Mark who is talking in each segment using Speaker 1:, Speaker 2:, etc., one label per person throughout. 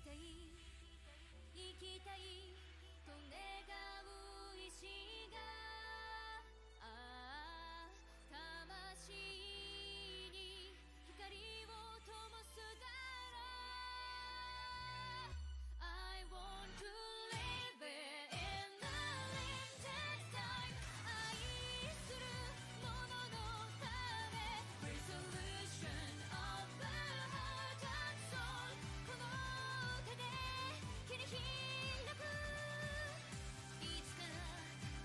Speaker 1: たい生きたいと願う意志が魂に光を灯すだろう I want to live it in the limited time 愛する者のため Resolution of the heart and soul この手で切り開くいつか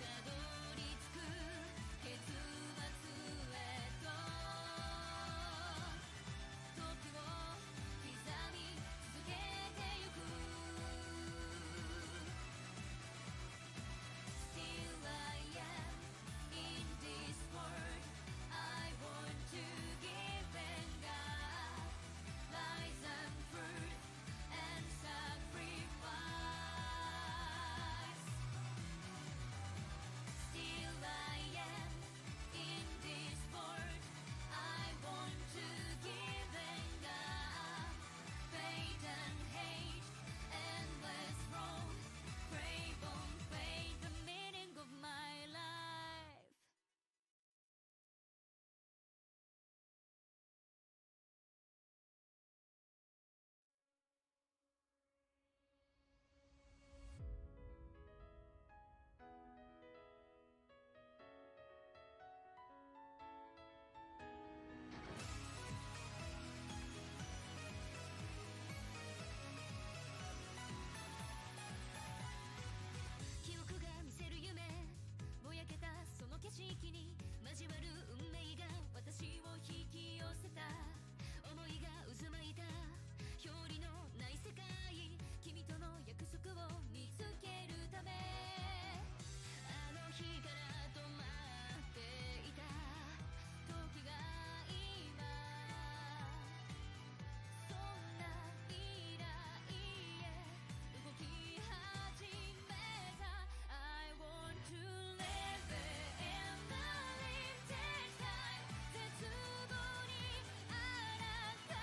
Speaker 1: たどり着く結末へと時を刻み続けてゆく Still I am in this world I want to give and God lies and truth and sacrifice Still I am in this world I want to give and God faith and hate endless road crave on faith the meaning of my life 記憶が見せる夢ぼやけたその景色に交わる運命が私を引き寄せた思いが渦巻いた表裏のない世界君との約束を見つけるためあの日から止まっていた時が今そんな未来へ動き始めた I want to live it in the limited time 絶望にあなたへ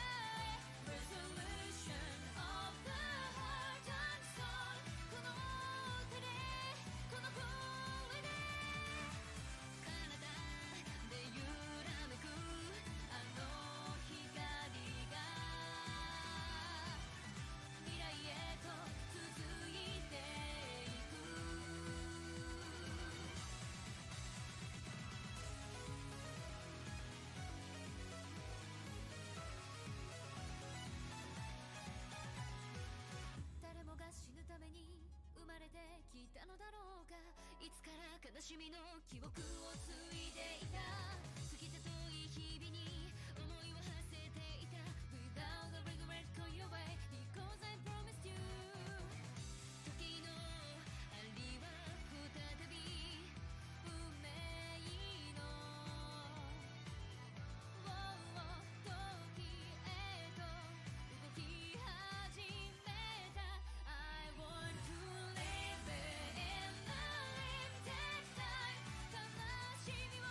Speaker 1: Resolution of the heart and soul この手でこの声で彼方で揺らめくあの光が未来へと続いていく誰もが死ぬために生まれてきたのだろうかいつから悲しみの記憶を継いでいた過ぎて遠い日々に思いを馳せていた Without a regret go your way because I promised you 時の針は再び運命の時へと動き始めた I want to live it in the limited time 悲しみを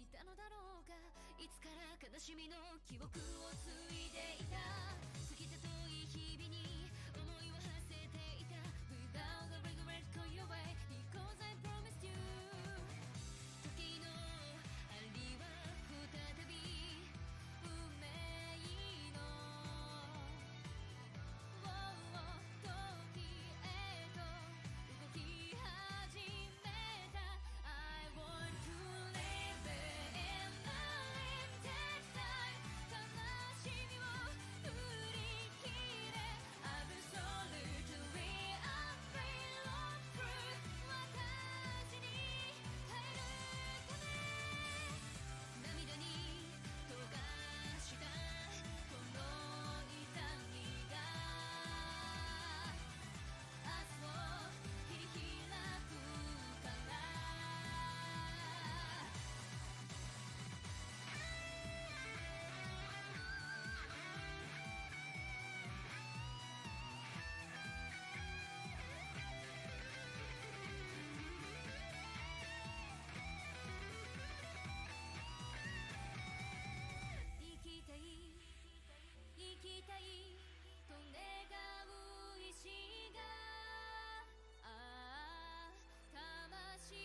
Speaker 1: たのだろうかいつから悲しみの記憶を継いでいた過ぎた遠い日々に思いを馳せていた Without a regret call your way because I promised you 時の針は再び運命の時へと動き始めた I want to live it in the limited time 悲しみを振り切れ Absolutely unreal of truth 私に変えるため涙に溶かしたこの痛みが明日を切り開くから生きたい生きたいと願う意志がああ魂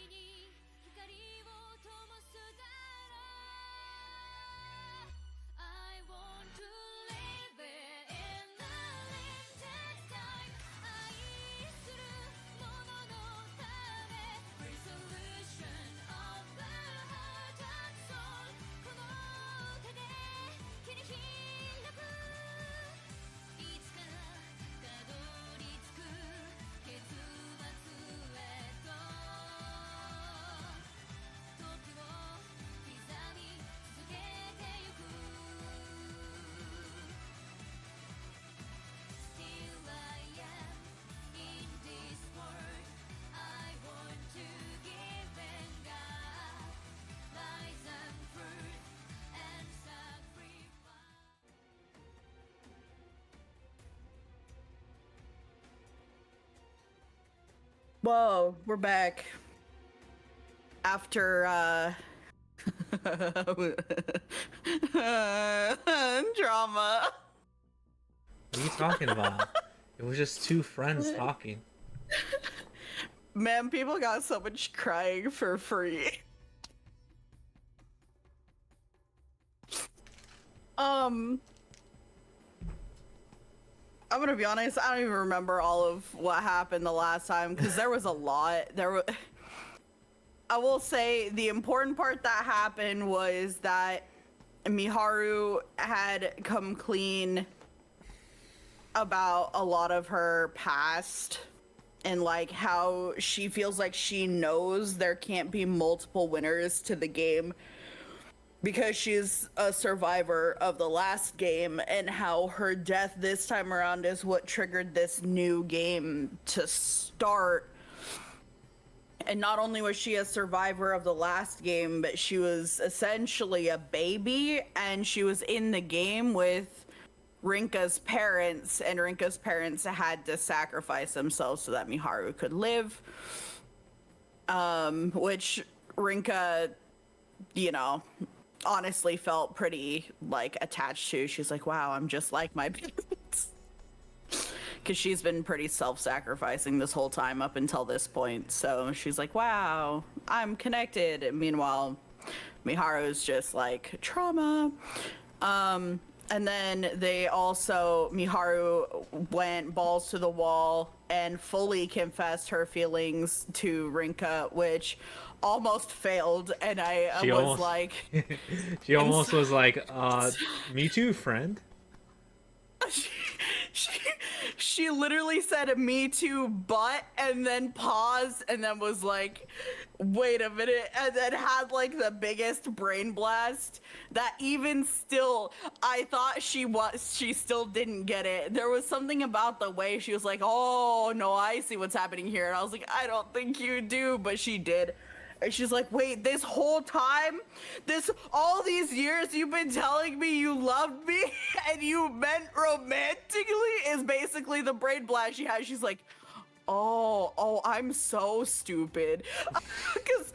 Speaker 1: に光を灯すだろう I want to live it in the limited time 愛する者のため Resolution of the heart and soul この手で切り開くいつかたどり着く結末へと時を刻み続けてゆく Still I am in this world I want to give and God lies and truth and sacrifice
Speaker 2: Whoa, we're back. After, drama.
Speaker 3: What are you talking about? It was just two friends talking.
Speaker 2: Man, people got so much crying for free. I'm gonna be honest, I don't even remember all of what happened the last time because there was a lot. I will say the important part that happened was that Miharu had come clean about a lot of her past and like how she feels like she knows there can't be multiple winners to the game because she's a survivor of the last game, and how her death this time around is what triggered this new game to start. And not only was she a survivor of the last game, but she was essentially a baby, and she was in the game with Rinka's parents, and Rinka's parents had to sacrifice themselves so that Miharu could live. Which Rinka, you know, honestly felt pretty like attached to. She's like, wow, I'm just like my parents. Because she's been pretty self-sacrificing this whole time up until this point. So she's like, wow, I'm connected. And meanwhile, Miharu's just like trauma. And then they also, Miharu went balls to the wall and fully confessed her feelings to Rinka, which almost failed. And I was
Speaker 3: almost,
Speaker 2: like...
Speaker 3: she almost was like, me too, friend.
Speaker 2: She literally said me too, but, and then paused, and then was like, wait a minute, and then had like the biggest brain blast that even still, I thought she still didn't get it. There was something about the way she was like, oh no, I see what's happening here. And I was like, I don't think you do, but she did. And she's like, wait, this whole time, all these years you've been telling me you loved me and you meant romantically, is basically the brain blast she has. She's like, oh, I'm so stupid. Because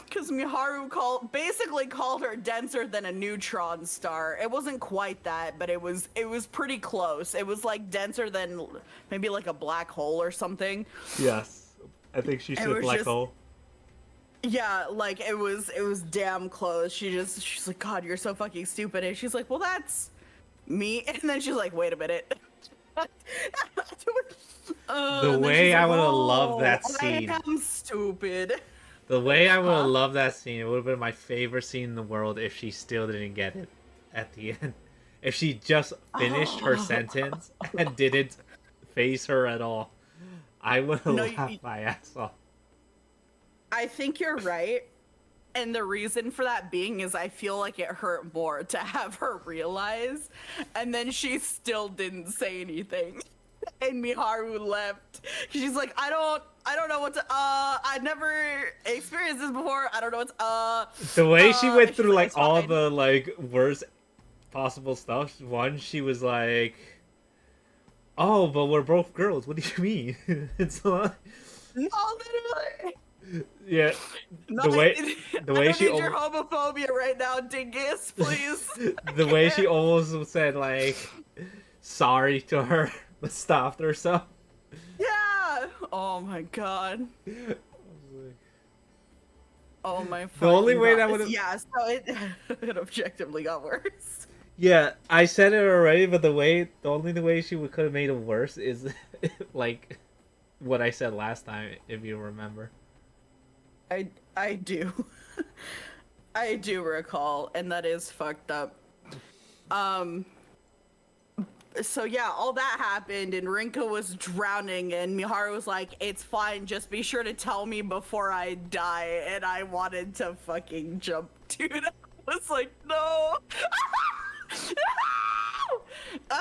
Speaker 2: Because Miharu basically called her denser than a neutron star. It wasn't quite that, but it was pretty close. It was like denser than maybe like a black hole or something.
Speaker 3: Yes. I think she
Speaker 2: It
Speaker 3: said
Speaker 2: was
Speaker 3: black
Speaker 2: just-
Speaker 3: hole.
Speaker 2: Yeah, like it was damn close. She's like, God, you're so fucking stupid. And she's like, well, that's me. And then she's like, wait a minute.
Speaker 3: The
Speaker 2: And then
Speaker 3: way
Speaker 2: she's
Speaker 3: I
Speaker 2: like,
Speaker 3: would have loved that
Speaker 2: "Oh,
Speaker 3: scene.
Speaker 2: I am stupid.
Speaker 3: The way I would have
Speaker 2: Huh?
Speaker 3: loved that scene, it would have been my favorite scene in the world if she still didn't get it at the end. If she just finished her sentence and didn't face her at all. I would have
Speaker 2: No,
Speaker 3: laughed my ass off.
Speaker 2: I think you're right. And the reason for that being is I feel like it hurt more to have her realize. And then she still didn't say anything. And Miharu left. She's like, I don't know what to, I've never experienced this before. I don't know what to,
Speaker 3: The way she went
Speaker 2: she's
Speaker 3: through like
Speaker 2: "It's
Speaker 3: all
Speaker 2: fine."
Speaker 3: the like worst possible stuff. One, she was like, "Oh, but we're both girls. What do you mean?" It's like,
Speaker 2: No, literally.
Speaker 3: yeah.
Speaker 2: No,
Speaker 3: The way
Speaker 2: I
Speaker 3: the way
Speaker 2: don't
Speaker 3: she
Speaker 2: need your homophobia right now, dingus, please.
Speaker 3: the way she almost said like sorry to her but stopped herself.
Speaker 2: Yeah. Oh my god. Oh my.
Speaker 3: The only
Speaker 2: fucking
Speaker 3: way
Speaker 2: god.
Speaker 3: that would've-
Speaker 2: Yeah. So it objectively got worse.
Speaker 3: Yeah, I said it already, but the only way she could have made it worse is like what I said last time, if you remember.
Speaker 2: I do. I do recall, and that is fucked up. So yeah, all that happened, and Rinka was drowning, and Miharu was like, "It's fine, just be sure to tell me before I die." And I wanted to fucking jump, dude. I was like, "No!" No!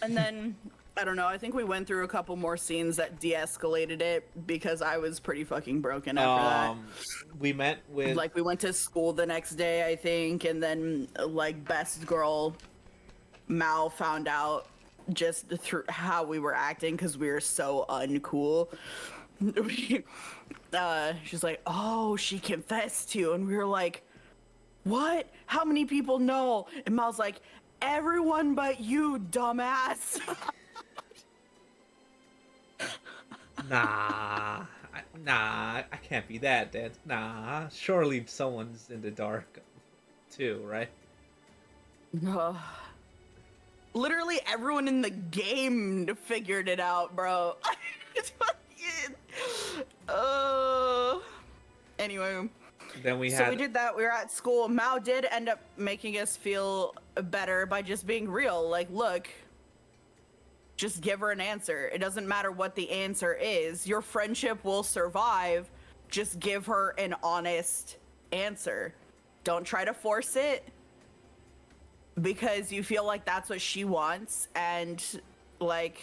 Speaker 2: And then I don't know. I think we went through a couple more scenes that de-escalated it because I was pretty fucking broken after
Speaker 3: We met
Speaker 2: that.
Speaker 3: with
Speaker 2: Like we went to school the next day, I think, and then like best girl Mao found out just through how we were acting because we were so uncool. She's like, "Oh, she confessed to," and we were like, "What? How many people know?" And Mao's like, "Everyone but you, dumbass."
Speaker 3: nah, I can't be that dead. Nah, surely someone's in the dark too, right?
Speaker 2: No. Literally everyone in the game figured it out, bro. It's fucking... Anyway.
Speaker 3: Then we
Speaker 2: So
Speaker 3: had
Speaker 2: we did that. We were at school. Mao did end up making us feel better by just being real. Like, look, just give her an answer. It doesn't matter what the answer is. Your friendship will survive. Just give her an honest answer. Don't try to force it because you feel like that's what she wants. And like,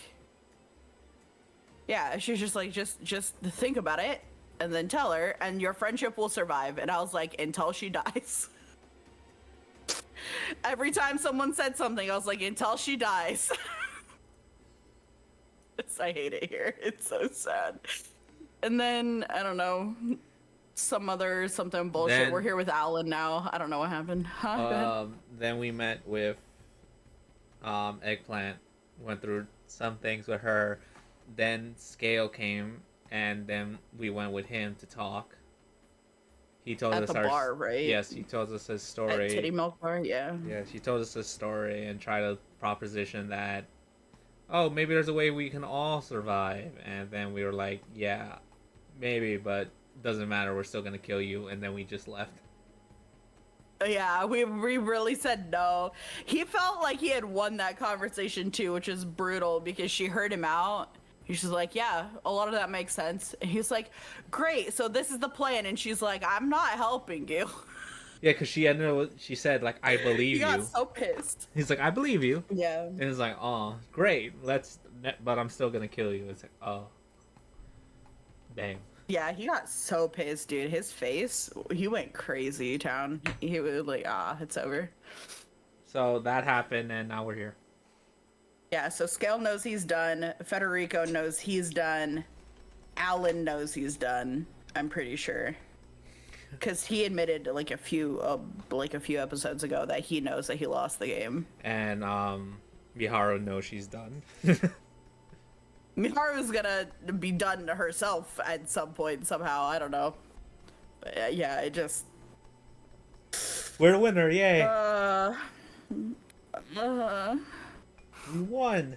Speaker 2: yeah, she's just like, just think about it. And then tell her, and your friendship will survive. And I was like, until she dies. Every time someone said something, I was like, until she dies. I hate it here. It's so sad. And then, I don't know, something bullshit.
Speaker 3: Then-
Speaker 2: We're here with Alan now. I don't know what happened. Huh? Go ahead.
Speaker 3: Then we met with Eggplant, went through some things with her. Then Scale came, and then we went with him to talk. He told
Speaker 2: At
Speaker 3: us
Speaker 2: the
Speaker 3: our
Speaker 2: bar, right?
Speaker 3: Yes, he told us his
Speaker 2: At
Speaker 3: story.
Speaker 2: Titty Milk Bar, yeah.
Speaker 3: Yes, he told us his story and tried to proposition that, oh, maybe there's a way we can all survive. And then we were like, yeah, maybe, but doesn't matter. We're still gonna kill you. And then we just left.
Speaker 2: Yeah, we really said no. He felt like he had won that conversation too, which is brutal because she heard him out. He's just like, yeah, a lot of that makes sense. And he's like, great, so this is the plan. And she's like, I'm not helping you.
Speaker 3: Yeah, because she said, like, I believe
Speaker 2: He got
Speaker 3: you.
Speaker 2: so pissed.
Speaker 3: He's like, I believe you.
Speaker 2: Yeah.
Speaker 3: And it's like, oh, great. But I'm still gonna kill you. It's like, oh, damn.
Speaker 2: Yeah, he got so pissed, dude. His face, he went crazy, town. He was like, it's over.
Speaker 3: So that happened, and now we're here.
Speaker 2: Yeah, so Scale knows he's done. Federico knows he's done. Alan knows he's done. I'm pretty sure, because he admitted like a few episodes ago that he knows that he lost the game.
Speaker 3: And Miharu knows she's done.
Speaker 2: Miharu's gonna be done to herself at some point somehow. I don't know. But yeah, it just.
Speaker 3: We're the winner, yay! We won.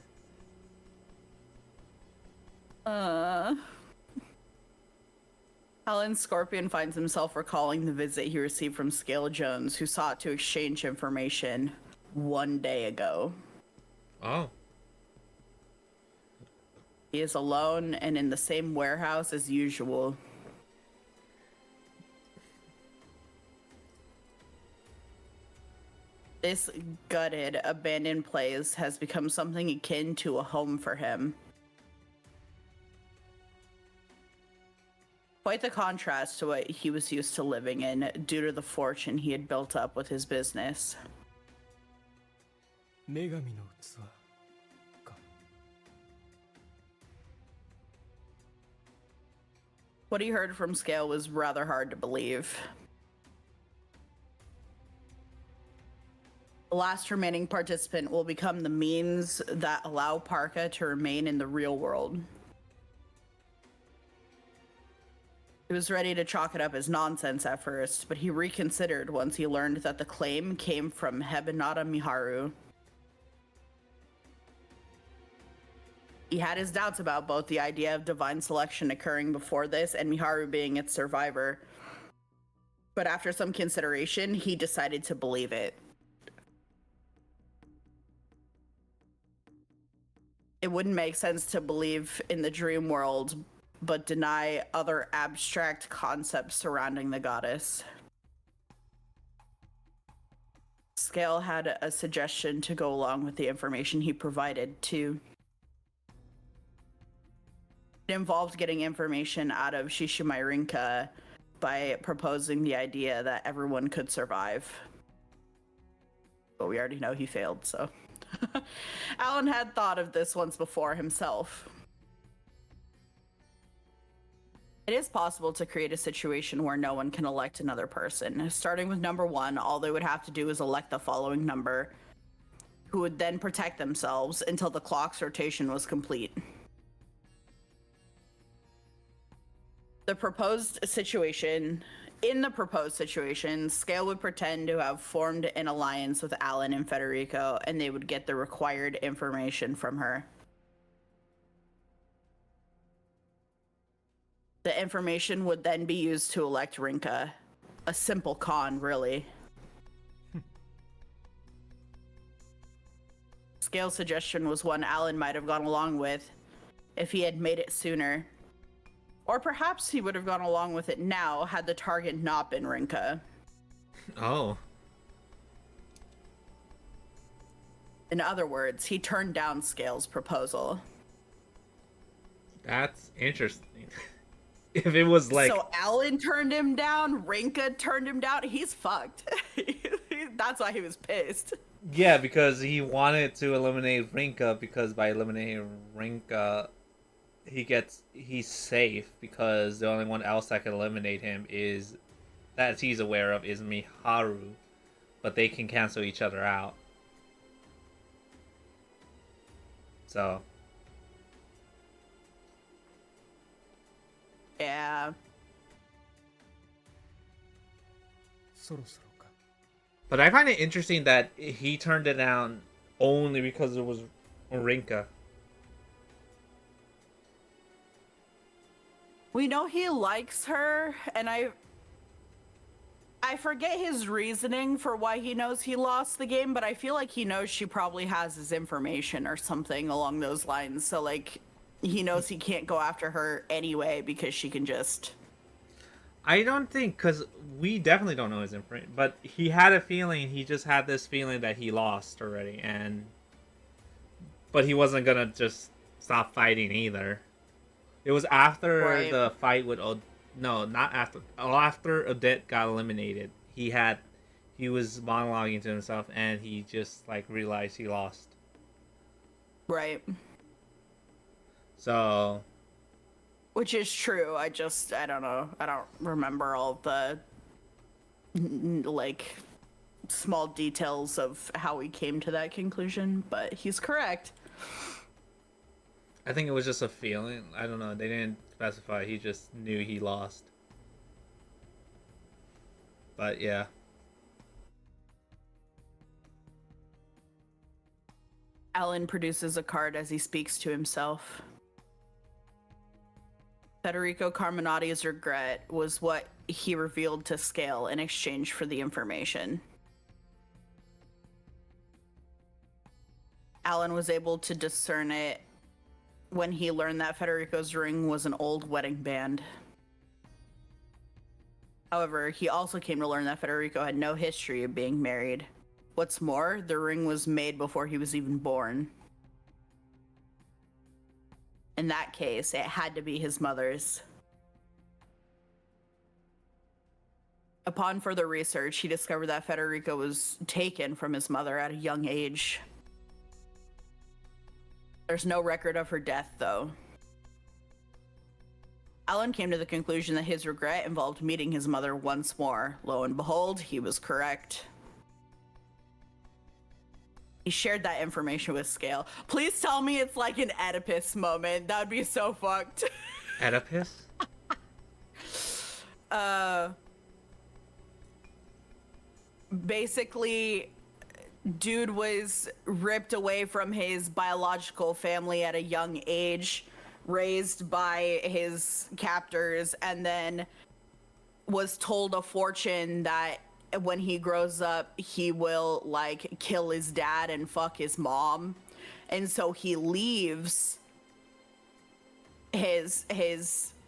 Speaker 2: Alan Scorpion finds himself recalling the visit he received from Scale Jones, who sought to exchange information 1 day ago.
Speaker 3: Oh.
Speaker 2: He is alone and in the same warehouse as usual. This gutted, abandoned place has become something akin to a home for him. Quite the contrast to what he was used to living in due to the fortune he had built up with his business.
Speaker 4: 女神の器か。
Speaker 2: What he heard from Scale was rather hard to believe. The last remaining participant will become the means that allow Parka to remain in the real world. He was ready to chalk it up as nonsense at first, but he reconsidered once he learned that the claim came from Hebinata Miharu. He had his doubts about both the idea of divine selection occurring before this and Miharu being its survivor. But after some consideration, he decided to believe it. It wouldn't make sense to believe in the dream world, but deny other abstract concepts surrounding the goddess. Scale had a suggestion to go along with the information he provided, too. It involved getting information out of Shishimai Rinka by proposing the idea that everyone could survive. But we already know he failed, so. Alan had thought of this once before himself. It is possible to create a situation where no one can elect another person. Starting with number 1, all they would have to do is elect the following number, who would then protect themselves until the clock's rotation was complete. In the proposed situation, Scale would pretend to have formed an alliance with Alan and Federico, and they would get the required information from her. The information would then be used to elect Rinka. A simple con, really. Scale's suggestion was one Alan might have gone along with if he had made it sooner. Or perhaps he would have gone along with it now had the target not been Rinka.
Speaker 3: Oh.
Speaker 2: In other words, he turned down Scale's proposal.
Speaker 3: That's interesting. If it was like...
Speaker 2: So Alan turned him down, Rinka turned him down, he's fucked. That's why he was pissed.
Speaker 3: Yeah, because he wanted to eliminate Rinka, because by eliminating Rinka, he's safe, because the only one else that can eliminate him is, that he's aware of, is Miharu. But they can cancel each other out. So...
Speaker 2: Yeah.
Speaker 4: そろそろか。
Speaker 3: But I find it interesting that he turned it down only because it was Rinka.
Speaker 2: We know he likes her, and I forget his reasoning for why he knows he lost the game, but I feel like he knows she probably has his information or something along those lines. So, like, he knows he can't go after her anyway because she can just...
Speaker 3: I don't think, because we definitely don't know his information, but he had a feeling, he just had this feeling that he lost already, but he wasn't gonna just stop fighting either. It was after the fight with no, not after. After Odette got eliminated, he was monologuing to himself, and he just like realized he lost.
Speaker 2: Right.
Speaker 3: So
Speaker 2: Which is true. I don't know. I don't remember all the like small details of how he came to that conclusion, but he's correct.
Speaker 3: I think it was just a feeling. I don't know. They didn't specify. He just knew he lost. But yeah.
Speaker 2: Alan produces a card as he speaks to himself. Federico Carminati's regret was what he revealed to Scale in exchange for the information. Alan was able to discern it when he learned that Federico's ring was an old wedding band. However, he also came to learn that Federico had no history of being married. What's more, the ring was made before he was even born. In that case, it had to be his mother's. Upon further research, he discovered that Federico was taken from his mother at a young age. There's no record of her death, though. Alan came to the conclusion that his regret involved meeting his mother once more. Lo and behold, he was correct. He shared that information with Scale. Please tell me it's like an Oedipus moment. That would be so fucked.
Speaker 3: Oedipus?
Speaker 2: Basically, dude was ripped away from his biological family at a young age, raised by his captors, and then was told a fortune that when he grows up, he will like kill his dad and fuck his mom. And so he leaves his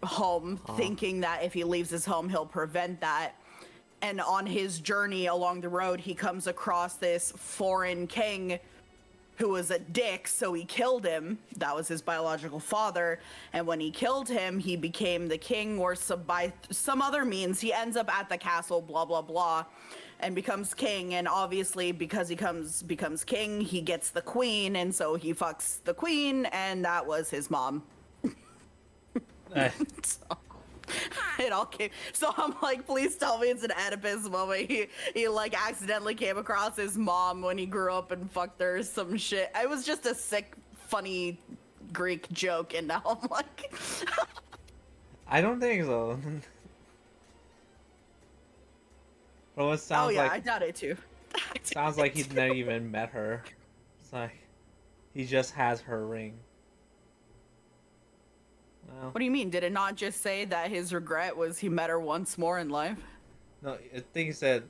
Speaker 2: home thinking that if he leaves his home, he'll prevent that. And on his journey along the road, he comes across this foreign king who was a dick, so he killed him. That was his biological father. And when he killed him, he became the king, or by some other means, he ends up at the castle, blah, blah, blah, and becomes king. And obviously, because he becomes king, he gets the queen, and so he fucks the queen, and that was his mom. So, it all came. So I'm like, please tell me it's an Oedipus moment. He like accidentally came across his mom when he grew up and fucked her or some shit. It was just a sick, funny Greek joke, and now I'm like,
Speaker 3: I don't think so. Well, it sounds
Speaker 2: oh yeah,
Speaker 3: like
Speaker 2: I doubt it too.
Speaker 3: sounds like he's never even met her. It's like he just has her ring. Well,
Speaker 2: What do you mean? Did it not just say that his regret was he met her once more in life?
Speaker 3: no, I think he said.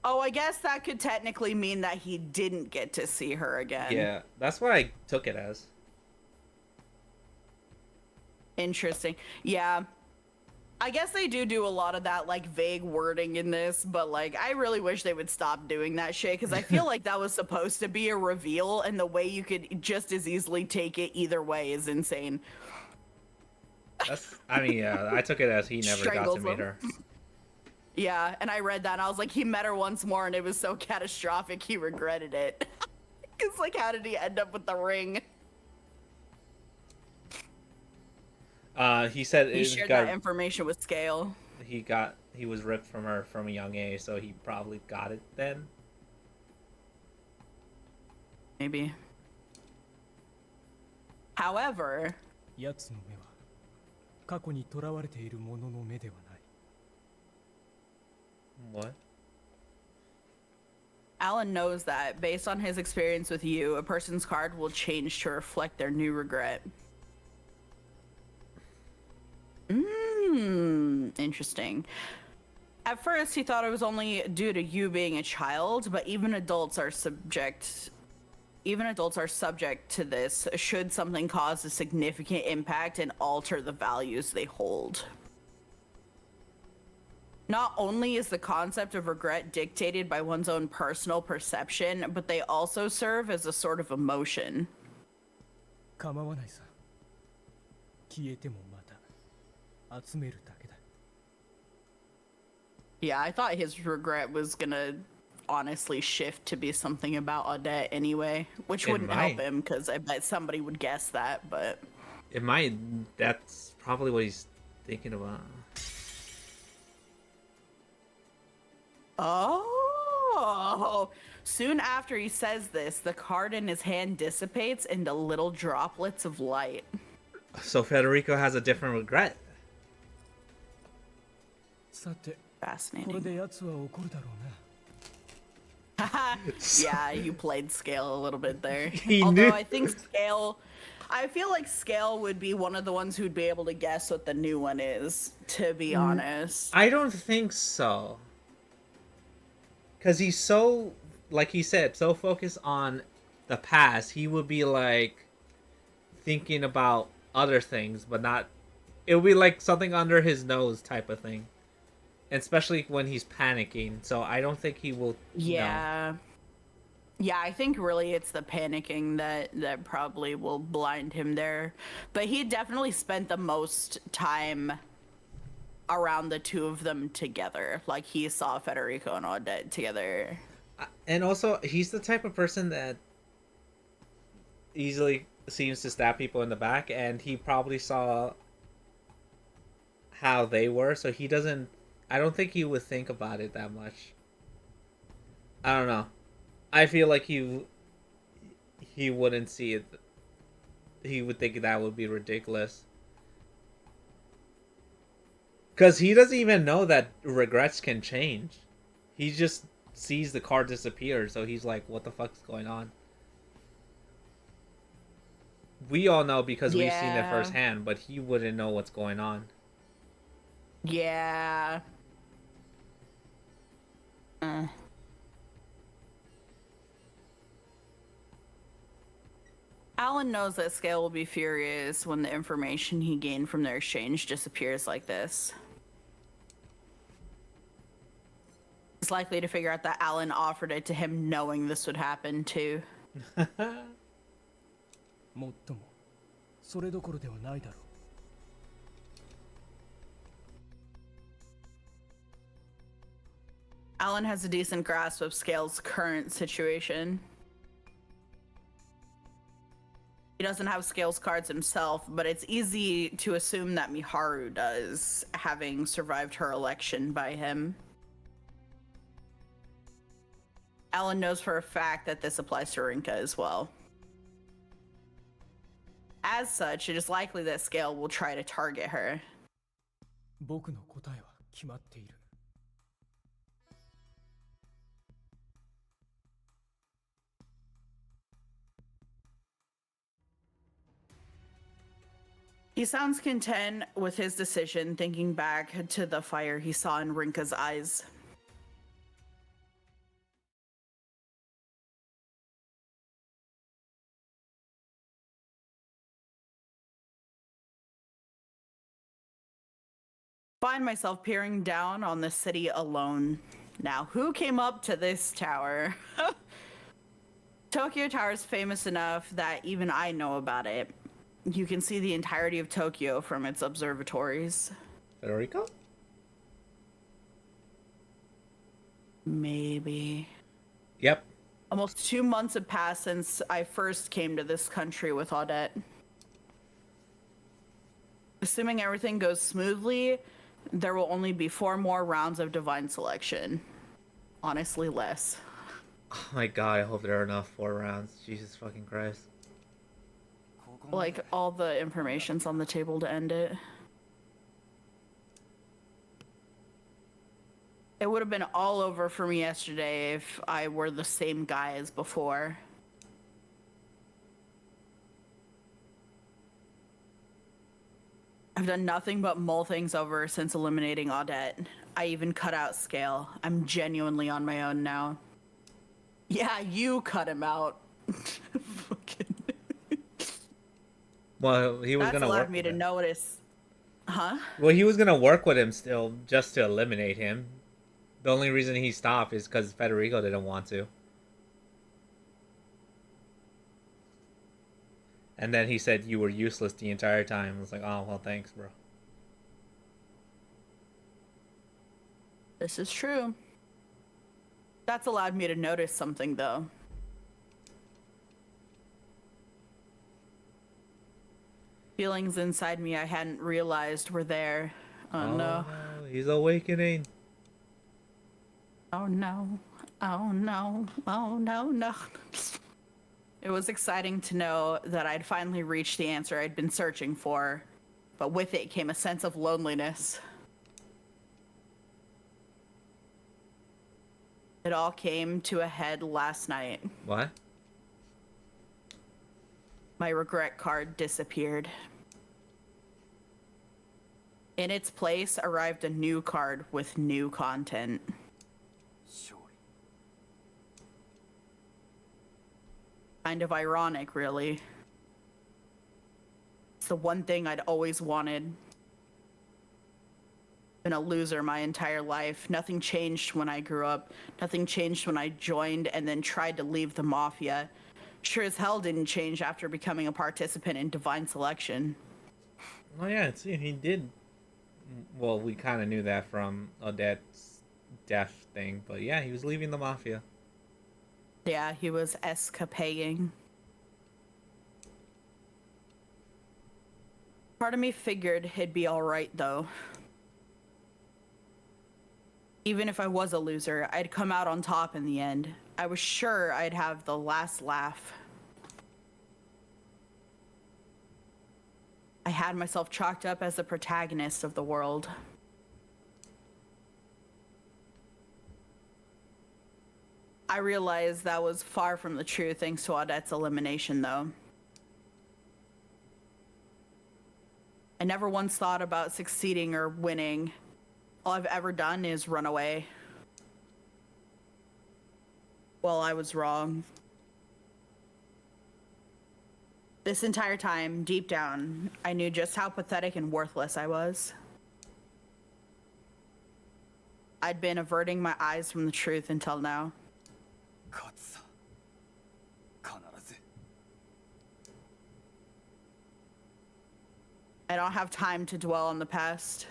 Speaker 2: Oh, I guess that could technically mean that he didn't get to see her again.
Speaker 3: Yeah, that's what I took it as.
Speaker 2: Interesting. Yeah. I guess they do a lot of that like vague wording in this, but like I really wish they would stop doing that shit, because I feel like that was supposed to be a reveal, and the way you could just as easily take it either way is insane.
Speaker 3: I mean, yeah, I took it as he never got to
Speaker 2: Strangles
Speaker 3: meet
Speaker 2: him.
Speaker 3: her.
Speaker 2: Yeah, and I read that and I was like, he met her once more and it was so catastrophic he regretted it. Because like, how did he end up with the ring?
Speaker 3: He said
Speaker 2: He shared that information with Scale.
Speaker 3: he was ripped from her from a young age, so he probably got it then.
Speaker 2: Maybe. However,
Speaker 4: 奴の目は過去にとらわれているものの目ではない。
Speaker 3: What?
Speaker 2: Alan knows that based on his experience with you, a person's card will change to reflect their new regret. Interesting. At first, he thought it was only due to you being a child, but even adults are subject to this should something cause a significant impact and alter the values they hold. Not only is the concept of regret dictated by one's own personal perception, but they also serve as a sort of emotion.
Speaker 4: 構わないさ。消えてもまた集めるだけだ。
Speaker 2: Yeah, I thought his regret was gonna honestly shift to be something about Odette anyway, which
Speaker 3: It
Speaker 2: wouldn't help
Speaker 3: might.
Speaker 2: him because I bet somebody would guess that, but.
Speaker 3: It might. That's probably what he's thinking about.
Speaker 2: Oh! Soon after he says this, the card in his hand dissipates into little droplets of light.
Speaker 3: So Federico has a different regret.
Speaker 4: さてこれ
Speaker 2: Fascinating.
Speaker 4: で奴は怒るだろうな
Speaker 2: Yeah, you played Scale a little bit there.
Speaker 3: He
Speaker 2: Although
Speaker 3: knew-
Speaker 2: I think Scale, I feel like Scale would be one of the ones who'd be able to guess what the new one is, to be honest.
Speaker 3: I don't think so. Because he's so, like he said, so focused on the past, he would be like thinking about other things, but not. It would be like something under his nose type of thing. Especially when he's panicking. So I don't think he will. know.
Speaker 2: Yeah. Yeah, I think really it's the panicking that probably will blind him there. But he definitely spent the most time around the two of them together. Like he saw Federico and Odette together.
Speaker 3: And also, he's the type of person that easily seems to stab people in the back, and he probably saw how they were, so he doesn't. I don't think he would think about it that much. I don't know. I feel like he wouldn't see it. He would think that would be ridiculous. Because he doesn't even know that regrets can change. He just sees the card disappear, so he's like, what the fuck's going on? We all know because we've seen it
Speaker 2: Yeah.
Speaker 3: firsthand, but he wouldn't know what's going on.
Speaker 2: Yeah. Alan knows that Scale will be furious when the information he gained from their exchange disappears like this. He's likely to figure out that Alan offered it to him knowing this would happen too.
Speaker 4: もっともそれどころではないだろう
Speaker 2: Alan has a decent grasp of Scale's current situation. He doesn't have Scale's cards himself, but it's easy to assume that Miharu does, having survived her election by him. Alan knows for a fact that this applies to Rinka as well. As such, it is likely that Scale will try to target her.
Speaker 4: 僕の答えは決まっている
Speaker 2: He sounds content with his decision, thinking back to the fire he saw in Rinka's eyes. Find myself peering down on the city alone. Now, who came up to this tower? Tokyo Tower is famous enough that even I know about it. You can see the entirety of Tokyo from its observatories.
Speaker 3: Federico?
Speaker 2: Maybe.
Speaker 3: Yep.
Speaker 2: Almost 2 months have passed since I first came to this country with Odette. Assuming everything goes smoothly, there will only be 4 more rounds of divine selection. Honestly, less.
Speaker 3: Oh my god, I hope there are enough 4 rounds. Jesus fucking Christ.
Speaker 2: Like, all the information's on the table to end it. It would have been all over for me yesterday if I were the same guy as before. I've done nothing but mull things over since eliminating Odette. I even cut out Scale. I'm genuinely on my own now. Yeah, you cut him out. Fucking.
Speaker 3: Well, he was
Speaker 2: That's
Speaker 3: gonna work
Speaker 2: allowed me
Speaker 3: with
Speaker 2: to
Speaker 3: him.
Speaker 2: notice. Huh?
Speaker 3: Well, he was gonna work with him still, just to eliminate him. The only reason he stopped is because Federico didn't want to. And then he said you were useless the entire time. I was like, oh, well, thanks, bro.
Speaker 2: This is true. That's allowed me to notice something, though. Feelings inside me I hadn't realized were there. Oh no.
Speaker 3: He's awakening.
Speaker 2: Oh no. Oh no. Oh no, no. It was exciting to know that I'd finally reached the answer I'd been searching for, but with it came a sense of loneliness. It all came to a head last night.
Speaker 3: What?
Speaker 2: My regret card disappeared. In its place arrived a new card with new content. Kind of ironic, really. It's the one thing I'd always wanted. Been a loser my entire life. Nothing changed when I grew up. Nothing changed when I joined and then tried to leave the Mafia. Sure as hell didn't change after becoming a participant in Divine Selection.
Speaker 3: Oh yeah, see, he did. Well, we kind of knew that from Odette's death thing, but yeah, he was leaving the Mafia.
Speaker 2: Yeah, he was escaping. Part of me figured he'd be alright, though. Even if I was a loser, I'd come out on top in the end. I was sure I'd have the last laugh. I had myself chalked up as the protagonist of the world. I realized that was far from the truth thanks to Odette's elimination, though. I never once thought about succeeding or winning. All I've ever done is run away. Well, I was wrong. This entire time, deep down, I knew just how pathetic and worthless I was. I'd been averting my eyes from the truth until now. I don't have time to dwell on the past.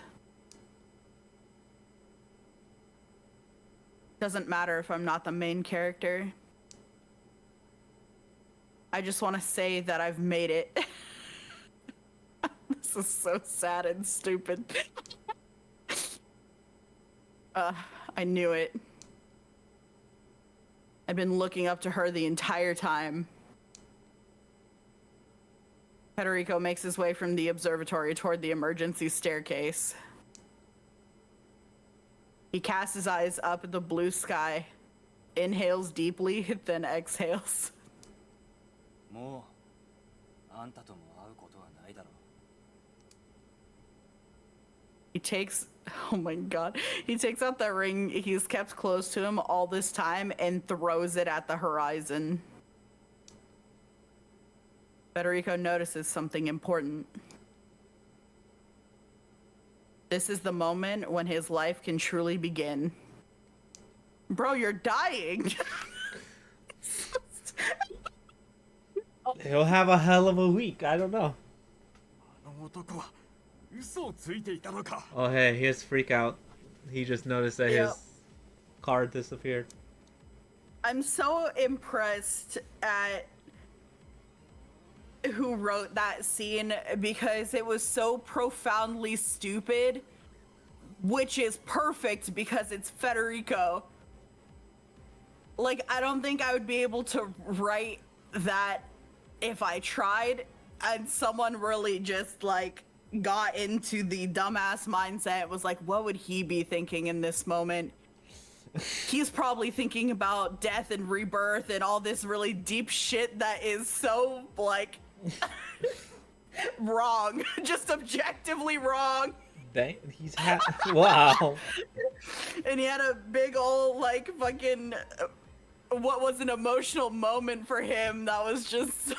Speaker 2: Doesn't matter if I'm not the main character. I just want to say that I've made it. This is so sad and stupid. I knew it. I've been looking up to her the entire time. Federico makes his way from the observatory toward the emergency staircase. He casts his eyes up at the blue sky, inhales deeply, then exhales. He takes, oh my god, he takes out the ring he's kept close to him all this time and throws it at the horizon. Federico notices something important. This is the moment when his life can truly begin. Bro, you're dying!
Speaker 3: He'll have a hell of a week, I don't know. Oh hey, here's Freak Out. He just noticed that his card disappeared.
Speaker 2: I'm so impressed at who wrote that scene because it was so profoundly stupid, which is perfect because it's Federico. Like, I don't think I would be able to write that if I tried, and someone really just like got into the dumbass mindset, was like, what would he be thinking in this moment? He's probably thinking about death and rebirth and all this really deep shit that is so like wrong, just objectively wrong.
Speaker 3: Dang, he's wow.
Speaker 2: And he had a big old like fucking what was an emotional moment for him that was just so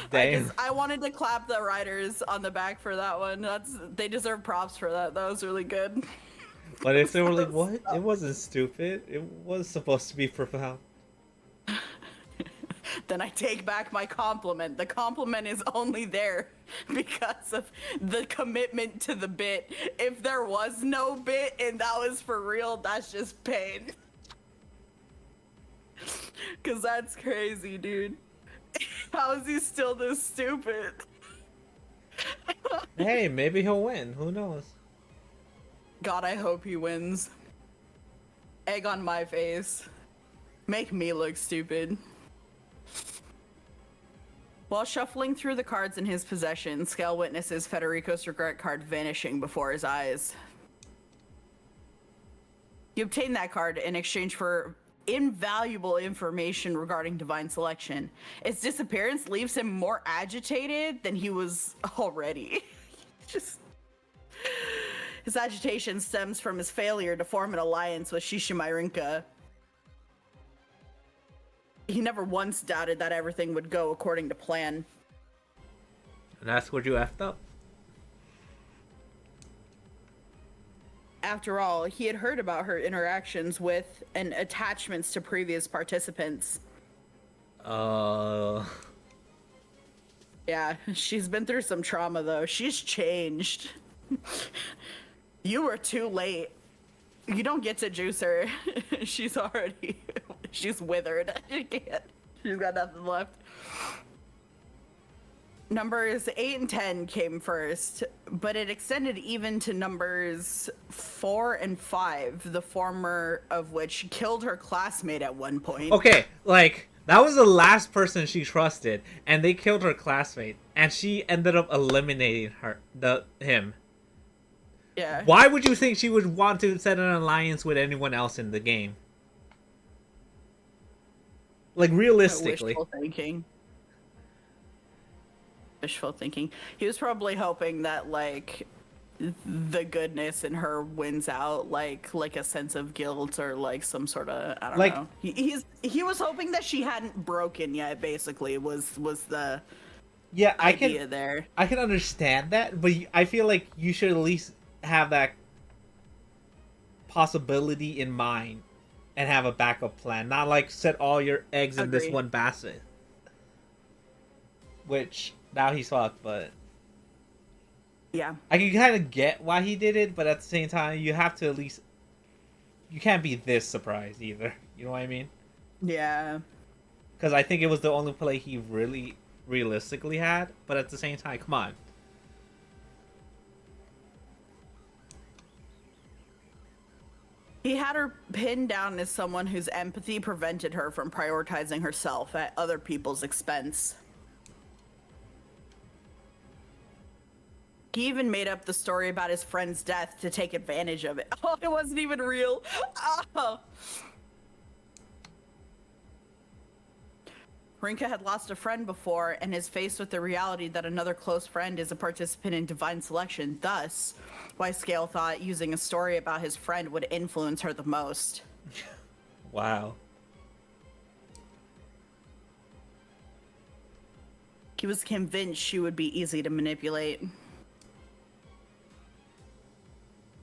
Speaker 3: Damn.
Speaker 2: I wanted to clap the writers on the back for that one. They deserve props for that. That was really good.
Speaker 3: But if they were like, what? It wasn't stupid. It was supposed to be profound.
Speaker 2: then I take back my compliment. The compliment is only there because of the commitment to the bit. If there was no bit and that was for real, that's just pain. Cause that's crazy, dude. How is he still this stupid?
Speaker 3: Hey, maybe he'll win. Who knows?
Speaker 2: God, I hope he wins. Egg on my face. Make me look stupid. While shuffling through the cards in his possession, Scale witnesses Federico's regret card vanishing before his eyes. You obtain that card in exchange for invaluable information regarding divine selection. Its disappearance leaves him more agitated than he was already. Just... His agitation stems from his failure to form an alliance with Shishimai Rinka. He never once doubted that everything would go according to plan.
Speaker 3: And that's where you effed up.
Speaker 2: After all, he had heard about her interactions with and attachments to previous participants. Yeah, she's been through some trauma though. She's changed. You were too late. You don't get to juice her. She's withered. She can't. She's got nothing left. Numbers 8 and 10 came first, but it extended even to numbers 4 and 5, the former of which killed her classmate at one point.
Speaker 3: Okay, like, that was the last person she trusted, and they killed her classmate, and she ended up eliminating him.
Speaker 2: Yeah.
Speaker 3: Why would you think she would want to set an alliance with anyone else in the game? Like, realistically.
Speaker 2: Wishful thinking. He was probably hoping that, like, the goodness in her wins out, like a sense of guilt or like some sort of, I don't know. He was hoping that she hadn't broken yet. Basically, was the idea there.
Speaker 3: I can understand that, but I feel like you should at least have that possibility in mind and have a backup plan. Not like set all your eggs in this one basket. Which now he's fucked, but
Speaker 2: yeah,
Speaker 3: I can kind of get why he did it, but at the same time, you have to at least, you can't be this surprised either. You know what I mean?
Speaker 2: Yeah.
Speaker 3: Because I think it was the only play he really realistically had, but at the same time, come on.
Speaker 2: He had her pinned down as someone whose empathy prevented her from prioritizing herself at other people's expense. He even made up the story about his friend's death to take advantage of it. Oh, it wasn't even real. Oh. Rinka had lost a friend before and is faced with the reality that another close friend is a participant in divine selection. Thus, why Scale thought using a story about his friend would influence her the most.
Speaker 3: Wow.
Speaker 2: He was convinced she would be easy to manipulate.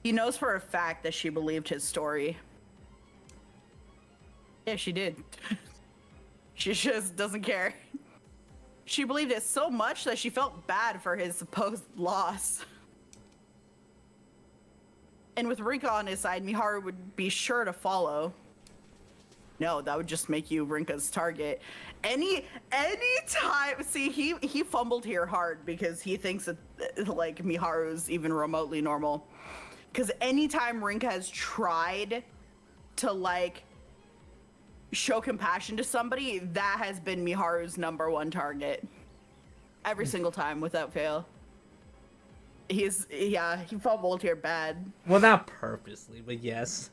Speaker 2: He knows for a fact that she believed his story. Yeah, she did. She just doesn't care. She believed it so much that she felt bad for his supposed loss. And with Rinka on his side, Miharu would be sure to follow. No, that would just make you Rinka's target. Any time, see, he fumbled here hard because he thinks that like Miharu's even remotely normal. Because anytime Rinka has tried to like show compassion to somebody, that has been Miharu's #1 target. Every single time, without fail. He fumbled here bad.
Speaker 3: Well, not purposely, but yes.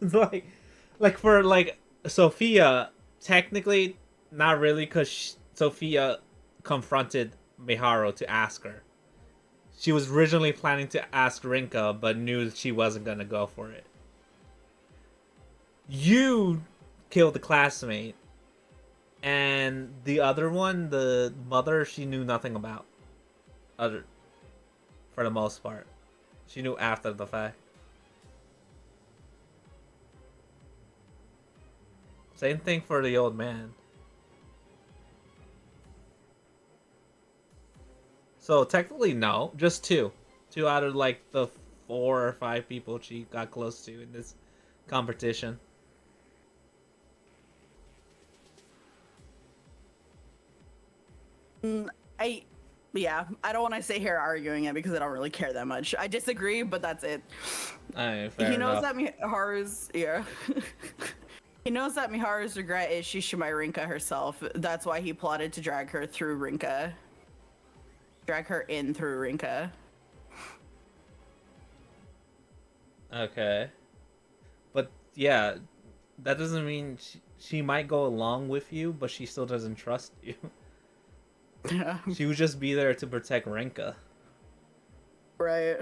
Speaker 3: like for like Sophia, technically not really, because Sophia confronted Miharu to ask her. She was originally planning to ask Rinka, but knew she wasn't gonna go for it. You killed the classmate, and the other one, the mother, she knew nothing about. For the most part, she knew after the fact. Same thing for the old man. So technically, no, just two. Two out of like the 4 or 5 people she got close to in this competition.
Speaker 2: I I don't want to sit here arguing it because I don't really care that much. I disagree, but that's it.
Speaker 3: Fair
Speaker 2: He knows
Speaker 3: enough.
Speaker 2: that Miharu's he knows that Miharu's regret is Shishima Rinka herself. That's why he plotted to drag her through Rinka. Drag her in through Rinka.
Speaker 3: Okay. But yeah, that doesn't mean she might go along with you, but she still doesn't trust you.
Speaker 2: Yeah.
Speaker 3: She would just be there to protect Renka.
Speaker 2: Right.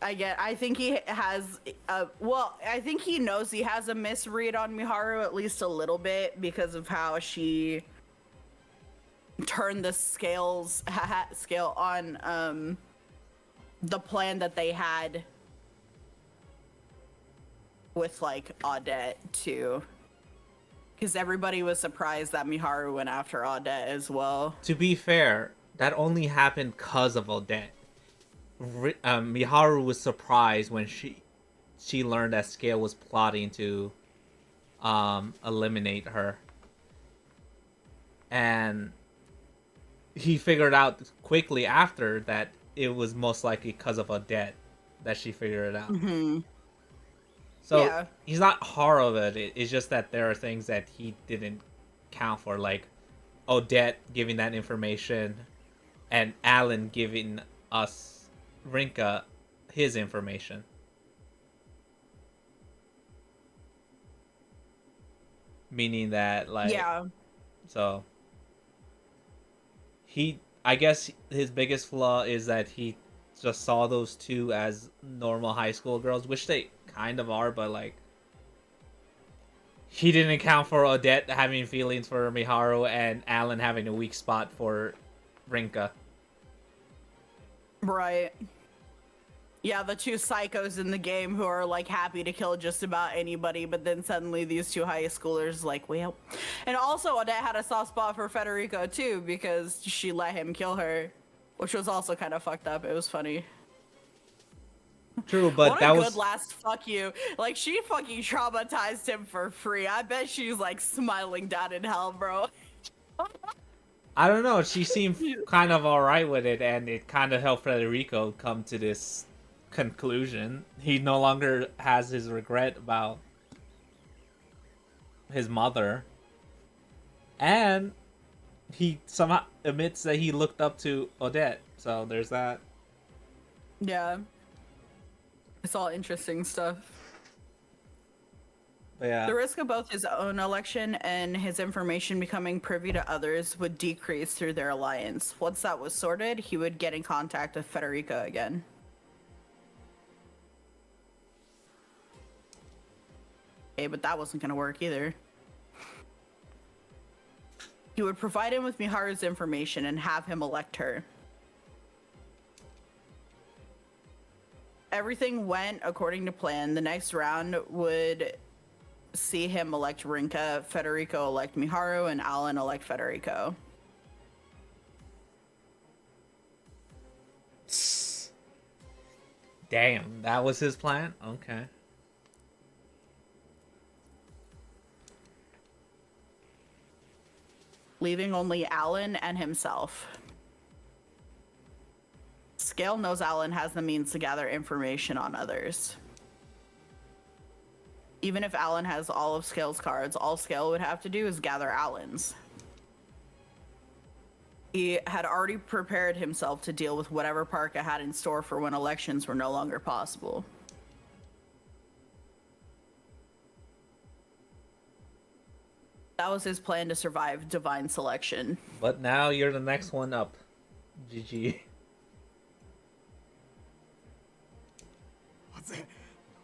Speaker 2: I think he has I think he knows he has a misread on Miharu at least a little bit because of how she turned the scale on the plan that they had with like Audette too. Because everybody was surprised that Miharu went after Audette as well.
Speaker 3: To be fair, that only happened because of Odette. Miharu was surprised when she learned that Scale was plotting to eliminate her. And he figured out quickly after that it was most likely because of Odette that she figured it out.
Speaker 2: Mm-hmm.
Speaker 3: So
Speaker 2: Yeah.
Speaker 3: he's not horrible at it. It's just that there are things that he didn't count for, like Odette giving that information and Alan giving us Rinka his information. Meaning that, like,
Speaker 2: Yeah.
Speaker 3: so I guess his biggest flaw is that he just saw those two as normal high school girls, which they kind of are, but like he didn't account for Odette having feelings for Miharu and Alan having a weak spot for Rinka.
Speaker 2: Right. Yeah, the two psychos in the game who are like happy to kill just about anybody, but then suddenly these two high schoolers like, well. And also Odette had a soft spot for Federico too because she let him kill her, which was also kind of fucked up. It was funny.
Speaker 3: True, but
Speaker 2: what
Speaker 3: that
Speaker 2: a
Speaker 3: was
Speaker 2: good last fuck you. Like she fucking traumatized him for free. I bet she's like smiling down in hell, bro.
Speaker 3: I don't know. She seemed kind of alright with it, and it kind of helped Federico come to this conclusion. He no longer has his regret about his mother, and he somehow admits that he looked up to Odette. So there's that.
Speaker 2: Yeah. It's all interesting stuff.
Speaker 3: But yeah.
Speaker 2: The risk of both his own election and his information becoming privy to others would decrease through their alliance. Once that was sorted, he would get in contact with Federico again. Okay, but that wasn't gonna work either. He would provide him with Miharu's information and have him elect her. Everything went according to plan. The next round would see him elect Rinka, Federico elect Miharu, and Alan elect Federico.
Speaker 3: Damn, that was his plan? Okay.
Speaker 2: Leaving only Alan and himself. Scale knows Alan has the means to gather information on others. Even if Alan has all of Scale's cards, all Scale would have to do is gather Alan's. He had already prepared himself to deal with whatever Parka had in store for when elections were no longer possible. That was his plan to survive divine selection.
Speaker 3: But now you're the next one up. GG.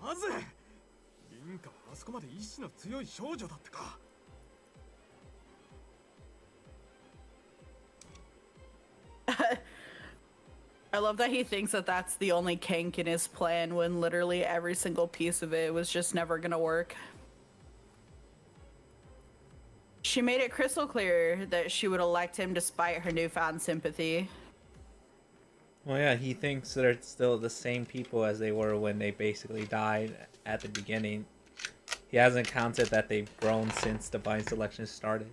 Speaker 4: なぜ凛花はあそこまで意志の強い少女だったか
Speaker 2: I love that he thinks that that's the only kink in his plan when literally every single piece of it was just never gonna work. She made it crystal clear that she would elect him despite her newfound sympathy.
Speaker 3: Well, yeah, he thinks they're still the same people as they were when they basically died at the beginning. He hasn't counted that they've grown since Divine Selection started.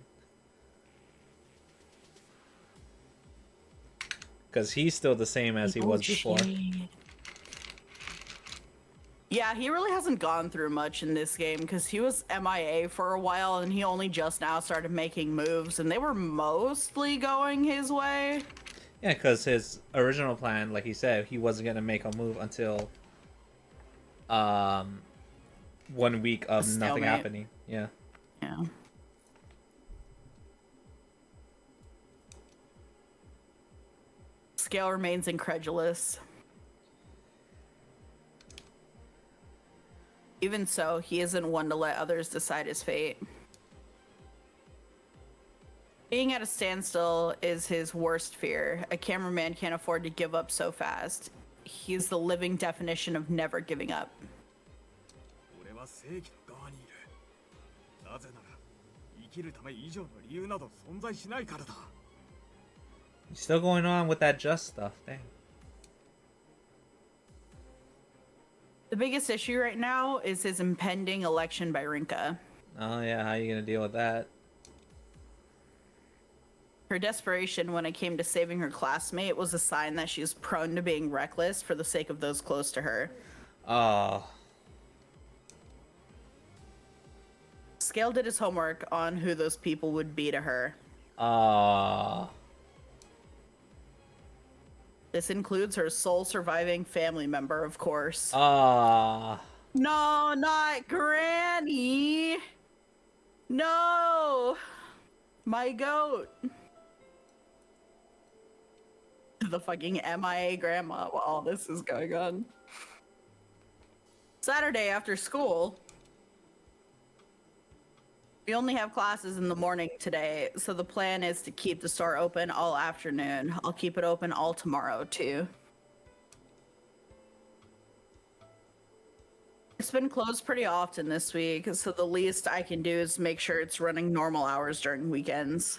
Speaker 3: Because he's still the same as he was before.
Speaker 2: Yeah, he really hasn't gone through much in this game because he was MIA for a while and he only just now started making moves and they were mostly going his way.
Speaker 3: Yeah, because his original plan, like he said, he wasn't going to make a move until 1 week of nothing happening. Yeah.
Speaker 2: Yeah. Scale remains incredulous. Even so, he isn't one to let others decide his fate. Being at a standstill is his worst fear. A cameraman can't afford to give up so fast. He's the living definition of never giving up.
Speaker 3: He's still going on with that just stuff, dang.
Speaker 2: The biggest issue right now is his impending election by Rinka.
Speaker 3: Oh yeah, how are you gonna deal with that?
Speaker 2: Her desperation when it came to saving her classmate was a sign that she's prone to being reckless for the sake of those close to her.
Speaker 3: Oh.
Speaker 2: Scale did his homework on who those people would be to her. This includes her sole surviving family member, of course. No, not Granny! No! My goat! The fucking MIA grandma while all this is going on. Saturday after school. We only have classes in the morning today, so the plan is to keep the store open all afternoon. I'll keep it open all tomorrow, too. It's been closed pretty often this week, so the least I can do is make sure it's running normal hours during weekends.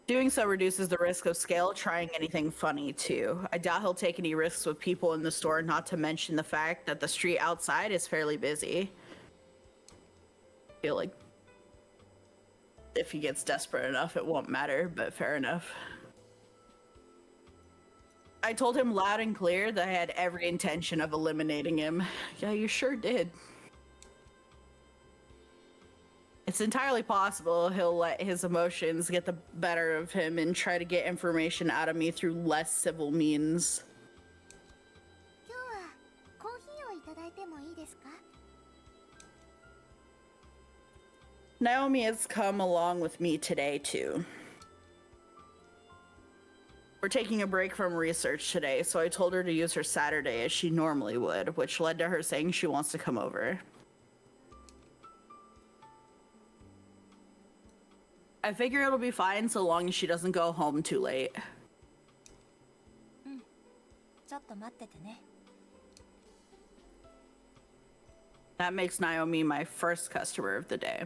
Speaker 2: Doing so reduces the risk of Scale trying anything funny, too. I doubt he'll take any risks with people in the store, not to mention the fact that the street outside is fairly busy. I feel like if he gets desperate enough, it won't matter, but fair enough. I told him loud and clear that I had every intention of eliminating him. Yeah, you sure did. It's entirely possible he'll let his emotions get the better of him and try to get information out of me through less civil means. Naomi has come along with me today, too. We're taking a break from research today, so I told her to use her Saturday as she normally would, which led to her saying she wants to come over. I figure it'll be fine so long as she doesn't go home too late. That makes Naomi my first customer of the day.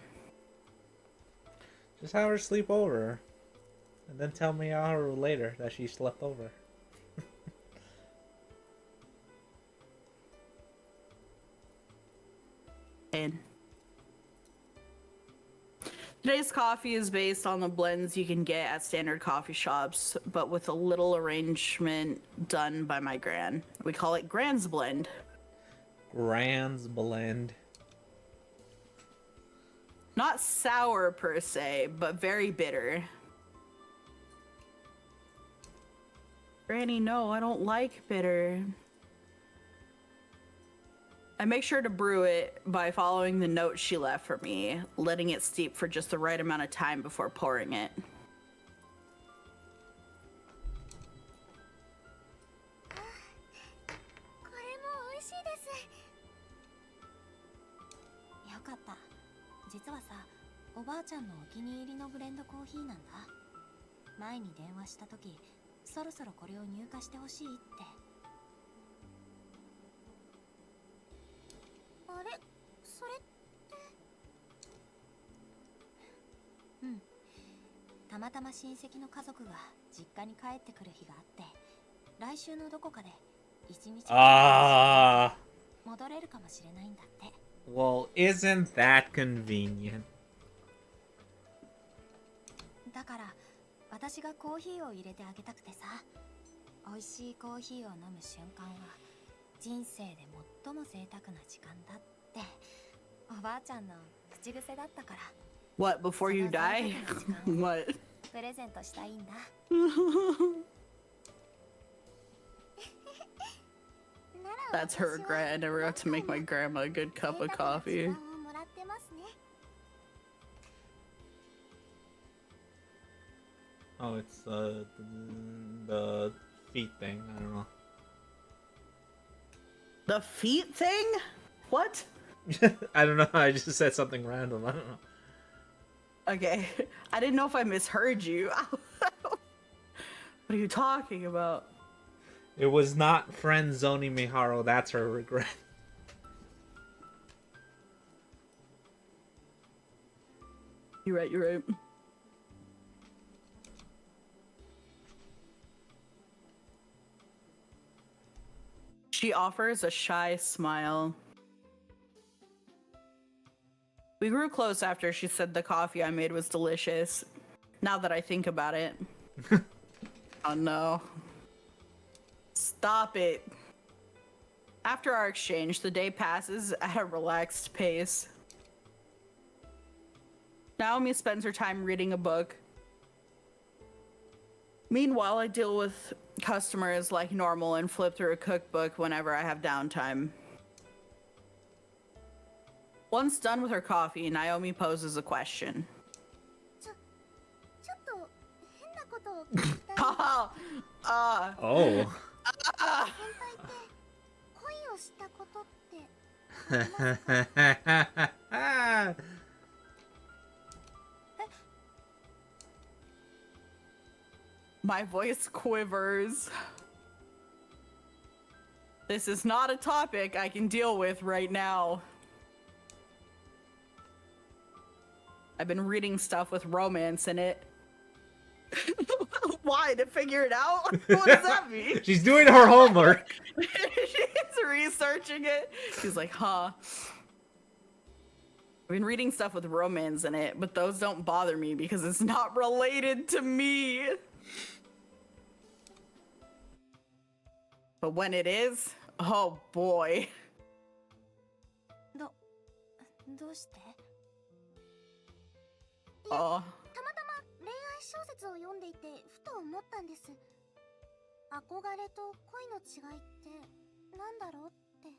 Speaker 3: Just have her sleep over. And then tell me an hour later that she slept over.
Speaker 2: And today's coffee is based on the blends you can get at standard coffee shops, but with a little arrangement done by my gran. We call it Gran's Blend.
Speaker 3: Gran's Blend.
Speaker 2: Not sour per se, but very bitter. Granny, no, I don't like bitter. I make sure to brew it by following the notes she left for me, letting it steep for just the right amount of time before pouring it.
Speaker 1: たま親戚の家族が実家に帰ってくる日があって、来週のどこかで一日
Speaker 3: Ah.
Speaker 1: 戻れるかもしれないんだって。
Speaker 3: Well, isn't that convenient?
Speaker 1: だから私がコーヒーを入れてあげたくてさ。美味しいコーヒーを飲む瞬間は人生で最も贅沢な時間だっておばあちゃんの口癖だったから。
Speaker 2: What, before you die? What?
Speaker 1: プレゼントしたいんだ。
Speaker 2: That's her regret. I never got to make my grandma a good cup of coffee.
Speaker 3: Oh, it's the feet thing. I don't know.
Speaker 2: The feet thing? What?
Speaker 3: I don't know. I just said something random. I don't know.
Speaker 2: Okay. I didn't know if I misheard you. What are you talking about?
Speaker 3: It was not friend zoning Miharu. That's her regret.
Speaker 2: You're right, you're right. She offers a shy smile. We grew close after she said the coffee I made was delicious. Now that I think about it. Oh no. Stop it. After our exchange, the day passes at a relaxed pace. Naomi spends her time reading a book. Meanwhile, I deal with customers like normal and flip through a cookbook whenever I have downtime. Once done with her coffee, Naomi poses a question.
Speaker 3: Oh.
Speaker 2: My voice quivers. This is not a topic I can deal with right now. I've been reading stuff with romance in it. Why? To figure it out? What does that mean?
Speaker 3: She's doing her homework.
Speaker 2: She's researching it. She's like, huh. I've been reading stuff with romance in it, but those don't bother me because it's not related to me. But when it is, oh boy.
Speaker 1: どうして？
Speaker 2: Oh.
Speaker 1: たまたま恋愛小説を読んでいてふと思ったんです。憧れと恋の違いってなんだろうって。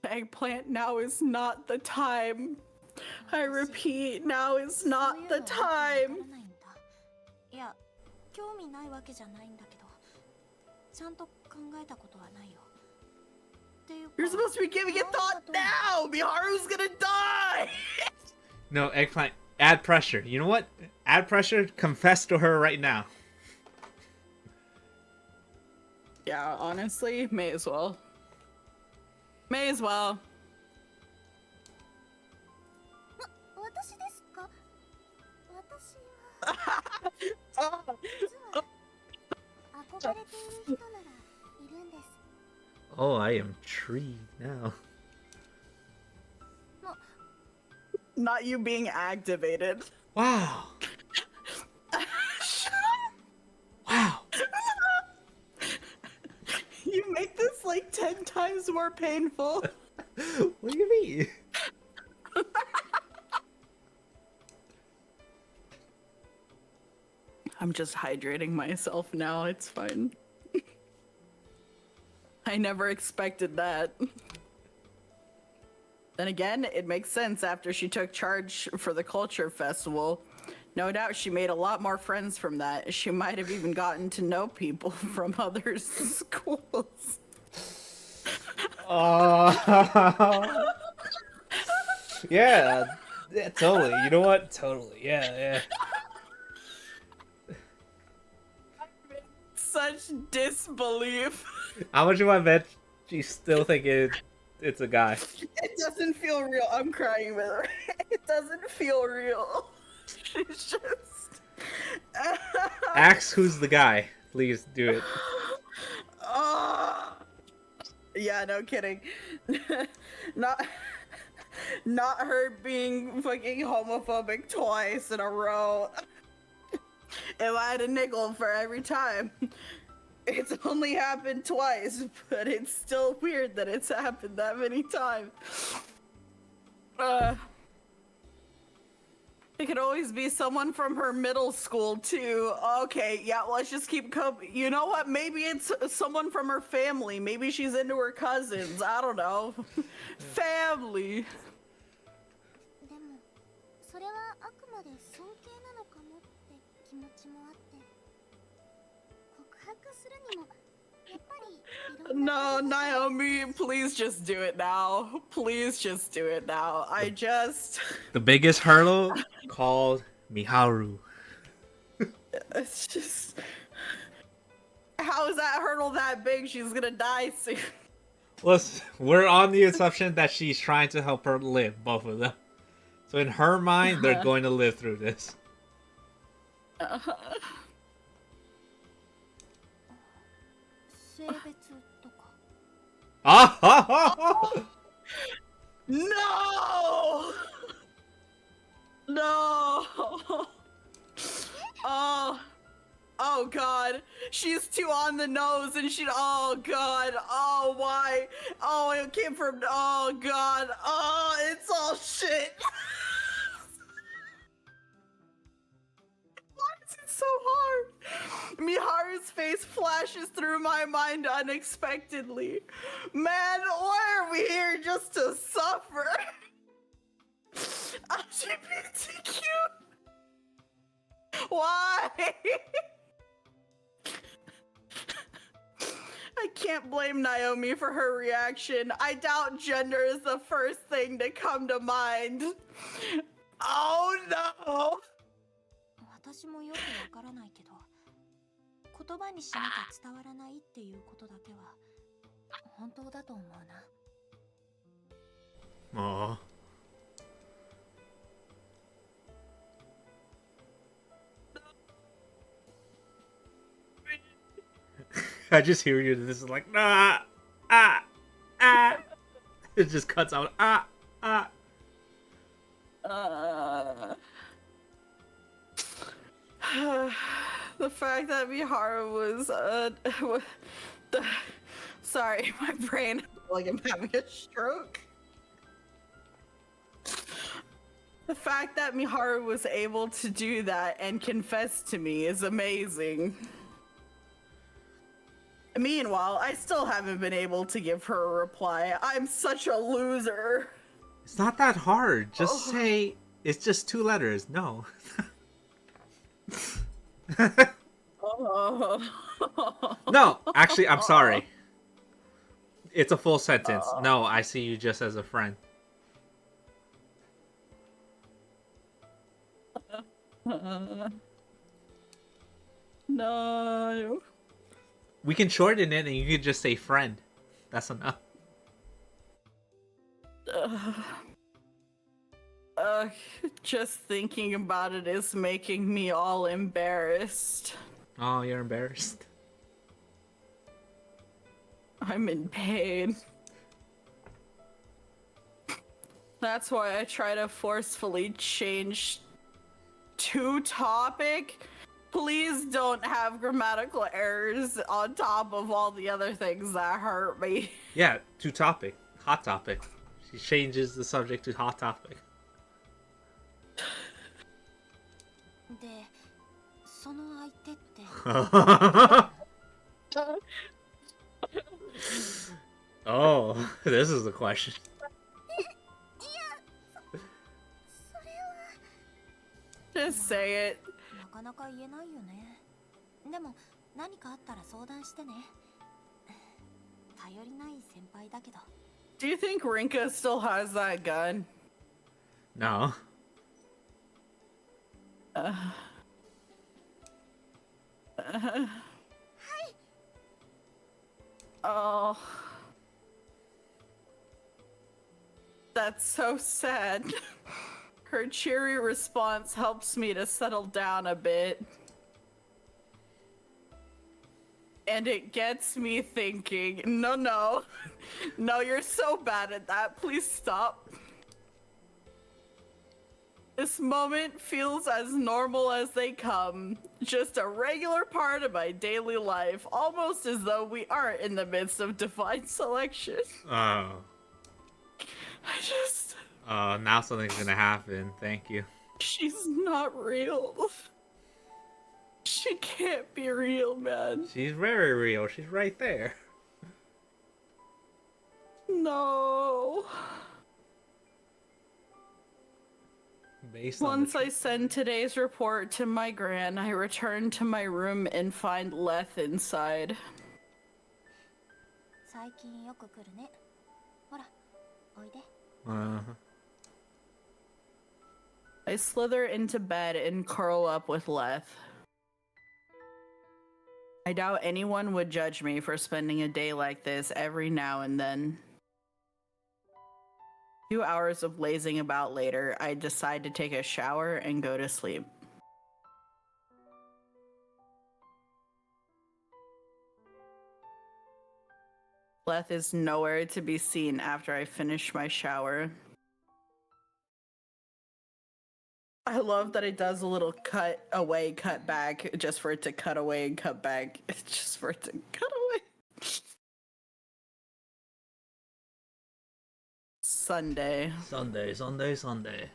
Speaker 2: Eggplant, now is not the time. I repeat, now is not the time.
Speaker 1: いや、興味ないわけじゃないんだけど、ちゃんと考えたことはないよ。
Speaker 2: You're supposed to be giving it thought now! Miharu's gonna die!
Speaker 3: No, Eggplant, add pressure. You know what? Add pressure, confess to her right now.
Speaker 2: Yeah, honestly, may as well. May as well.
Speaker 1: 私ですか？私は実は憧れている人ならいるんです。
Speaker 3: Oh, I am intrigued now.
Speaker 2: Not you being activated.
Speaker 3: Wow. Wow.
Speaker 2: You make this like 10 times more painful.
Speaker 3: What do you mean?
Speaker 2: I'm just hydrating myself now, it's fine. I never expected that. Then again, it makes sense after she took charge for the culture festival. No doubt she made a lot more friends from that. She might have even gotten to know people from other schools.
Speaker 3: Yeah, totally. You know what? Totally. Yeah.
Speaker 2: Such disbelief.
Speaker 3: How much do I bet she's still thinking it's a guy?
Speaker 2: It doesn't feel real. I'm crying, by the way. It doesn't feel real. She's just...
Speaker 3: Ask who's the guy. Please do it.
Speaker 2: Yeah, no kidding. not not her being fucking homophobic twice in a row. If I had a nickel for every time. It's only happened twice, but it's still weird that it's happened that many times. It could always be someone from her middle school too. Okay, yeah, let's just keep you know what? Maybe it's someone from her family. Maybe she's into her cousins. I don't know. Family.
Speaker 1: でもそれはあくまで尊敬なのかもって気持ちもあって告白するにもやっぱりいろんな
Speaker 2: No, Naomi, please just do it now. Please just do it now.
Speaker 3: The biggest hurdle called Miharu.
Speaker 2: It's just. How is that hurdle that big? She's gonna die soon.
Speaker 3: Listen, we're on the assumption that she's trying to help her live, both of them. So in her mind, they're going to live through this.
Speaker 1: 性別とか
Speaker 3: Ah!
Speaker 2: No! No! Oh god. She's too on the nose and oh god. Oh why? Oh, it came from, oh god. Oh, it's all shit. Why is it so hard? Miharu's face flashes through my mind unexpectedly. Man, why are we here just to suffer? LGBTQ? Why? I can't blame Naomi for her reaction. I doubt gender is the first thing to come to mind. Oh no!
Speaker 1: 私もよくわからないけど言葉にしなきゃ伝わらないっていうことだけは本当だと思うな
Speaker 3: Aw. I just hear you. This is like ah. It just cuts out ah.
Speaker 2: The fact that Miharu was sorry, my brain like I'm having a stroke. The fact that Miharu was able to do that and confess to me is amazing. Meanwhile, I still haven't been able to give her a reply. I'm such a loser.
Speaker 3: It's not that hard. Just say it's just 2 letters. No. No, actually, I'm sorry. It's a full sentence. No, I see you just as a friend.
Speaker 2: No.
Speaker 3: We can shorten it and you could just say friend. That's enough.
Speaker 2: Just thinking about it is making me all embarrassed.
Speaker 3: Oh, you're embarrassed.
Speaker 2: I'm in pain. That's why I try to forcefully change to topic. Please don't have grammatical errors on top of all the other things that hurt me.
Speaker 3: Yeah, to topic. Hot topic. She changes the subject to hot topic.
Speaker 1: でその相手って
Speaker 3: Oh, this is the question.
Speaker 1: それは
Speaker 2: Just say it.
Speaker 1: なかなか言えないよねでも何かあったら相談してね頼りない先輩だけど
Speaker 2: Do you think Rinka still has that gun?
Speaker 3: No.
Speaker 2: Oh. That's so sad. Her cheery response helps me to settle down a bit. And it gets me thinking, no, no. No, you're so bad at that. Please stop. This moment feels as normal as they come. Just a regular part of my daily life. Almost as though we aren't in the midst of divine selection.
Speaker 3: Oh.
Speaker 2: I just...
Speaker 3: Now something's gonna happen. Thank you.
Speaker 2: She's not real. She can't be real, man.
Speaker 3: She's very real. She's right there.
Speaker 2: No.
Speaker 3: Based on
Speaker 2: Once
Speaker 3: the
Speaker 2: I send today's report to my gran, I return to my room and find Leth inside.
Speaker 1: 最近よく来るね。ほら、おいで。
Speaker 2: I slither into bed and curl up with Leth. I doubt anyone would judge me for spending a day like this every now and then. 2 hours of lazing about later, I decide to take a shower and go to sleep. Leth is nowhere to be seen after I finish my shower. I love that it does a little cut away, cut back, just for it to cut away and cut back. It's just for it to cut away. Sunday.
Speaker 3: Sunday.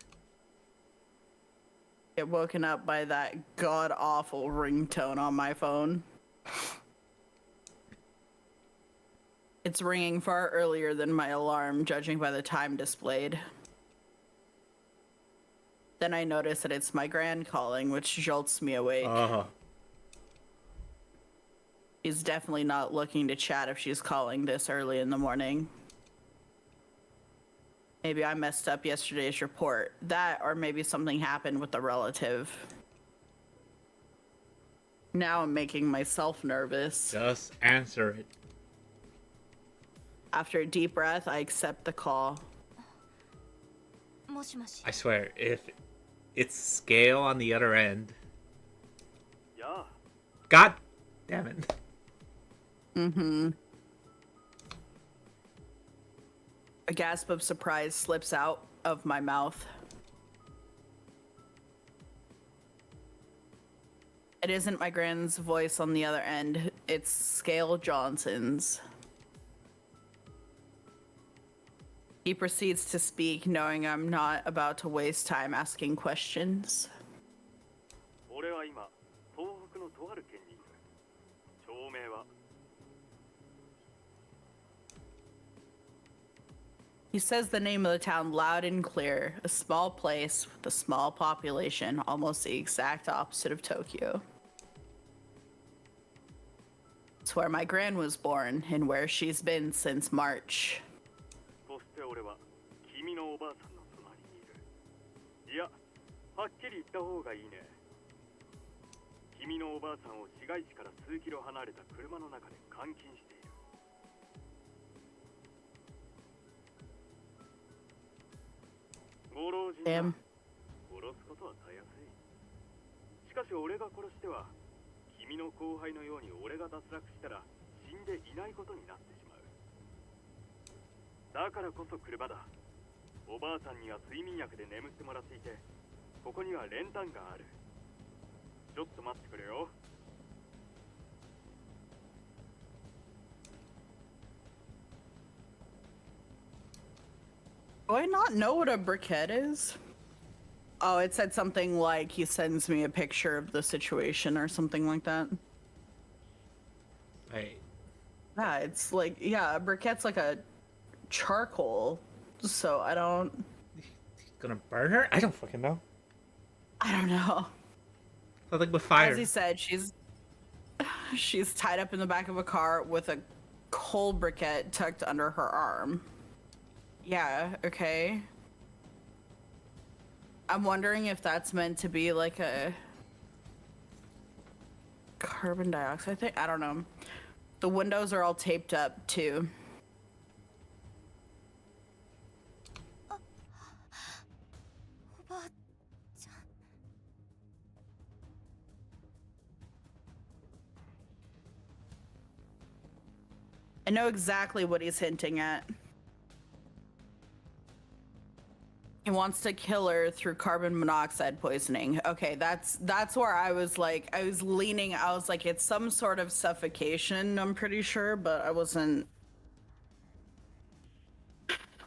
Speaker 2: Get woken up by that god-awful ringtone on my phone. It's ringing far earlier than my alarm, judging by the time displayed. Then I notice that it's my gran calling, which jolts me awake. She's definitely not looking to chat if she's calling this early in the morning. Maybe I messed up yesterday's report. That, or maybe something happened with a relative. Now I'm making myself nervous.
Speaker 3: Just answer it.
Speaker 2: After a deep breath, I accept the call.
Speaker 1: もしもし。
Speaker 3: I swear, if it's scale on the other end.
Speaker 5: Yeah.
Speaker 3: God damn it.
Speaker 2: Mm-hmm. A gasp of surprise slips out of my mouth. It isn't my gran's voice on the other end, it's Scale Johnson's. He proceeds to speak, knowing I'm not about to waste time asking questions.
Speaker 5: 俺は今、東北のとある県にいる。町名は
Speaker 2: He says the name of the town loud and clear, a small place with a small population, almost the exact opposite of Tokyo. It's where my gran was born and where she's been since March.
Speaker 5: そして俺は君のおばあさんの隣にいる。いや、はっきり言った方がいいね。君のおばあさんを市街地から数キロ離れた車の中で監禁している。ご老人だ。
Speaker 2: Damn.
Speaker 5: 殺すことはたやすい。しかし俺が殺しては、君の後輩のように俺が脱落したら死んでいないことになってしまう。だからこそ車だ。おばあさんには睡眠薬で眠ってもらっていて、ここには練炭がある。ちょっと待ってくれよ。
Speaker 2: Do I not know what a briquette is? Oh, it said something like he sends me a picture of the situation or something like that.
Speaker 3: Wait.
Speaker 2: Yeah, it's like, yeah, a briquette's like a charcoal. So I don't
Speaker 3: Gonna burn her? I don't fucking know.
Speaker 2: know.
Speaker 3: Something with fire.
Speaker 2: As he said, she's tied up in the back of a car with a coal briquette tucked under her arm. Yeah, okay. I'm wondering if that's meant to be like a carbon dioxide thing. I don't know. The windows are all taped up too.
Speaker 1: おばあちゃん。
Speaker 2: I know exactly what he's hinting at. He wants to kill her through carbon monoxide poisoning. Okay, that's where I was like, I was leaning, I was like, it's some sort of suffocation, I'm pretty sure, but I wasn't.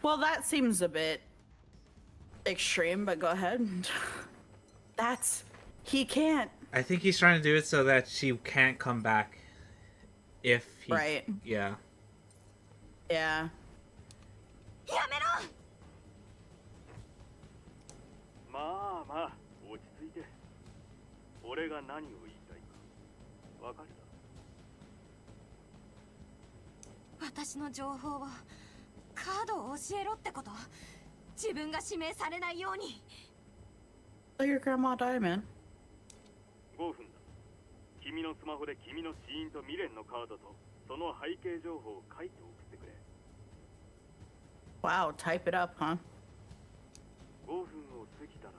Speaker 2: Well, that seems a bit extreme, but go ahead. He can't.
Speaker 3: I think he's trying to do it so that she can't come back. If he,
Speaker 2: Right.
Speaker 3: Yeah.
Speaker 2: Yeah.
Speaker 1: やめろ。
Speaker 5: まあまあ落ち着いて。俺が何を言いたいかわかるだろ。
Speaker 1: 私の情報をカードを教えろってこと？自分が指名されないように。
Speaker 2: Let your grandma die, man.
Speaker 5: 5分だ。君のスマホで君の死因と未練のカードとその背景情報を書いて送ってくれ。
Speaker 2: Wow, type it up, huh?
Speaker 5: 5分を過ぎたら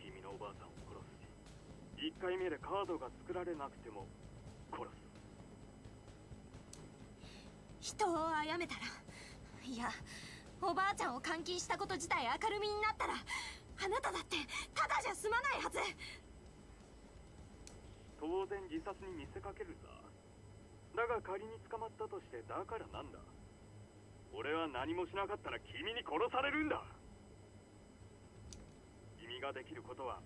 Speaker 5: 君のおばあさんを殺すし、1回目でカードが作られなくても殺す。
Speaker 1: 人を殺めたら、いや、おばあちゃんを監禁したこと自体明るみになったら、あなただってただじゃ済まないはず。
Speaker 5: 当然自殺に見せかけるさ。だが仮に捕まったとしてだからなんだ。俺は何もしなかったら君に殺されるんだ。君ができることは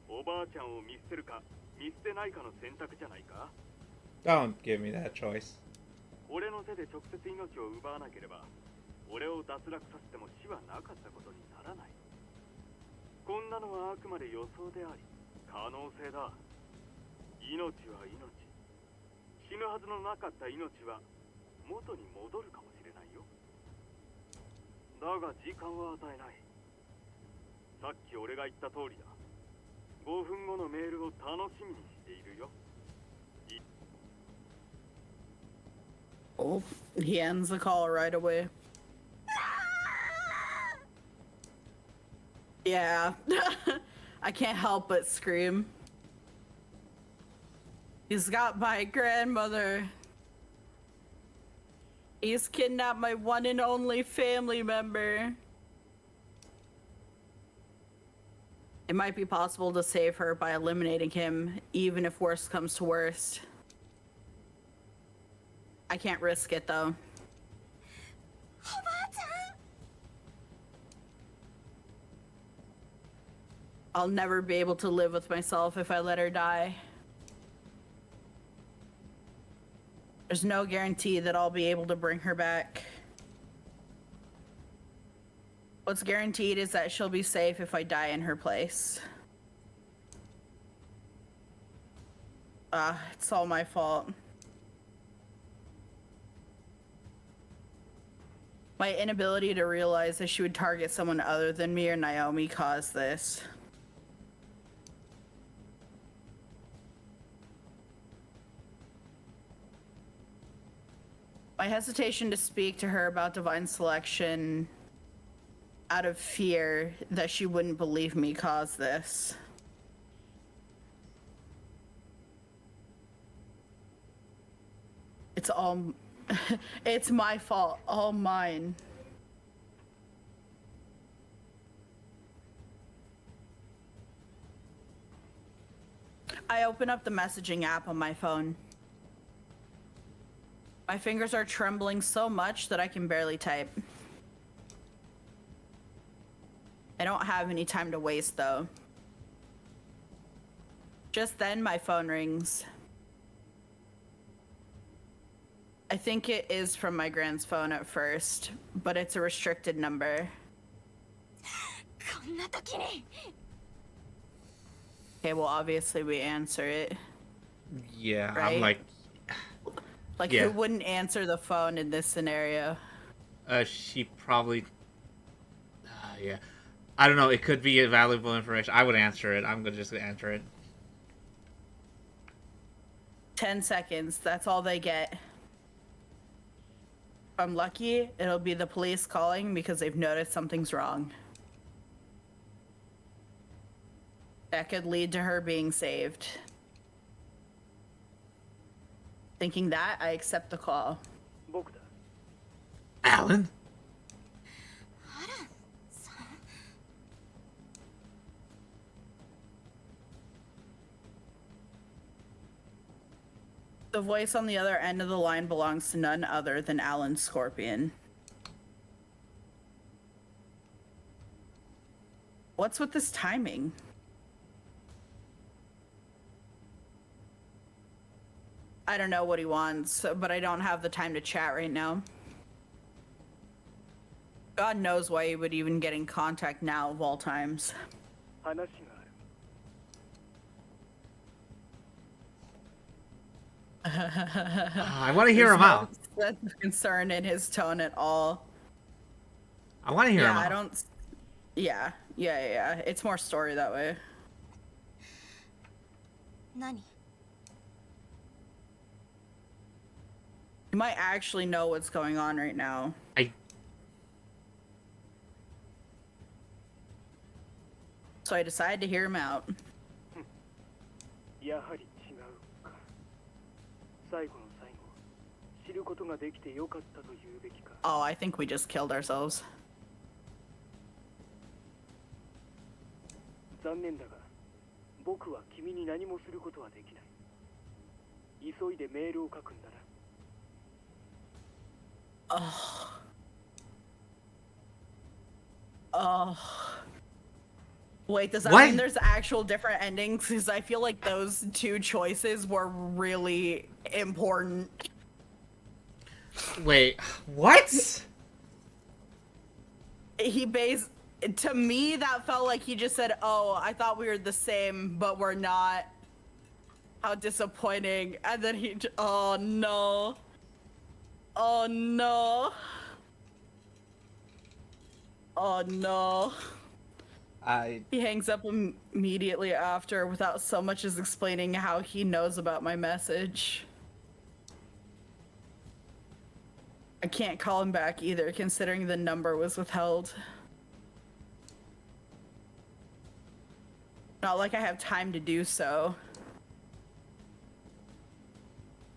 Speaker 5: おばあちゃんを見捨てるか見捨てないかの選択じゃないか。
Speaker 3: Don't give me that choice.
Speaker 5: 俺の手で直接命を奪わなければ俺を脱落させても死はなかったことにならない。こんなのはあくまで予想であり可能性だ。命は命。死ぬはずのなかった命は元に戻るかもしれないよ。だが時間は与えない。さっき俺が言った通りだ。5分後のメールを楽しみにしているよ。
Speaker 2: Oh, he ends the call right away. Yeah. I can't help but scream. He's got my grandmother. He's kidnapped my one and only family member. It might be possible to save her by eliminating him, even if worst comes to worst. I can't risk it though.
Speaker 1: おばあちゃん。
Speaker 2: I'll never be able to live with myself if I let her die. There's no guarantee that I'll be able to bring her back. What's guaranteed is that she'll be safe if I die in her place. It's all my fault. My inability to realize that she would target someone other than me or Naomi caused this. My hesitation to speak to her about divine selection out of fear that she wouldn't believe me caused this. It's all... it's my fault. All mine. I open up the messaging app on my phone. My fingers are trembling so much that I can barely type. I don't have any time to waste though. Just then my phone rings. I think it is from my grand's phone at first, but it's a restricted number.
Speaker 1: こんな時に。
Speaker 2: Okay, well obviously we answer it.
Speaker 3: Yeah,
Speaker 2: Right?
Speaker 3: I'm like,
Speaker 2: Like
Speaker 3: Yeah.
Speaker 2: who wouldn't answer the phone in this scenario?
Speaker 3: she probably, yeah. I don't know, it could be valuable information. I would answer it. I'm just gonna answer it.
Speaker 2: 10 seconds, that's all they get. If I'm lucky, it'll be the police calling because they've noticed something's wrong. That could lead to her being saved. Thinking that, I accept the call.
Speaker 5: 僕だ。
Speaker 3: Alan?
Speaker 2: The voice on the other end of the line belongs to none other than Alan Scorpion. What's with this timing? I don't know what he wants, but I don't have the time to chat right now. God knows why he would even get in contact now of all times.
Speaker 5: 話がある。
Speaker 3: I want to hear him out.
Speaker 2: There's no concern in his tone at all.
Speaker 3: I want to hear him
Speaker 2: Yeah,
Speaker 3: out.
Speaker 2: I don't. Yeah. It's more story that way.
Speaker 1: 何
Speaker 2: You might actually know what's going on right now. So I decided to hear him out.
Speaker 5: やはり違うか。最後の最後、知ることができてよかったと言うべきか。
Speaker 2: Oh, I think we just killed ourselves.
Speaker 5: 残念だが、僕は君に何もすることはできない。急いでメールを書くんだな。
Speaker 2: Oh. Wait, does that
Speaker 3: What?
Speaker 2: mean there's actual different endings? Because I feel like those two choices were really important.
Speaker 3: Wait, what?
Speaker 2: To me, that felt like he just said, oh, I thought we were the same, but we're not. How disappointing. And then oh no. Oh no. Oh no. He hangs up immediately after without so much as explaining how he knows about my message. I can't call him back either, considering the number was withheld. Not like I have time to do so.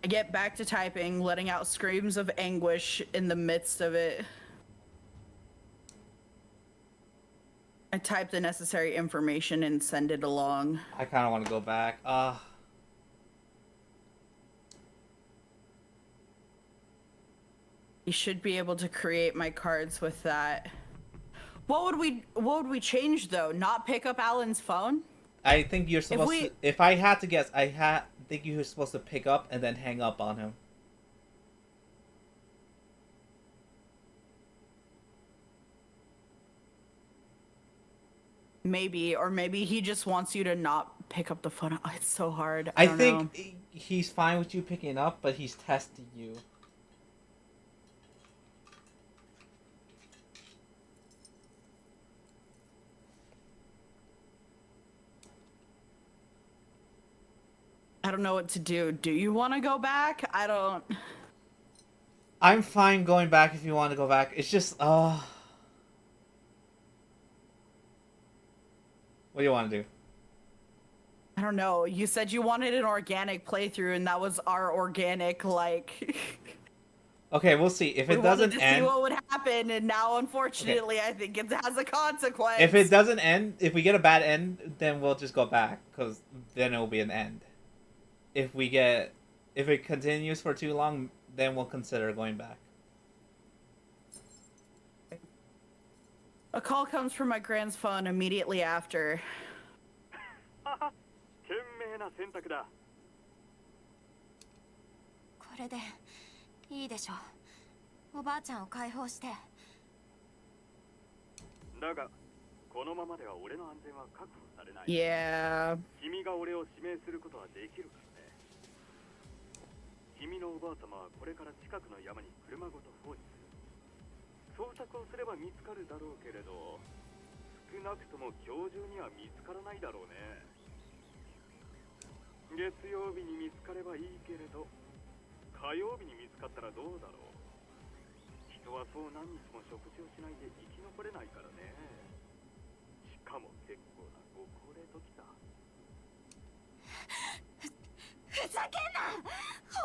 Speaker 2: I get back to typing, letting out screams of anguish in the midst of it. I type the necessary information and send it along.
Speaker 3: I kind of want to go back.
Speaker 2: You should be able to create my cards with that. What would we change though? Not pick up Alan's phone?
Speaker 3: I think you're supposed to. If I had to guess, think you were supposed to pick up and then hang up on him.
Speaker 2: Maybe, or maybe he just wants you to not pick up the phone. Oh, it's so hard.
Speaker 3: I
Speaker 2: don't
Speaker 3: think
Speaker 2: know.
Speaker 3: he's fine with you picking up, but he's testing you.
Speaker 2: I don't know what to do. Do you want to go back? I don't.
Speaker 3: I'm fine going back if you want to go back. It's just, What do you want to do?
Speaker 2: I don't know. You said you wanted an organic playthrough, and that was our organic, like.
Speaker 3: Okay, we'll see. If
Speaker 2: we
Speaker 3: it doesn't
Speaker 2: wanted to
Speaker 3: end,
Speaker 2: see what would happen, and now, unfortunately, I think it has a consequence.
Speaker 3: if it doesn't end, if we get a bad end, then we'll just go back, because then it will be an end. If it continues for too long, then we'll consider going back.
Speaker 2: A call comes from my grand's phone immediately after.
Speaker 5: 賢明な選択だ。
Speaker 1: これでいいでしょう。おばあちゃんを解放して。
Speaker 5: だが、このままでは俺の安全は確保されない。
Speaker 2: Yeah.
Speaker 5: 君が俺を指名することはできるからね。君のおばあ様はこれから近くの山に車ごと放置する。捜索をすれば見つかるだろうけれど、少なくとも今日中には見つからないだろうね。月曜日に見つかればいいけれど、火曜日に見つかったらどうだろう。人はそう何日も食事をしないで生き残れないからね。しかも結構なご高齢ときた。
Speaker 1: ふざけんな、お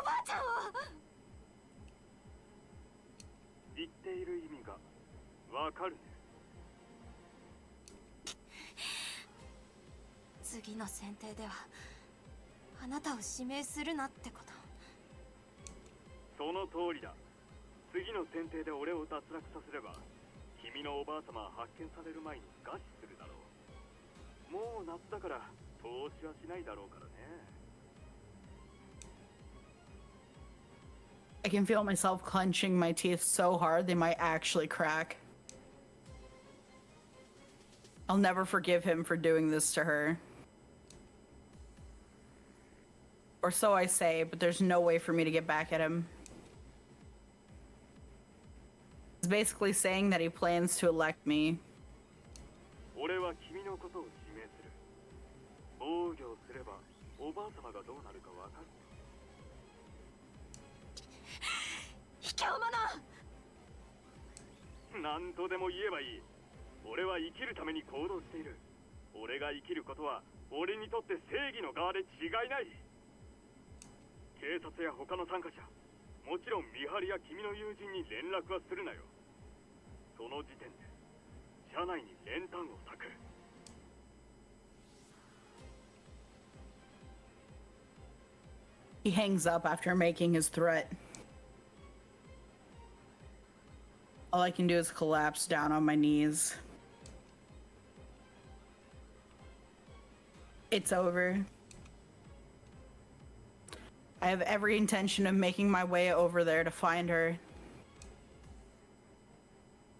Speaker 1: ばあちゃんを。
Speaker 5: 言ってい意味かわかるね。
Speaker 1: 次の選定ではあなたを指名するなってこと。
Speaker 5: その通りだ。次の選定で俺を脱落させれば君のおばあ様は発見される前に餓死するだろう。もう夏だから投資はしないだろうからね。
Speaker 2: I can feel myself clenching my teeth so hard they might actually crack. I'll never forgive him for doing this to her. Or so I say, but there's no way for me to get back at him. He's basically saying that he plans to elect me.
Speaker 5: 俺は君のことを指名する。防御すればおばあ様がどうなるかわかる。
Speaker 1: 卑怯者。
Speaker 5: 何とでも言えばいい。俺は生きるために行動している。俺が生きることは俺にとって正義の側で違いない。警察や他の参加者、もちろん見張りや君の友人に連絡はするなよ。その時点で車内に練炭を焚く。
Speaker 2: He hangs up after making his threat. All I can do is collapse down on my knees. It's over. I have every intention of making my way over there to find her.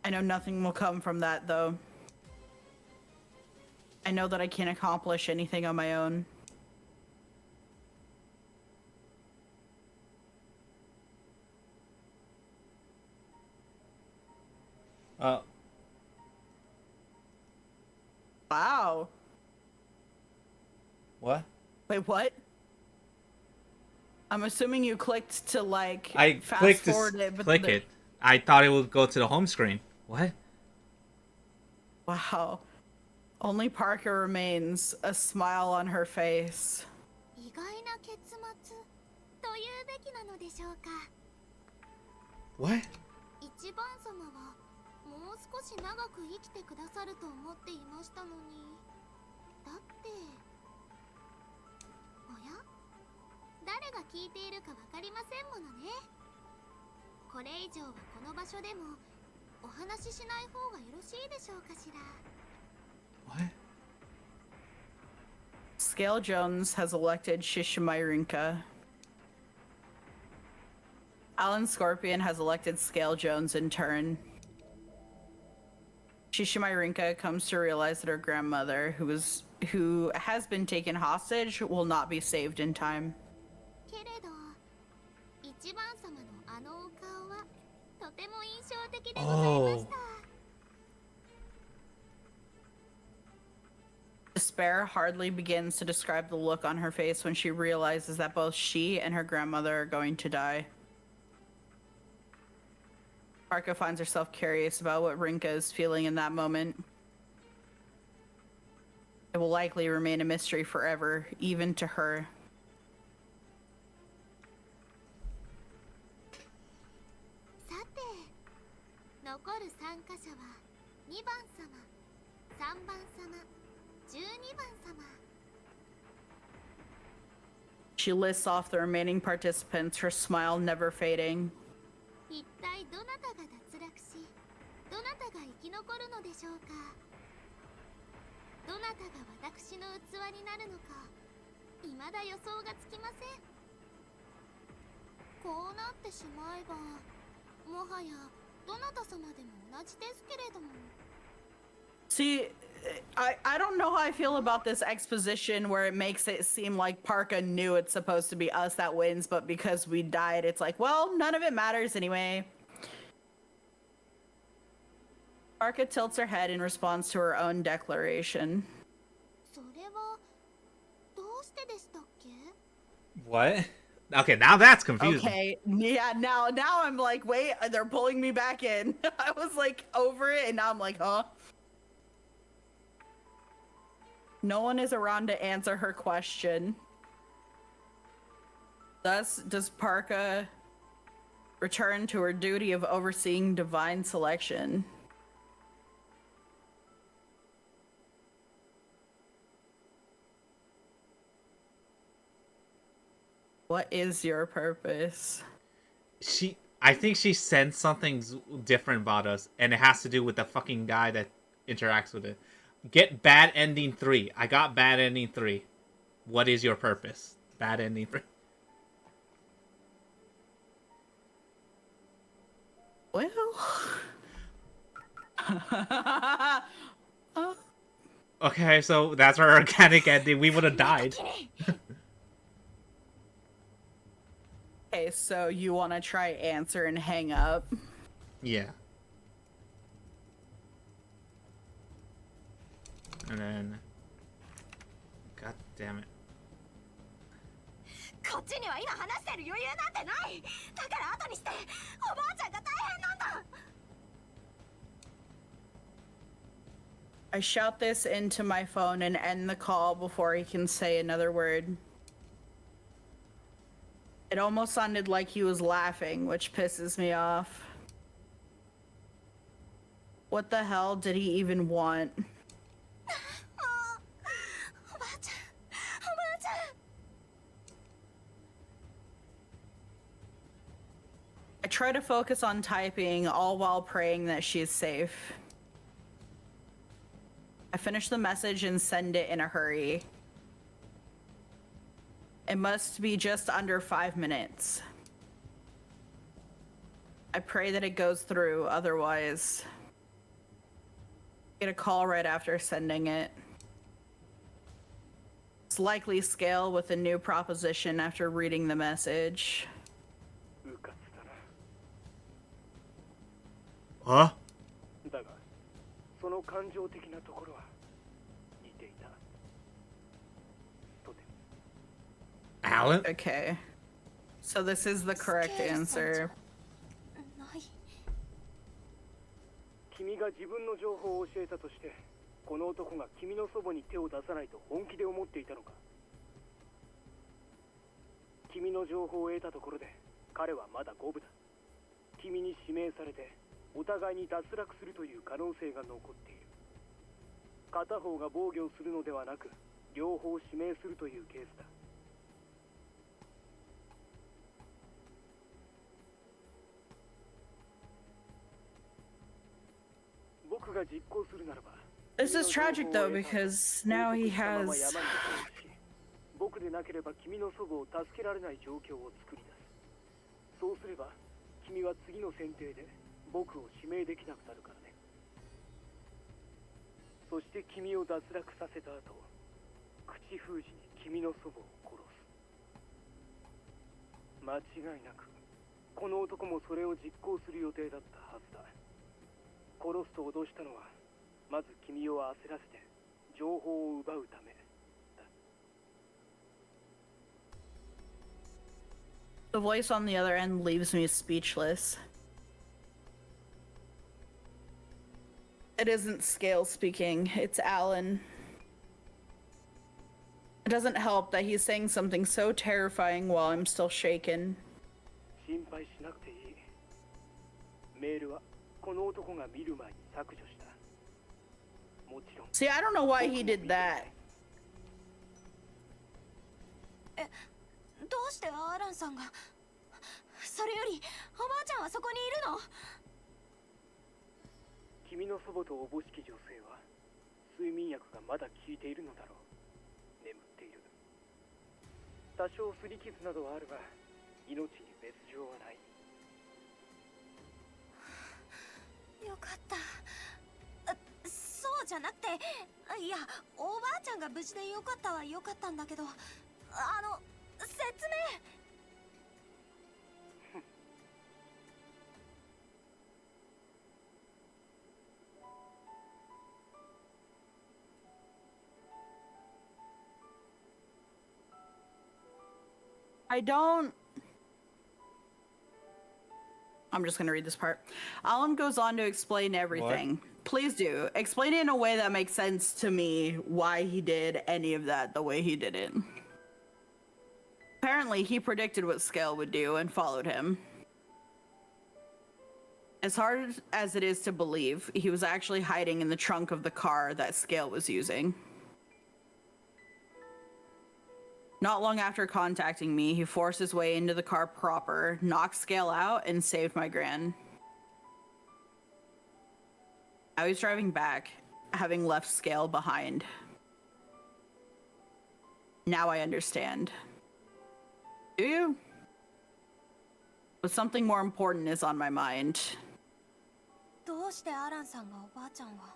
Speaker 2: I know nothing will come from that, though. I know that I can't accomplish anything on my own. Wow.
Speaker 3: What?
Speaker 2: Wait, what? I'm assuming you clicked to like
Speaker 3: I
Speaker 2: fast
Speaker 3: clicked to
Speaker 2: forward it, but
Speaker 3: click it. I thought it would go to the home screen. What?
Speaker 2: Wow. Only Parker remains, a smile on her face.
Speaker 1: 意外な結末というべきなのでしょうか。
Speaker 3: What?
Speaker 1: 一番様はもう少し長く生きてくださると思っていましたのに。だっておや、誰が聞いているかわかりませんものね。これ以上はこの場所でもお話ししない方がよろしいでしょうかしら。
Speaker 3: What?
Speaker 2: Scale Jones has elected Shishimairinka. Alan Scorpion has elected Scale Jones in turn. Shishimairinka comes to realize that her grandmother, who has been taken hostage, will not be saved in time.
Speaker 1: けれど一番様のあのお顔はとても印象的でございました。
Speaker 2: Despair hardly begins to describe the look on her face when she realizes that both she and her grandmother are going to die. Parka finds herself curious about what Rinka is feeling in that moment. It will likely remain a mystery forever, even to her.
Speaker 1: さて、残る参加者は2番様、3番様、12番様。
Speaker 2: She lists off the remaining participants, her smile never fading.
Speaker 1: 一体どなたが脱落し、どなたが生き残るのでしょうか。どなたが私の器になるのか、未だ予想がつきません。こうなってしまえば、もはやどなた様でも同じですけれども。
Speaker 2: See, I don't know how I feel about this exposition where it makes it seem like Parka knew it's supposed to be us that wins, but because we died, it's like, well, none of it matters anyway. Parka tilts her head in response to her own declaration.
Speaker 1: それはどうしてでしたっけ？
Speaker 3: What? Okay, now that's confusing.
Speaker 2: Okay, yeah, now I'm like, wait, they're pulling me back in. I was like over it, and now I'm like, huh? No one is around to answer her question. Thus, does Parka return to her duty of overseeing divine selection. What is your purpose?
Speaker 3: I think she sensed something different about us, and it has to do with the fucking guy that interacts with it. Get bad ending 3. I got bad ending 3. What is your purpose? Bad ending 3.
Speaker 2: Well...
Speaker 3: Okay, so that's our organic ending. We would have died.
Speaker 2: Okay, so you want to try answer and hang up?
Speaker 3: Yeah. And then... God damn it.
Speaker 1: こっちには今話してる余裕なんてない。だから後にしておばあちゃんが大変なんだ。
Speaker 2: I shout this into my phone and end the call before he can say another word. It almost sounded like he was laughing, which pisses me off. What the hell did he even want? I try to focus on typing, all while praying that she's safe. I finish the message and send it in a hurry. It must be just under 5 minutes. I pray that it goes through, otherwise... get a call right after sending it. It's likely scale with a new proposition after reading the message.
Speaker 5: うかつだな。
Speaker 3: Huh?
Speaker 5: だがその感情的なところは似ていた。とても。
Speaker 3: Alan?
Speaker 2: Okay. So this is the correct answer.
Speaker 1: ない。
Speaker 5: 君が自分の情報を教えたとして、この男が君のそばに手を出さないと本気で思っていたのか。君の情報を得たところで、彼はまだ五分だ。君に指名されて、お互いに脱落するという可能性が残っている。片方が防御するのではなく、両方指名するというケースだ。僕が実行するならば。
Speaker 2: This is tragic though, because now he has...
Speaker 5: 僕でなければ君の祖母を助けられない状況を作り出す。そうすれば君は次の選定で僕を指名できなくなるからね。そして君を脱落させた後、口封じに君の祖母を殺す。間違いなくこの男もそれを実行する予定だったはずだ。殺すと脅したのはまず君を焦らせて情報を奪うためだ。
Speaker 2: The voice on the other end leaves me speechless. It isn't Scale speaking, it's Alan. It doesn't help that he's saying something so terrifying while I'm still shaken.
Speaker 5: 心配しなくていい。メールはこの男が見る前に削除した。もちろん。
Speaker 2: See, I don't know why he did that.
Speaker 1: どうしてアーランさんが。それよりおばあちゃんはそこにいるの。
Speaker 5: 君の祖母とおぼしき女性は睡眠薬がまだ効いているのだろう。眠っている。多少擦り傷などはあるが命に別状はない。
Speaker 1: よかった。そうじゃなくて、いや、おばあちゃんが無事でよかったはよかったんだけど、説明。
Speaker 2: I'm just gonna read this part. Alan goes on to explain everything. Please do. Explain it in a way that makes sense to me why he did any of that the way he did it. Apparently, he predicted what Scale would do and followed him. As hard as it is to believe, he was actually hiding in the trunk of the car that Scale was using. Not long after contacting me, he forced his way into the car proper, knocked Scale out, and saved my gran. Now he's driving back, having left Scale behind. Now I understand. Do you? But something more important is on my mind.
Speaker 1: どうしてアランさんがおばあちゃんは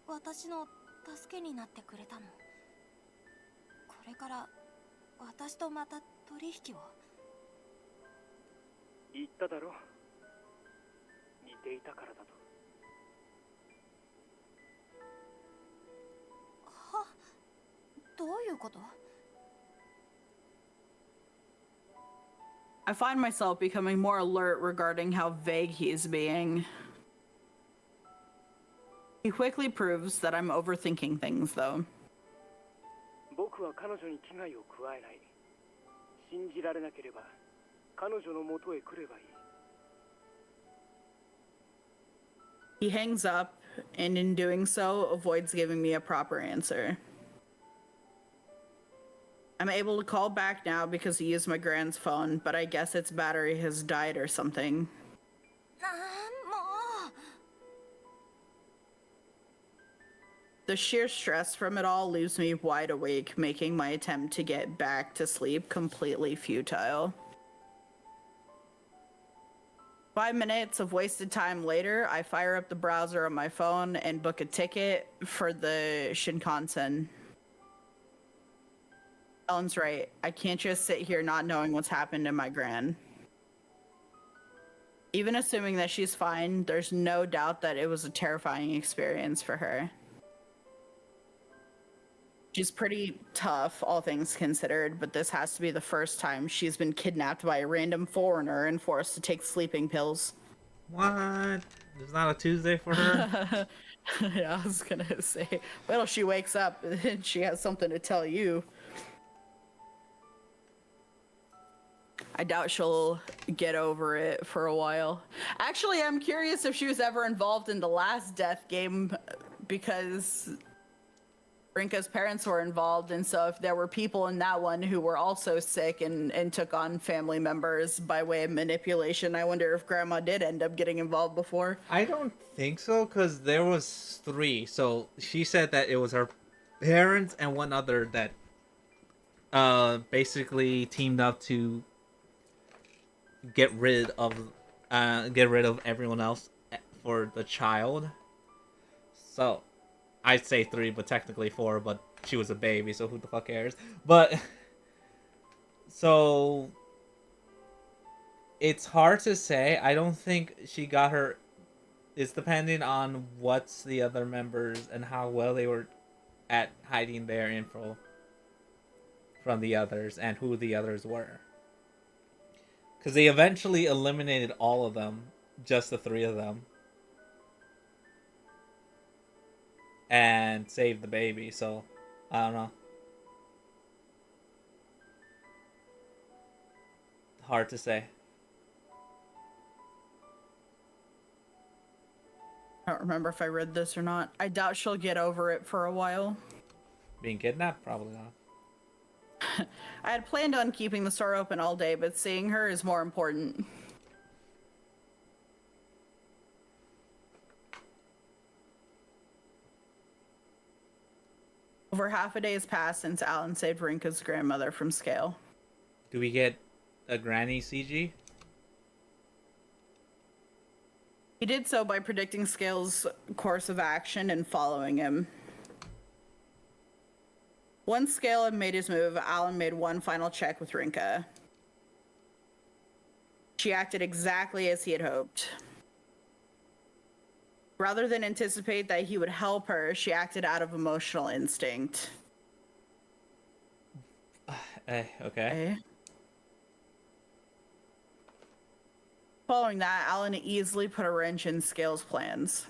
Speaker 1: 私の助けになってくれたの？これから私とまた取引を？
Speaker 5: 言っただろ。似ていたからだと。
Speaker 1: は？どういうこと？
Speaker 2: I find myself becoming more alert regarding how vague he is being. He quickly proves that I'm overthinking things, though.
Speaker 5: 僕は彼女に危害を加えない。信じられなければ彼女の元へ来ればいい。
Speaker 2: He hangs up, and in doing so, avoids giving me a proper answer. I'm able to call back now because he used my grand's phone, but I guess its battery has died or something.
Speaker 1: もう。
Speaker 2: The sheer stress from it all leaves me wide awake, making my attempt to get back to sleep completely futile. 5 minutes of wasted time later, I fire up the browser on my phone and book a ticket for the Shinkansen. Ellen's right. I can't just sit here not knowing what's happened to my gran. Even assuming that she's fine, there's no doubt that it was a terrifying experience for her. She's pretty tough, all things considered, but this has to be the first time she's been kidnapped by a random foreigner and forced to take sleeping pills.
Speaker 3: What? It's not a Tuesday for her?
Speaker 2: Yeah, I was gonna say, well, she wakes up and she has something to tell you. I doubt she'll get over it for a while. Actually, I'm curious if she was ever involved in the last death game, because Rinka's parents were involved, and so if there were people in that one who were also sick and took on family members by way of manipulation, I wonder if Grandma did end up getting involved before.
Speaker 3: I don't think so, because there was 3. So she said that it was her parents and one other that basically teamed up to get rid of everyone else for the child. So I'd say 3, but technically 4, but she was a baby, so who the fuck cares? But so it's hard to say. I don't think she got her. It's depending on what's the other members and how well they were at hiding their info from the others and who the others were. Because they eventually eliminated all of them, just the 3 of them. And saved the baby, so I don't know. Hard to say.
Speaker 2: I don't remember if I read this or not. I doubt she'll get over it for a while.
Speaker 3: Being kidnapped? Probably not.
Speaker 2: I had planned on keeping the store open all day, but seeing her is more important. Over half a day has passed since Alan saved Rinka's grandmother from Scale.
Speaker 3: Do we get a granny CG?
Speaker 2: He did so by predicting Scale's course of action and following him. Once Scale had made his move, Alan made one final check with Rinka. She acted exactly as he had hoped. Rather than anticipate that he would help her, she acted out of emotional instinct.
Speaker 3: Okay.
Speaker 2: Following that, Alan easily put a wrench in Scale's plans.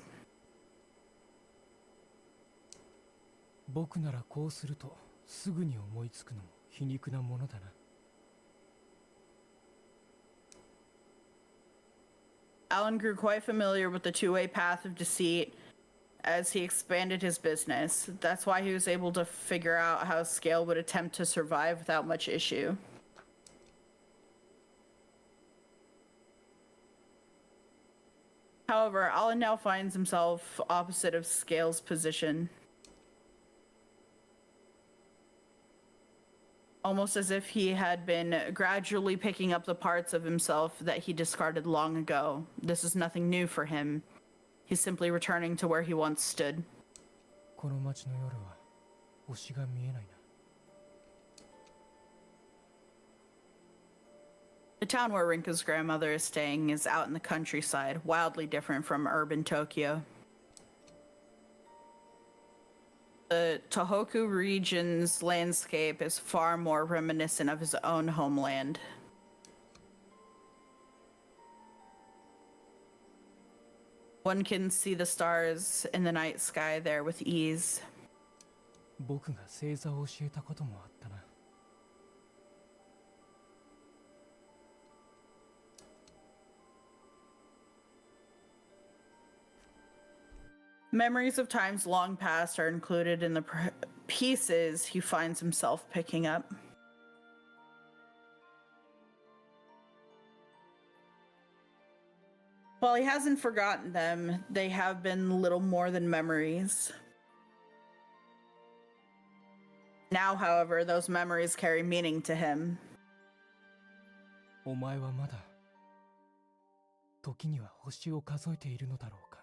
Speaker 4: 僕ならこうするとすぐに思いつくのも皮肉なものだな。
Speaker 2: Alan grew quite familiar with the two-way path of deceit as he expanded his business. That's why he was able to figure out how Scale would attempt to survive without much issue. However, Alan now finds himself opposite of Scale's position. Almost as if he had been gradually picking up the parts of himself that he discarded long ago. This is nothing new for him. He's simply returning to where he once stood.
Speaker 4: この街の夜は星が見えないな。
Speaker 2: The town where Rinka's grandmother is staying is out in the countryside, wildly different from urban Tokyo. The Tohoku region's landscape is far more reminiscent of his own homeland. One can see the stars in the night sky there with ease.
Speaker 4: 僕が星座を教えたこともあったな。
Speaker 2: Memories of times long past are included in the pieces he finds himself picking up. While he hasn't forgotten them, they have been little more than memories. Now, however, those memories carry meaning to him.
Speaker 4: お前はまだ時には星を数えているのだろうか。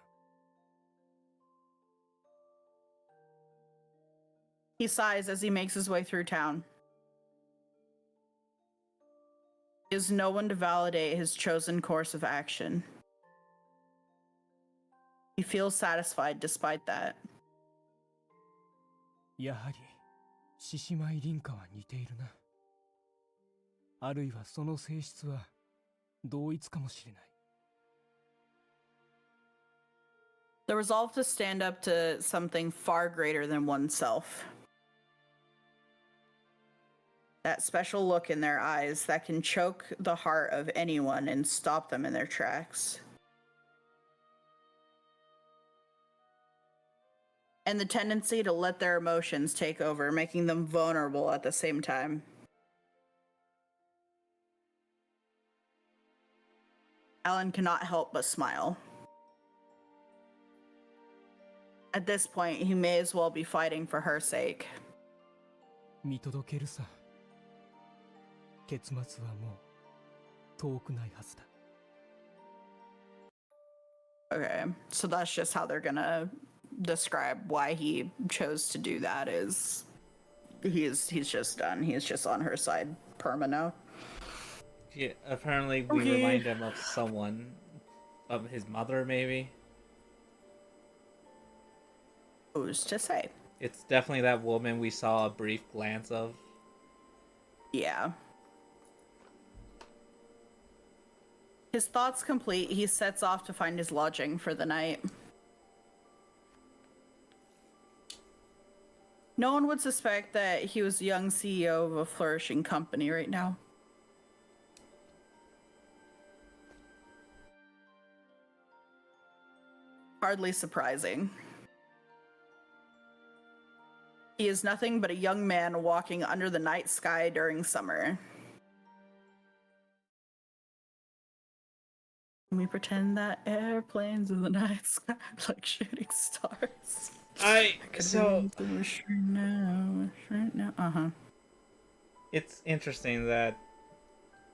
Speaker 2: He sighs as he makes his way through town. He has no one to validate his chosen course of action. He feels satisfied despite that.
Speaker 4: やはり獅子舞凛花は似ているな。あるいはその性質は同一かもしれない。
Speaker 2: The resolve to stand up to something far greater than oneself. That special look in their eyes that can choke the heart of anyone and stop them in their tracks. And the tendency to let their emotions take over, making them vulnerable at the same time. Alan cannot help but smile. At this point, he may as well be fighting for her sake.
Speaker 4: 見届けるさ。結末はもう遠くないはずだ。
Speaker 2: Okay, so that's just how they're gonna describe why he chose to do that. Is he's just done. He's just on her side perma now.
Speaker 3: Yeah, apparently we
Speaker 2: Okay.
Speaker 3: remind him of someone, of his mother maybe.
Speaker 2: Who's to say?
Speaker 3: It's definitely that woman we saw a brief glance of.
Speaker 2: Yeah. His thoughts complete, he sets off to find his lodging for the night. No one would suspect that he was the young CEO of a flourishing company right now. Hardly surprising. He is nothing but a young man walking under the night sky during summer. Can we pretend that airplanes in the night sky are like shooting stars? Right now. Uh-huh.
Speaker 3: It's interesting that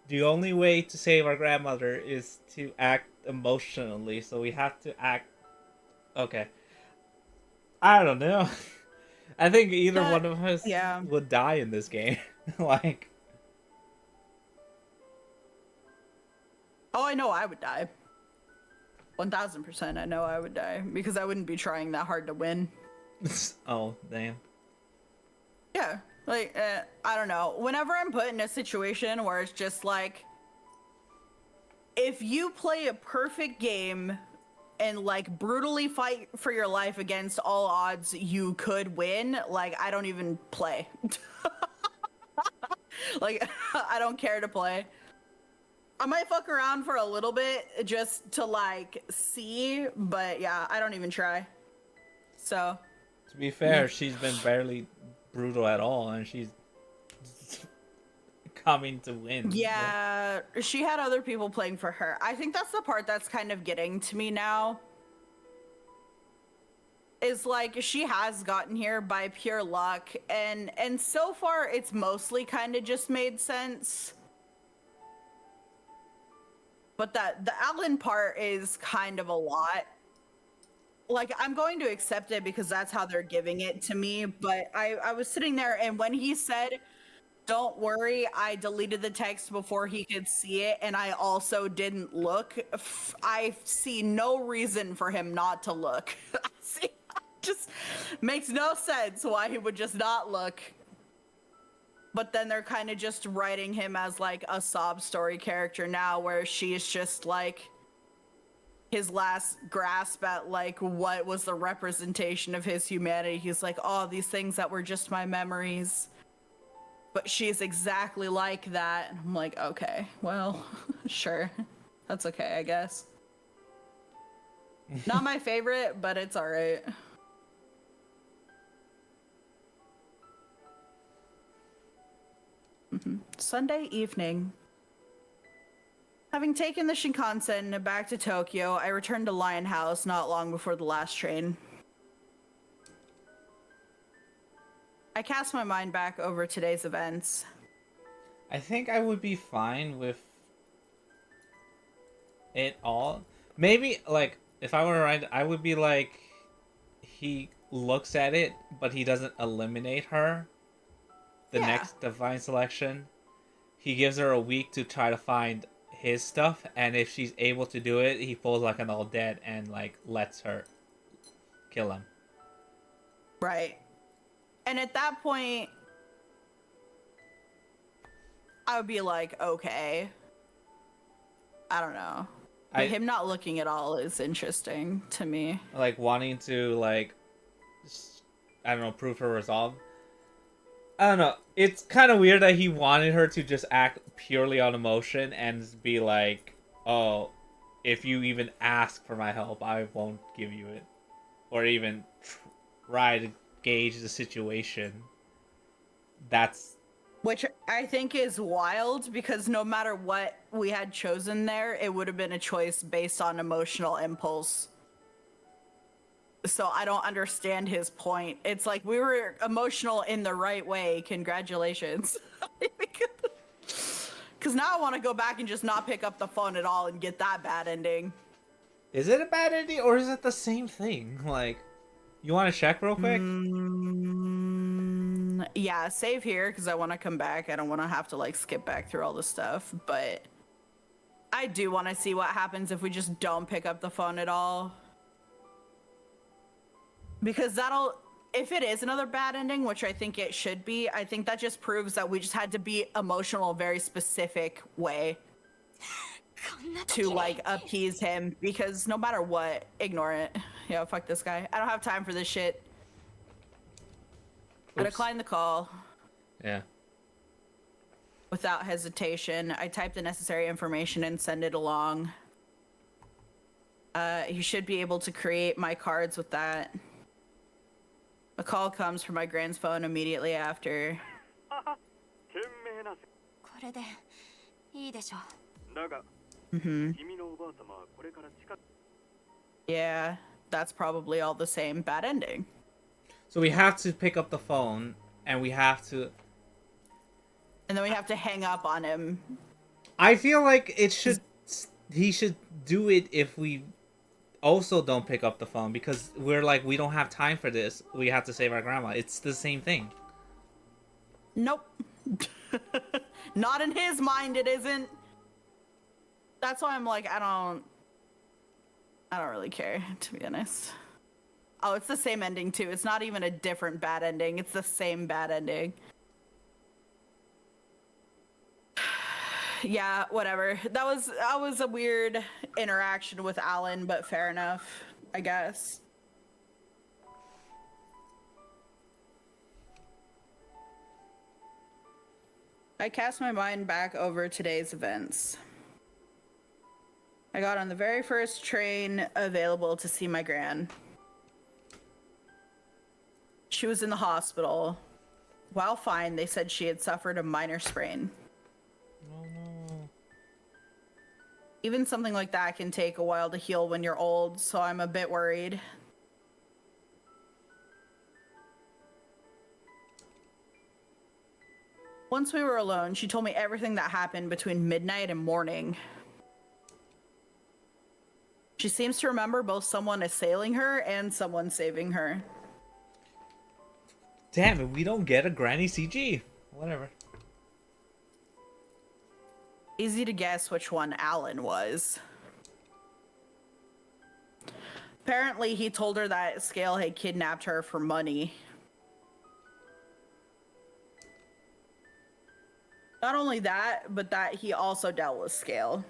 Speaker 3: the only way to save our grandmother is to act emotionally, so we have to act. Okay. I don't know. I think either one of us would die in this game. Like.
Speaker 2: Oh, I know I would die. 1000% I know I would die because I wouldn't be trying that hard to win.
Speaker 3: Oh, damn.
Speaker 2: Yeah, like, I don't know. Whenever I'm put in a situation where it's just like, if you play a perfect game and, like, brutally fight for your life against all odds you could win, like, I don't even play. Like, I don't care to play. I might fuck around for a little bit just to like see, but yeah, I don't even try. So
Speaker 3: To be fair, she's been barely brutal at all, and she's coming to win.
Speaker 2: yeah, she had other people playing for her. I think that's the part that's kind of getting to me now. Is like she has gotten here by pure luck, and so far it's mostly kind of just made sense. But that the Alan part is kind of a lot. Like I'm going to accept it because that's how they're giving it to me. But I was sitting there, and when he said, "Don't worry," I deleted the text before he could see it, and I also didn't look. I see no reason for him not to look. See, just makes no sense why he would just not look. But then they're kind of just writing him as like a sob story character now, where she's just like his last grasp at like what was the representation of his humanity. He's like, oh, these things that were just my memories. But she's exactly like that. And I'm like, okay, well, sure. That's okay, I guess. Not my favorite, but it's all right. Sunday evening. Having taken the Shinkansen back to Tokyo, I returned to Lion House not long before the last train. I cast my mind back over today's events.
Speaker 3: I think I would be fine with it all. Maybe, like, if I were to write, I would be like, he looks at it, but he doesn't eliminate her. The
Speaker 2: Yeah.
Speaker 3: next divine selection. He gives her a week to try to find his stuff, and if she's able to do it, he pulls like an all dead and like lets her kill him.
Speaker 2: Right. And at that point, I would be like, okay. I don't know. But him not looking at all is interesting to me.
Speaker 3: Like wanting to like, I don't know, prove her resolve. I don't know. It's kind of weird that he wanted her to just act purely on emotion and be like, oh, if you even ask for my help, I won't give you it. Or even try to gauge the situation. That's...
Speaker 2: Which I think is wild, because no matter what we had chosen there, it would have been a choice based on emotional impulse. So I don't understand his point. It's like, we were emotional in the right way. Congratulations. Because now I want to go back and just not pick up the phone at all and get that bad ending.
Speaker 3: Is it a bad ending, or is it the same thing? Like, you want to check real quick?
Speaker 2: Yeah, save here, because I want to come back. I don't want to have to, like, skip back through all the stuff. But I do want to see what happens if we just don't pick up the phone at all. Because that'll, if it is another bad ending, which I think it should be, I think that just proves that we just had to be emotional a very specific way to, like, appease him. Because no matter what, ignore it. Yo, fuck this guy. I don't have time for this shit. I declined the call.
Speaker 3: Yeah.
Speaker 2: Without hesitation, I typed the necessary information and send it along. You should be able to create my cards with that. A call comes from my grand's phone immediately after.
Speaker 5: 賢明な
Speaker 1: これでいいでしょ
Speaker 5: だが
Speaker 2: Mm-hmm.
Speaker 5: 君のおばあ様はこれから近く
Speaker 2: Yeah, that's probably all the same bad ending.
Speaker 3: So we have to pick up the phone, and we have to...
Speaker 2: And then we have to hang up on him.
Speaker 3: I feel like it should... He should do it if we also don't pick up the phone, because we're like, we don't have time for this. We have to save our grandma. It's the same thing.
Speaker 2: Nope. Not in his mind, it isn't. That's why I'm like, I don't really care, to be honest. Oh, it's the same ending too. It's not even a different bad ending. It's the same bad ending. Yeah, whatever. That was a weird interaction with Alan, but fair enough, I guess. I cast my mind back over today's events. I got on the very first train available to see my gran. She was in the hospital. While fine, they said she had suffered a minor sprain.
Speaker 3: Oh no.
Speaker 2: Even something like that can take a while to heal when you're old, so I'm a bit worried. Once we were alone, she told me everything that happened between midnight and morning. She seems to remember both someone assailing her and someone saving her.
Speaker 3: Damn it, we don't get a granny CG. Whatever.
Speaker 2: Easy to guess which one Alan was. Apparently, he told her that Scale had kidnapped her for money. Not only that, but that he also dealt with Scale.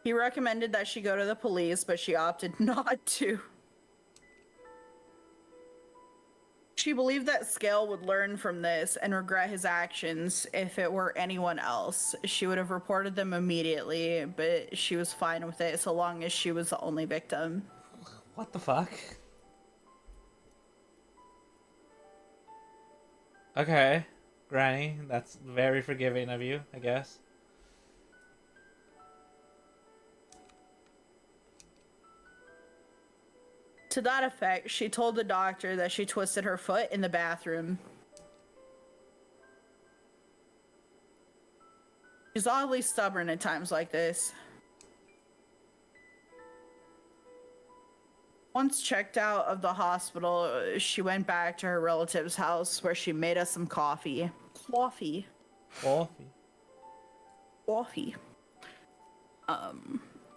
Speaker 2: He recommended that she go to the police, but she opted not to. She believed that Scale would learn from this and regret his actions. If it were anyone else, she would have reported them immediately, but she was fine with it so long as she was the only victim.
Speaker 3: What the fuck? Okay, Granny, that's very forgiving of you, I guess.
Speaker 2: To that effect, she told the doctor that she twisted her foot in the bathroom. She's oddly stubborn at times like this. Once checked out of the hospital, she went back to her relative's house where she made us some coffee. Coffee.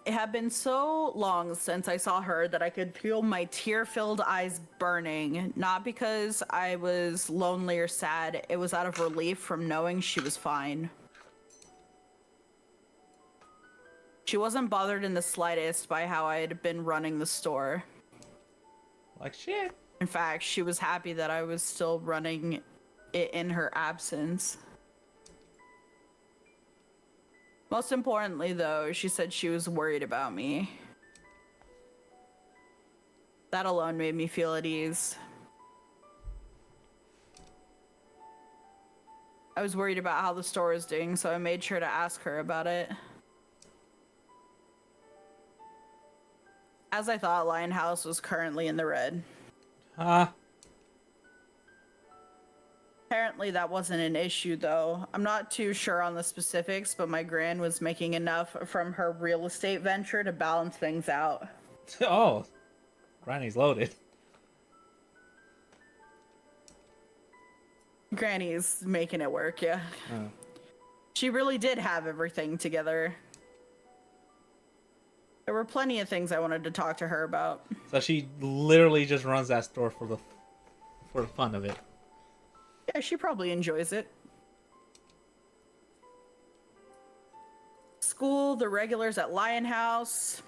Speaker 2: It had been so long since I saw her that I could feel my tear-filled eyes burning, not because I was lonely or sad. It was out of relief from knowing she was fine. She wasn't bothered in the slightest by how I had been running the store.
Speaker 3: Like shit.
Speaker 2: In fact, she was happy that I was still running it in her absence. Most importantly, though, she said she was worried about me. That alone made me feel at ease. I was worried about how the store was doing, so I made sure to ask her about it. As I thought, Lion House was currently in the red.
Speaker 3: Huh?
Speaker 2: Apparently that wasn't an issue, though. I'm not too sure on the specifics, but my gran was making enough from her real estate venture to balance things out.
Speaker 3: Oh, Granny's loaded.
Speaker 2: Granny's making it work, yeah.
Speaker 3: Oh.
Speaker 2: She really did have everything together. There were plenty of things I wanted to talk to her about.
Speaker 3: So she literally just runs that store for the fun of it.
Speaker 2: Yeah, she probably enjoys it. School, the regulars at Lion House.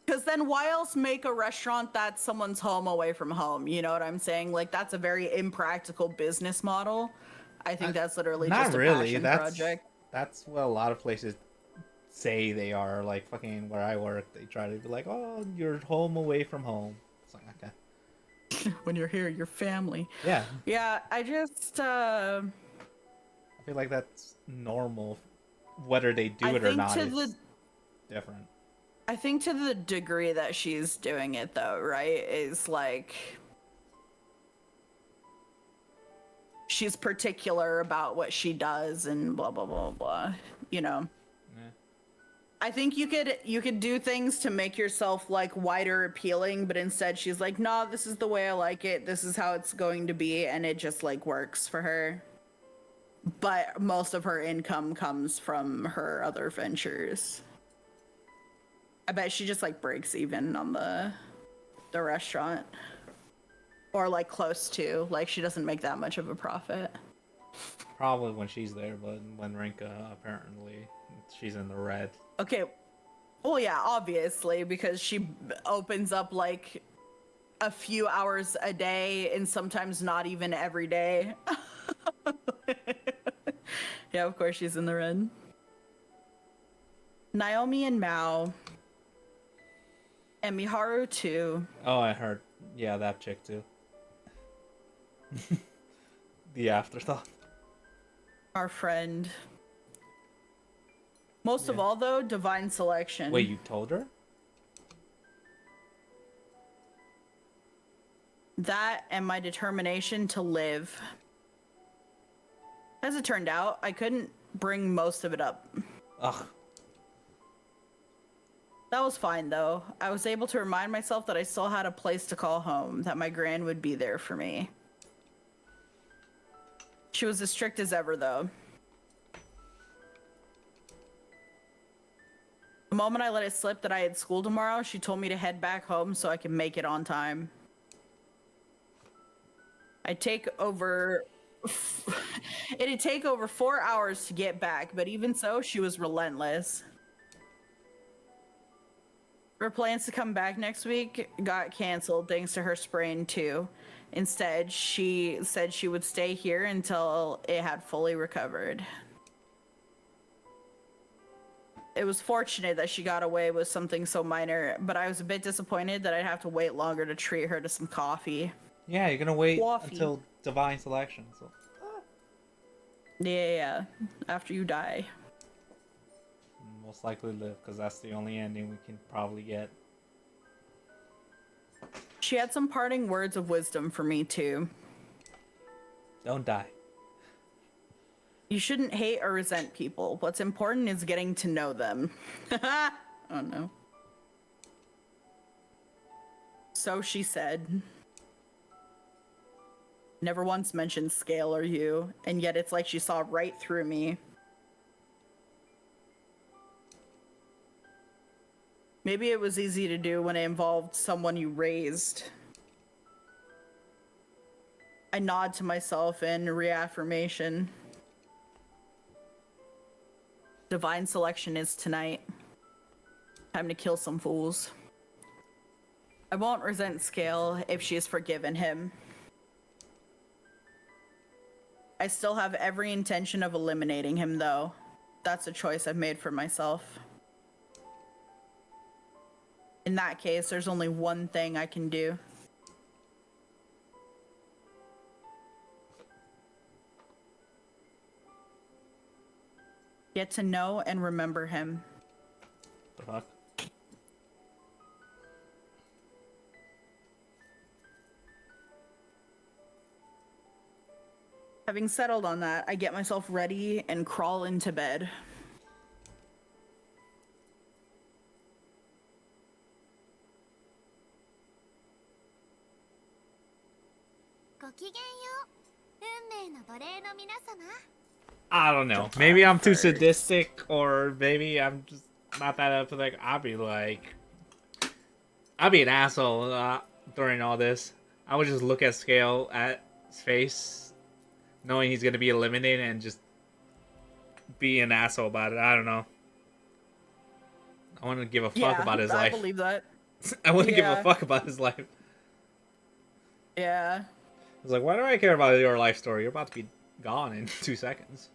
Speaker 2: Because then why else make a restaurant that's someone's home away from home? You know what I'm saying? Like, that's a very impractical business model. I think that's literally
Speaker 3: Not
Speaker 2: just a
Speaker 3: really.
Speaker 2: passion
Speaker 3: That's
Speaker 2: project.
Speaker 3: That's what a lot of places say they are. Like fucking where I work, they try to be like, "Oh, you're home away from home." It's like, okay.
Speaker 2: When you're here, your family.
Speaker 3: Yeah.
Speaker 2: Yeah, I just
Speaker 3: I feel like that's normal. Whether they do it or not is different.
Speaker 2: I think to the degree that she's doing it, though, right, is like she's particular about what she does and blah blah blah blah. You know.
Speaker 3: Yeah.
Speaker 2: I think you could do things to make yourself like wider appealing, but instead she's like, "No, this is the way I like it. This is how it's going to be," and it just like works for her. But most of her income comes from her other ventures. I bet she just like breaks even on the restaurant. Or like close to. Like she doesn't make that much of a profit.
Speaker 3: Probably when she's there, but when Rinka, apparently, she's in the red.
Speaker 2: Okay. Well, yeah, obviously, because she opens up like a few hours a day and sometimes not even every day. Yeah, of course she's in the red. Naomi and Mao. And Miharu too.
Speaker 3: Oh, I heard. Yeah, that chick too. The afterthought.
Speaker 2: Our friend. Most of
Speaker 3: Yeah.
Speaker 2: all, though, divine selection.
Speaker 3: Wait, you told her?
Speaker 2: That and my determination to live. As it turned out, I couldn't bring most of it up.
Speaker 3: Ugh.
Speaker 2: That was fine, though. I was able to remind myself that I still had a place to call home, that my gran would be there for me. She was as strict as ever, though. The moment I let it slip that I had school tomorrow, she told me to head back home so I could make it on time. It'd take over 4 hours to get back, but even so, she was relentless. Her plans to come back next week got canceled thanks to her sprain too. Instead, she said she would stay here until it had fully recovered. It was fortunate that she got away with something so minor, but I was a bit disappointed that I'd have to wait longer to treat her to some coffee.
Speaker 3: Yeah, you're gonna wait
Speaker 2: Coffee.
Speaker 3: until divine selection. So.
Speaker 2: Yeah, after you die.
Speaker 3: Most likely live, because that's the only ending we can probably get.
Speaker 2: She had some parting words of wisdom for me too.
Speaker 3: Don't die.
Speaker 2: You shouldn't hate or resent people. What's important is getting to know them. Oh no. So she said. Never once mentioned Scale or you, and yet it's like she saw right through me. Maybe it was easy to do when it involved someone you raised. I nod to myself in reaffirmation. Divine selection is tonight. Time to kill some fools. I won't resent Scale if she has forgiven him. I still have every intention of eliminating him, though. That's a choice I've made for myself. In that case, there's only one thing I can do. Get to know and remember him.
Speaker 3: The fuck?
Speaker 2: Having settled on that, I get myself ready and crawl into bed.
Speaker 3: I don't know. Maybe I'm too sadistic, or maybe I'm just not that empathetic. I'd be an asshole during all this. I would just look at Scale at his face, knowing he's gonna be eliminated, and just be an asshole about it. I don't know. I wouldn't give a fuck about his life.
Speaker 2: I believe that.
Speaker 3: I wouldn't give
Speaker 2: Yeah.
Speaker 3: a fuck about his life.
Speaker 2: Yeah.
Speaker 3: It's like, why do I care about your life story? You're about to be gone in 2 seconds.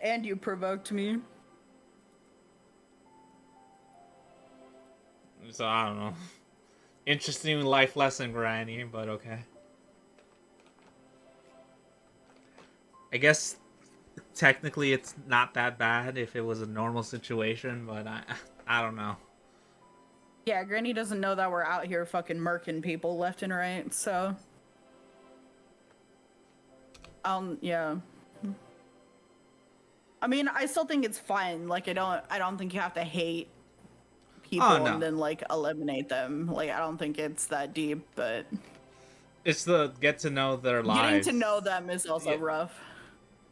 Speaker 2: And you provoked me.
Speaker 3: So I don't know. Interesting life lesson, Granny, but okay. I guess technically it's not that bad if it was a normal situation, but I don't know.
Speaker 2: Yeah, Granny doesn't know that we're out here fucking murking people left and right, so... yeah. I mean, I still think it's fine. Like, I don't think you have to hate people and then, like, eliminate them. Like, I don't think it's that deep, but...
Speaker 3: It's the get to know their lives.
Speaker 2: Getting to know them is also rough.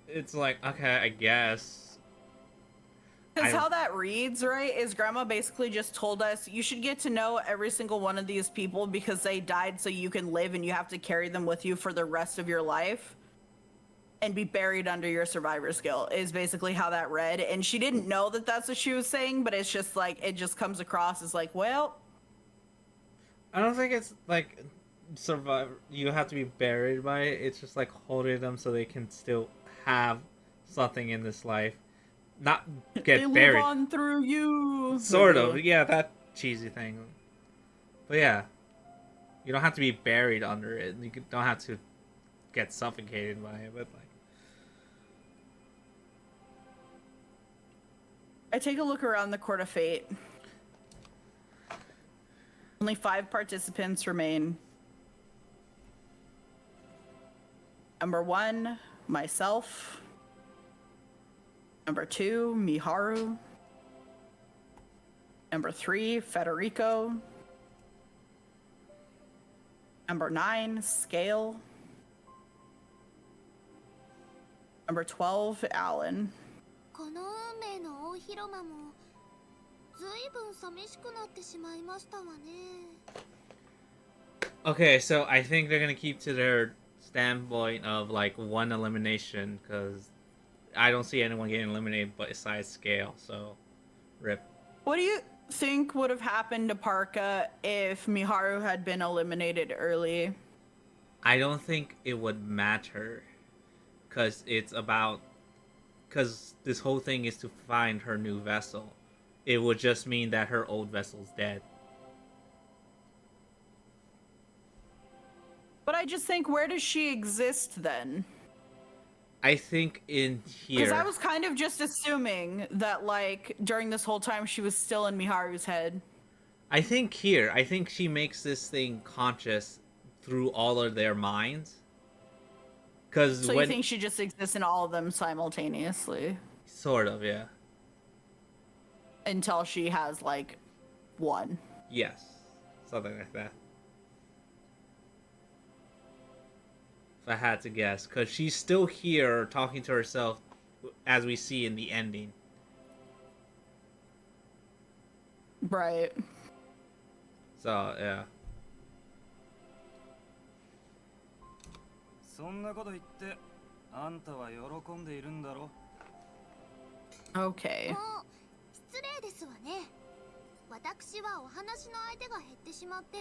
Speaker 3: It's like, okay, I guess.
Speaker 2: Because how that reads, right, is Grandma basically just told us, you should get to know every single one of these people because they died so you can live and you have to carry them with you for the rest of your life. And be buried under your survivor's guilt is basically how that read. And she didn't know that that's what she was saying, but it's just like, it just comes across as like, well...
Speaker 3: I don't think it's like survive. You have to be buried by it. It's just like holding them so they can still have something in this life. Not
Speaker 2: They
Speaker 3: get
Speaker 2: live
Speaker 3: buried.
Speaker 2: on through you.
Speaker 3: Sort of, yeah, that cheesy thing. But yeah, you don't have to be buried under it. You don't have to get suffocated by it. But like,
Speaker 2: I take a look around the Court of Fate. Only 5 participants remain. Number 1, myself. Number 2, Miharu. Number 3, Federico. Number 9, Scale. Number 12, Alan.
Speaker 1: この運命の大広間もずいぶん寂しくなってしまいましたわね。
Speaker 3: okay, so I think they're gonna keep to their standpoint of like 1 elimination because I don't see anyone getting eliminated besides Scale. So, rip.
Speaker 2: What do you think would have happened to Parka if Miharu had been eliminated early?
Speaker 3: I don't think it would matter because this whole thing is to find her new vessel. It would just mean that her old vessel's dead.
Speaker 2: But I just think, where does she exist then?
Speaker 3: I think in here.
Speaker 2: Because I was kind of just assuming that, like, during this whole time she was still in Miharu's head.
Speaker 3: I think here. I think she makes this thing conscious through all of their minds. Because
Speaker 2: So you think she just exists in all of them simultaneously?
Speaker 3: Sort of, yeah.
Speaker 2: Until she has, like, 1.
Speaker 3: Yes. Something like that. If I had to guess. Because she's still here talking to herself as we see in the ending.
Speaker 2: Right.
Speaker 3: So, yeah.
Speaker 6: そんなこと言ってあんたは喜んでいるんだろ
Speaker 2: Okay.
Speaker 1: もう失礼ですわね。私はお話の相手が減ってしまって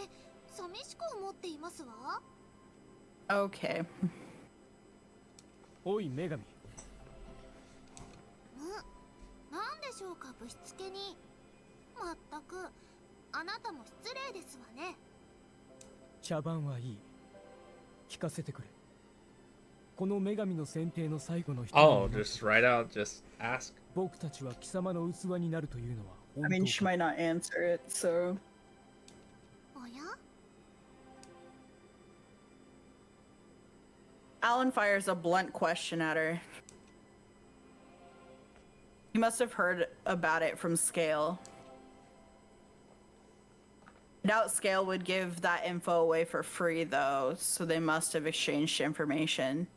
Speaker 1: 寂しく思っていますわ。
Speaker 2: Okay.
Speaker 4: おい女神、
Speaker 1: なんでしょうかぶしつけに。まったくあなたも失礼ですわね。
Speaker 4: 茶番はいい。聞かせてくれ。この女神の選定の最後の一人
Speaker 3: Oh, just right out, just ask.
Speaker 4: 僕たちは貴様の器になるというのは
Speaker 2: I
Speaker 4: 本
Speaker 2: mean, she
Speaker 4: 当か
Speaker 2: might not answer it, so...
Speaker 1: おや
Speaker 2: Alan fires a blunt question at her. He must have heard about it from Scale. I doubt Scale would give that info away for free, though, so they must have exchanged information.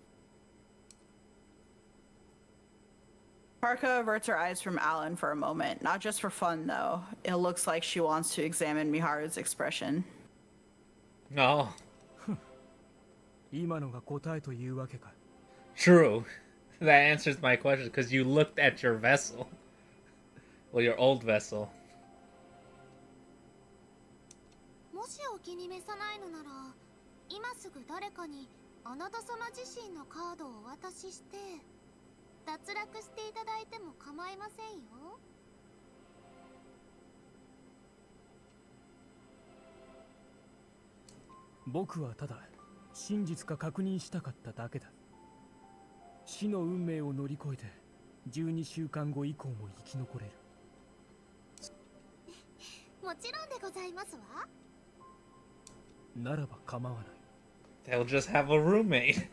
Speaker 2: Parka averts her eyes from Alan for a moment, not just for fun, though. It looks like she wants to examine Miharu's expression.
Speaker 3: No.
Speaker 4: 今のが答えというわけか。
Speaker 3: True. That answers my question because you looked at your vessel. Well, your old vessel.
Speaker 1: もしお気に召さないのなら今すぐ誰かにあなた様自身のカードをお渡しして脱落していただいても構いませんよ。
Speaker 4: 僕はただ真実か確認したかっただけだ。死の運命を乗り越えて12週間後以降も生き残れる。
Speaker 1: もちろんでございますわ。
Speaker 4: ならば構わない。
Speaker 3: They'll just have a roommate.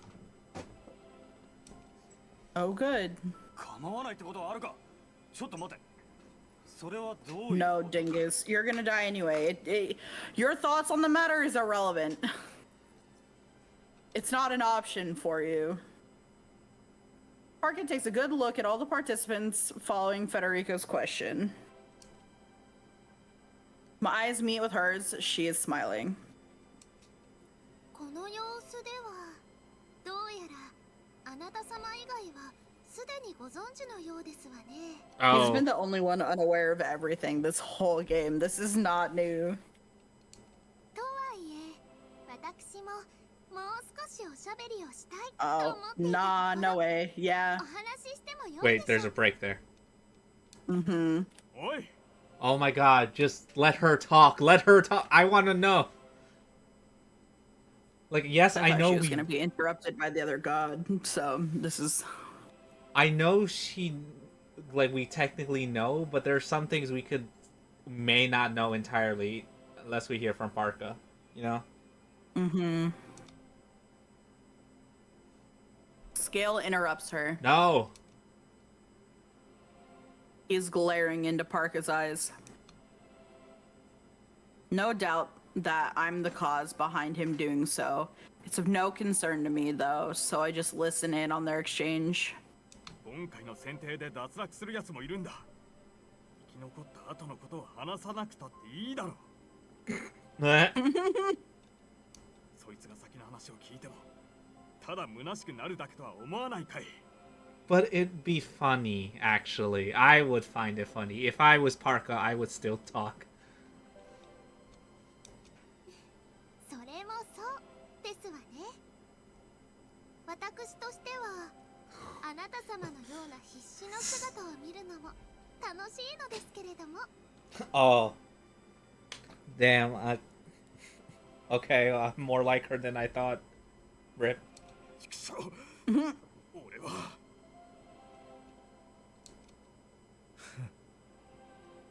Speaker 2: Oh, good.
Speaker 6: 構わないってことはあるかちょっと待てそれはどういう
Speaker 2: No, dingus. You're gonna die anyway. Your thoughts on the matter is irrelevant. It's not an option for you. Parkin takes a good look at all the participants following Federico's question. My eyes meet with hers. She is smiling.
Speaker 1: この様子ではどうやらあなた様以外はすでにご存知のようですわね。
Speaker 2: He's
Speaker 3: Oh.
Speaker 2: been the only one unaware of everything this whole game. This is not new.
Speaker 1: とはいえ私ももう少しおしゃべりをしたいと
Speaker 2: Oh,
Speaker 1: 思っていたところ
Speaker 2: nah, no way. Yeah.
Speaker 1: お話しして
Speaker 3: Wait, there's a break there.
Speaker 2: Mm-hmm.
Speaker 6: おい
Speaker 3: Oh my god, just let her talk. Let her talk. I want to know. Like, yes,
Speaker 2: I
Speaker 3: I
Speaker 2: thought
Speaker 3: know
Speaker 2: she was gonna be interrupted by the other god, so this is.
Speaker 3: I know she, like, we technically know, but there are some things we may not know entirely unless we hear from Parka, you know?
Speaker 2: Mm-hmm. Scale interrupts her.
Speaker 3: No.
Speaker 2: He's glaring into Parka's eyes. No doubt that I'm the cause behind him doing so. It's of no concern to me, though, so I just listen in on their exchange.
Speaker 6: 今回の選定で脱落するやつもいるんだ生き残った後のことを話さなくたっていいだろう
Speaker 3: Eh.
Speaker 6: そいつが先の話を聞いてもただ虚しくなるだけとは思わないかい
Speaker 3: But it'd be funny, actually. I would find it funny. If I was Parka, I would still talk.
Speaker 1: それもそうですわね。私としてはあなた様のような必死の姿を見るのも楽しいのですけれども。
Speaker 3: Oh. Damn. Okay, I'm more like her than I thought. Rip.
Speaker 6: ちくしょう俺は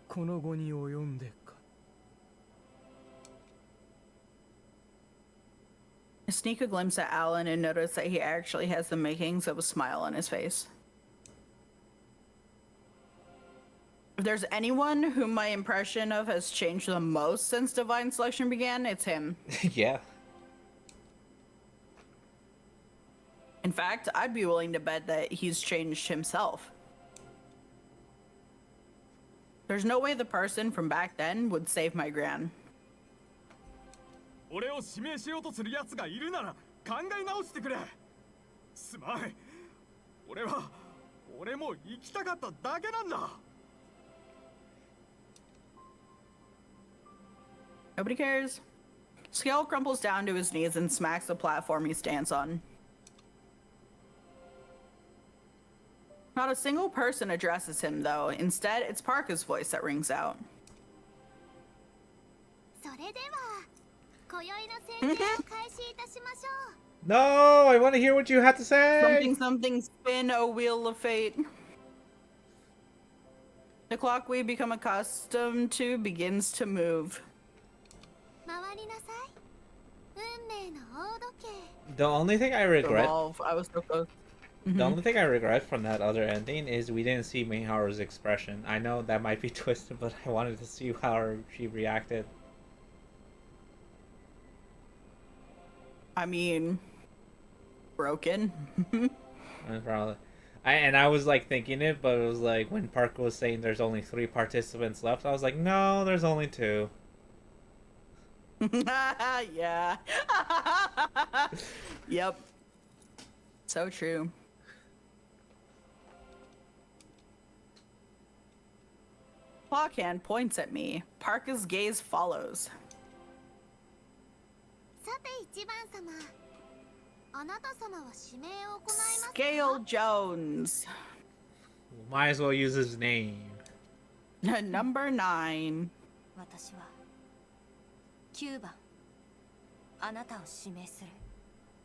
Speaker 4: この後に及んでか
Speaker 2: I sneak a glimpse at Alan and notice that he actually has the makings of a smile on his face. If there's anyone whom my impression of has changed the most since Divine Selection began, it's him.
Speaker 3: Yeah.
Speaker 2: In fact, I'd be willing to bet that he's changed himself. There's no way the person from back then would save my gran.
Speaker 6: 俺を指名しようとするやつがいるなら考え直してくれすまん俺も生きたかっただけなんだ
Speaker 2: Nobody cares. Scale crumples down to his knees and smacks the platform he stands on. Not a single person addresses him, though. Instead, it's Parka's voice that rings out.
Speaker 1: それでは今宵の選定を開始いたしましょう。
Speaker 3: No, I want to hear what you have to say.
Speaker 2: Something, something, spin a wheel of fate. The clock we become accustomed to begins to move.
Speaker 1: 回りなさい。運命の大時計。
Speaker 3: The only thing I regret,
Speaker 2: Evolve. I was so close.
Speaker 3: the only thing I regret from that other ending is we didn't see Miharu's expression. I know that might be twisted, but I wanted to see how she reacted.
Speaker 2: I mean, broken.
Speaker 3: Probably. I was like thinking it, but it was like when Parker was saying there's only 3 participants left, I was like, no, there's only 2.
Speaker 2: Yeah. Yep. So true. Clockhand points at me. Parka's gaze follows.
Speaker 1: さて一番様。あなた様は指名を行いますか。
Speaker 2: Scale Jones.
Speaker 3: Might as well use his name.
Speaker 2: Number 9.
Speaker 1: 私は9番。あなたを指名する。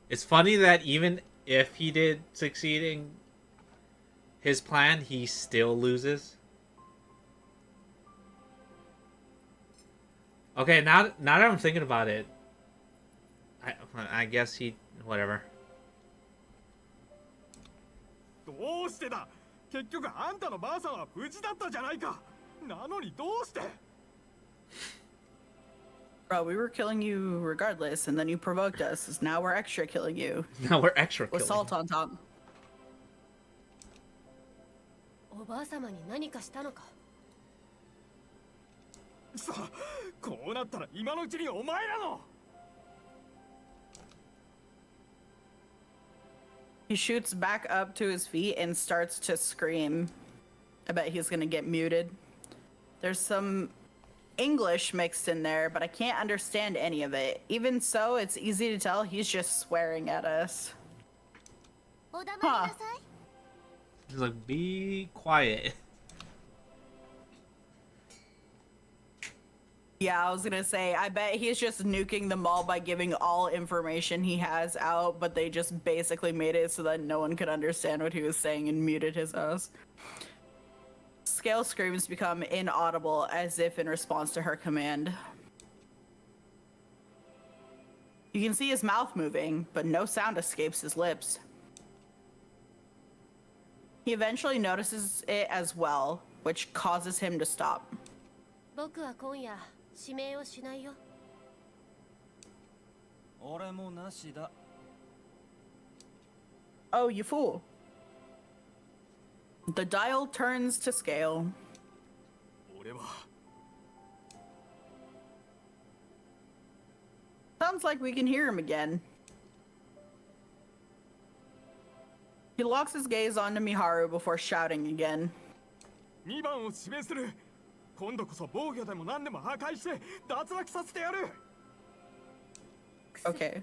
Speaker 3: It's funny that even if he did succeed in his plan, he still loses. Okay, now that I'm thinking about it, I guess he whatever.
Speaker 6: どうしてだ結局あんたのばあさんは無事だったじゃないかなのにどうして
Speaker 2: Bro, we were killing you regardless, and then you provoked us. Now we're extra killing you.
Speaker 3: Now we're extra
Speaker 2: With
Speaker 3: killing.
Speaker 2: salt on top.
Speaker 1: おばあ様に何かしたのか。
Speaker 6: さあこうなったら今のうちにお前らの
Speaker 2: He shoots back up to his feet and starts to scream. I bet he's gonna get muted. There's some English mixed in there, but I can't understand any of it. Even so, it's easy to tell he's just swearing at us.
Speaker 1: お黙りなさい。
Speaker 3: He's like, be quiet.
Speaker 2: Yeah, I was gonna say, I bet he's just nuking them all by giving all information he has out, but they just basically made it so that no one could understand what he was saying and muted his ass. Scale screams become inaudible as if in response to her command. You can see his mouth moving, but no sound escapes his lips. He eventually notices it as well, which causes him to stop.
Speaker 1: 僕は今夜指名をしないよ。
Speaker 4: 俺もなしだ。
Speaker 2: Oh, you fool. The dial turns to scale.
Speaker 6: 俺は
Speaker 2: Sounds like we can hear him again. He locks his gaze onto Miharu before shouting again.
Speaker 6: 2番を指名する。今度こそ防御でも何でも破壊して脱落させてやる。
Speaker 2: Okay.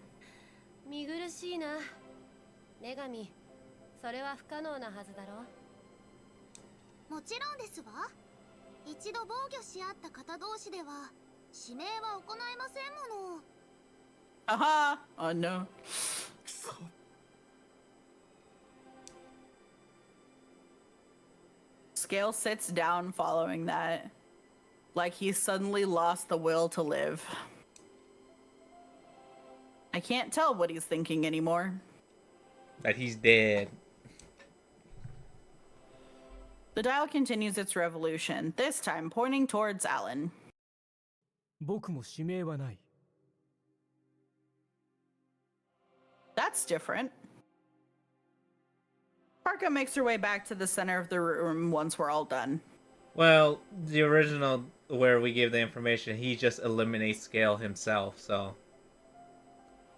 Speaker 1: 見苦しいな。女神、それは不可能なはずだろ。
Speaker 7: もちろんですわ。一度防御し合った方同士では指名は行えませんもの。
Speaker 2: Aha! Oh no.
Speaker 6: くそ。
Speaker 2: Scale sits down following that, like he's suddenly lost the will to live. I can't tell what he's thinking anymore.
Speaker 3: That he's dead.
Speaker 2: The dial continues its revolution, this time pointing towards Alan.
Speaker 4: 僕も指名はない。
Speaker 2: That's different. Parka makes her way back to the center of the room once we're all done.
Speaker 3: Well, the original where we give the information, he just eliminates Scale himself, so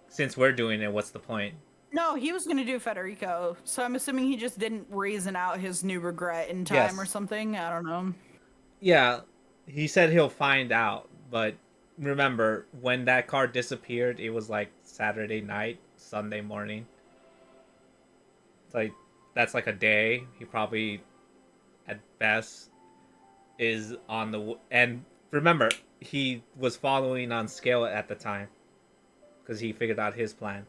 Speaker 3: since we're doing it, what's the point?
Speaker 2: No, he was gonna do Federico, so I'm assuming he just didn't reason out his new regret in time
Speaker 3: Yes.
Speaker 2: or something. I don't know.
Speaker 3: Yeah, he said he'll find out, but remember, when that card disappeared, it was like Saturday night, Sunday morning. It's like, that's like a day. He probably, at best, is on the... And remember, he was following on Scale at the time, because he figured out his plan.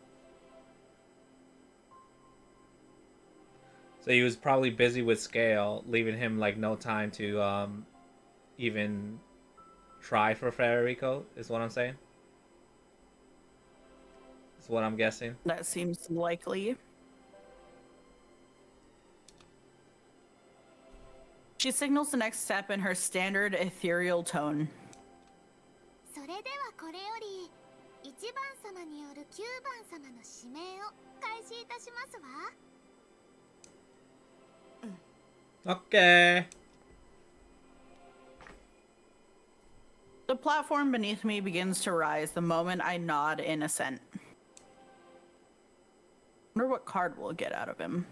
Speaker 3: So he was probably busy with Scale, leaving him like no time to even try for Federico, is what I'm saying. Is what I'm guessing.
Speaker 2: That seems likely. She signals the next step in her standard ethereal tone.
Speaker 7: それではこれより1番様による9番様の指名を開始いたしますわ。
Speaker 3: Okay.
Speaker 2: The platform beneath me begins to rise the moment I nod in assent. Wonder what card we'll get out of him.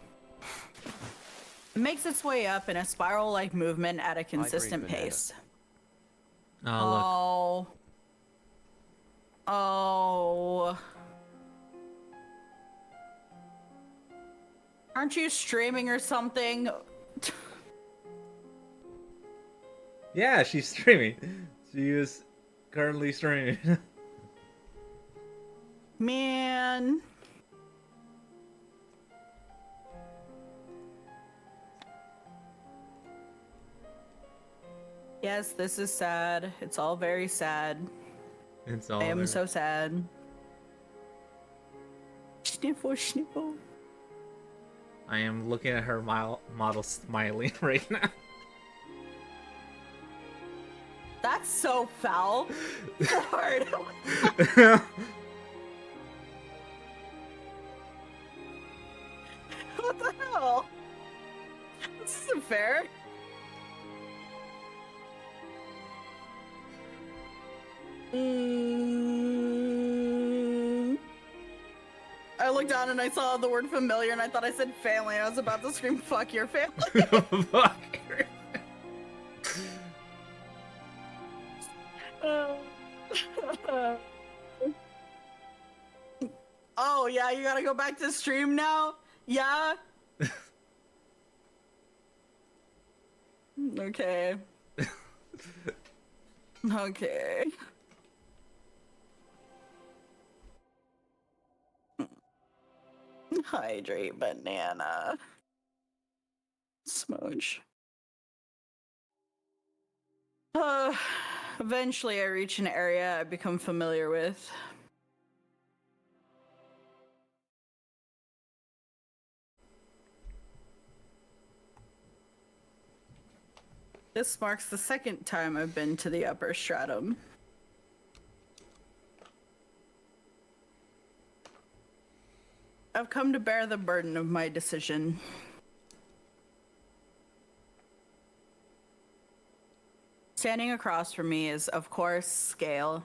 Speaker 2: It makes its way up in a spiral-like movement at a consistent pace.
Speaker 3: Oh,
Speaker 2: Oh. Oh. Aren't you streaming or something?
Speaker 3: yeah, she's streaming. She is currently streaming.
Speaker 2: Man. Yes, this is sad. It's all very sad.
Speaker 3: It's all
Speaker 2: I am
Speaker 3: there.
Speaker 2: so sad. Sniffle, sniffle.
Speaker 3: I am looking at her model smiling right now.
Speaker 2: That's so foul. Lord. What the hell? This isn't fair. I looked down and I saw the word familiar and I thought I said family. I was about to scream, fuck your family.
Speaker 3: Fuck.
Speaker 2: Oh, yeah, you gotta go back to stream now? Yeah? Okay. Okay. Hydrate banana. Smooch. Eventually I reach an area I become familiar with. This marks the second time I've been to the upper stratum. I've come to bear the burden of my decision. Standing across from me is, of course, Scale.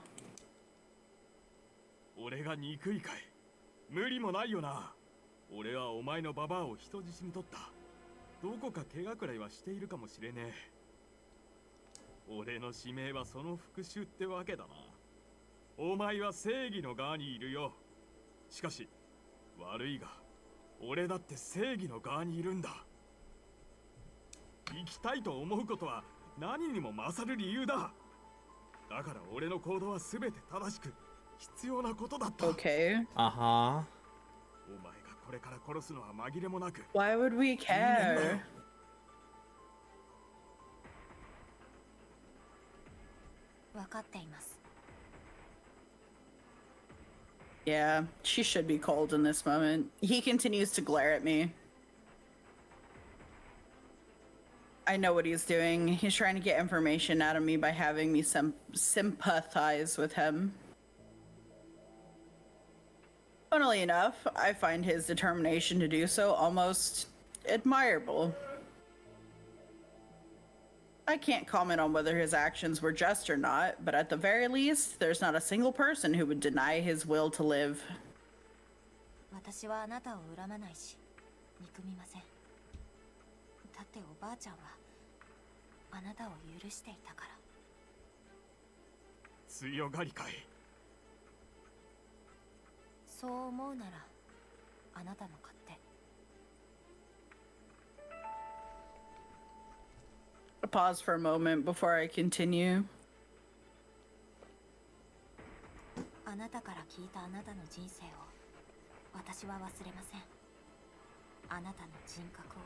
Speaker 6: 俺が憎いかい。無理もないよな。俺はお前のババアを人質に取った。どこか怪我くらいはしているかもしれねえ。俺の使命はその復讐ってわけだな。お前は正義の側にいるよ。しかし悪いが俺だって正義の側にいるんだ。生きたいと思うことは何にも勝る理由だ。だから俺の行動は全て正しく必要なことだった。
Speaker 2: Okay.
Speaker 3: あは。
Speaker 6: お前がこれから殺すのは紛れもなく。
Speaker 2: Why would we care?
Speaker 7: 分かっています。
Speaker 2: Yeah, she should be cold in this moment. He continues to glare at me. I know what he's doing. He's trying to get information out of me by having me sympathize with him. Funnily enough, I find his determination to do so almost admirable. I can't comment on whether his actions were just or not, but at the very least, there's not a single person who would deny his will to live.
Speaker 7: 私はあなたを恨まないし、憎みません。だっておばあちゃんはあなたを許していたから。
Speaker 6: 強がりかい。
Speaker 7: そう思うならあなたの勝手。
Speaker 2: I pause for a moment before I continue.
Speaker 7: あなたから聞いたあなたの人生を私は忘れません。あなたの人格を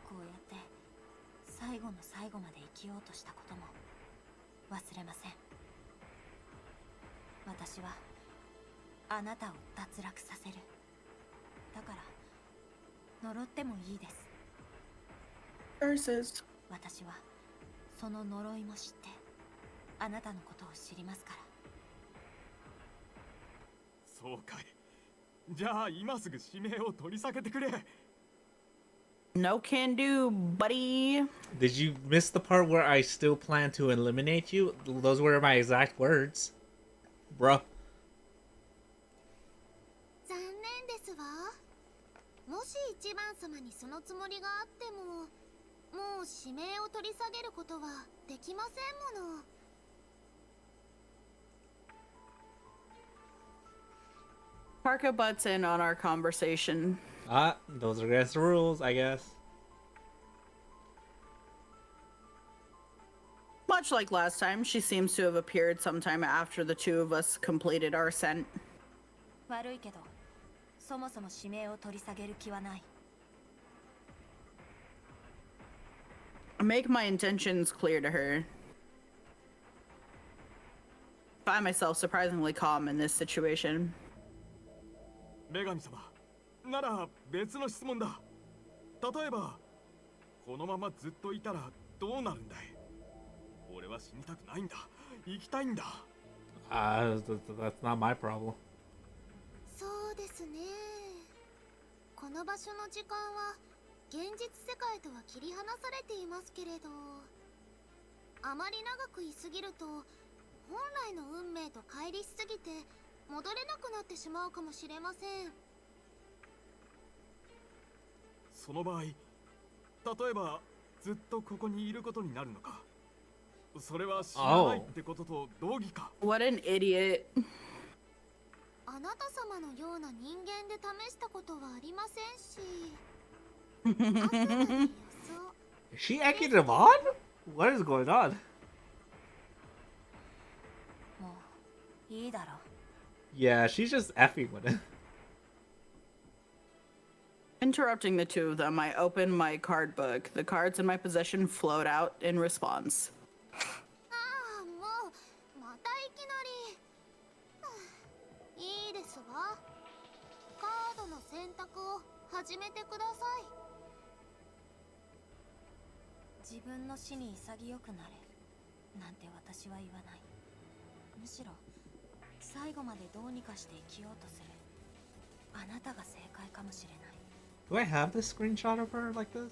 Speaker 7: こうやって最後の最後まで生きようとしたことも忘れません。私はあなたを脱落させる。だから呪ってもいいです。
Speaker 2: Versus.
Speaker 7: 私はその呪いも知ってあなたのことを知りますから。
Speaker 6: そうかい。じゃあ今すぐ指名を取り下げてくれ。
Speaker 2: No can do, buddy.
Speaker 3: Did you miss the part where I still plan to eliminate you? Those were my exact words. Bruh.
Speaker 7: 残念ですわ。もし一番様にそのつもりがあってももう指名を取り下げることはできませんもの。
Speaker 2: Parka butts in on our conversation.
Speaker 3: Ah, those are against the rules, I guess.
Speaker 2: Much like last time, she seems to have appeared sometime after the two of us completed our scent.
Speaker 7: 悪いけどそもそも指名を取り下げる気はない。
Speaker 2: I make my intentions clear to her. Find myself surprisingly calm in this situation.
Speaker 6: 女神様、なら別の質問だ。例えばこのままずっといたらどうなるんだい。俺は死にたくないんだ。生きたいんだ。
Speaker 3: That's not my problem.
Speaker 7: そうですね。この場所の時間は現実世界とは切り離されていますけれど、あまり長くいすぎると本来の運命と乖離しすぎて戻れなくなってしまうかもしれません。
Speaker 6: その場合、例えばずっとここにいることになるのか。それは知らないってことと同義か。
Speaker 2: What an idiot.
Speaker 7: あなた様のような人間で試したことはありませんし。あくまで予想。
Speaker 3: Is she egging him on? What is going on?
Speaker 1: もういいだろ
Speaker 3: Yeah, she's just effing with him.
Speaker 2: Interrupting the two of them, I open my card book. The cards in my possession float out in response.
Speaker 7: ああもうまたいきなりはあいいですわカードの選択を始めてください
Speaker 1: 自分の死に潔くなれなんて私は言わないむしろ最後までどうにかして生きようとするあなたが正解かもしれない
Speaker 3: Do I have this screenshot of her like this?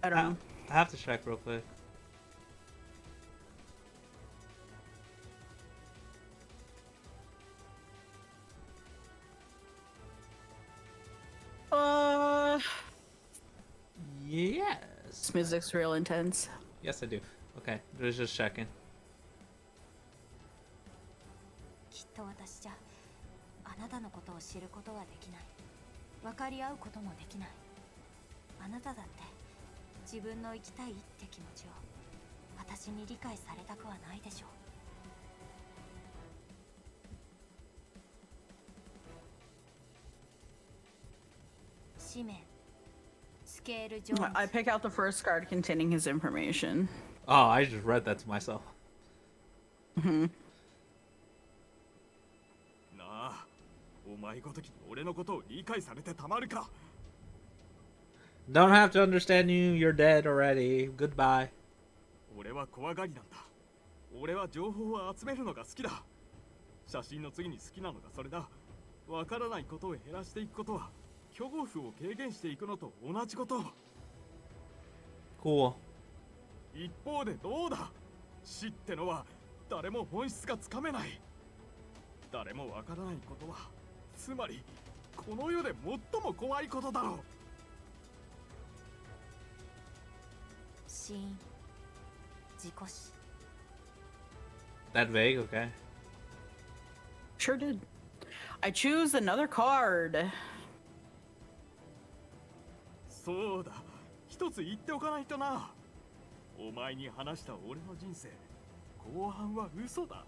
Speaker 2: I don't know.
Speaker 3: I have to check real quick. Yes.
Speaker 2: This music's real intense.
Speaker 3: Yes, I do. Okay, just checking.
Speaker 1: きっと私じゃあなたのことを知ることはできない分かり合うこともできないあなただって自分の生きたいって気持ちを私に理解されたくはないでしょう使命スケール・ジョーンズ
Speaker 2: I pick out the first card containing his information.
Speaker 3: Oh, I just read that to myself.
Speaker 6: なあお前ごときに俺のことを理解されてたまるか
Speaker 3: Don't have to understand you. You're dead already. Goodbye.
Speaker 6: 俺は怖がりなんだ俺は情報を集めるのが好きだ写真の次に好きなのがそれだわからないことを減らしていくことは恐怖を軽減していくのと同じこと
Speaker 3: Cool.
Speaker 6: 一方でどうだ死ってのは誰も本質がつかめない誰もわからないことはつまりこの世で最も怖いことだろう
Speaker 1: 死因自己死
Speaker 3: That vague? Okay.
Speaker 2: Sure did. I choose another card.
Speaker 6: そうだ一つ言っておかないとなお前に話した俺の人生後半は嘘だ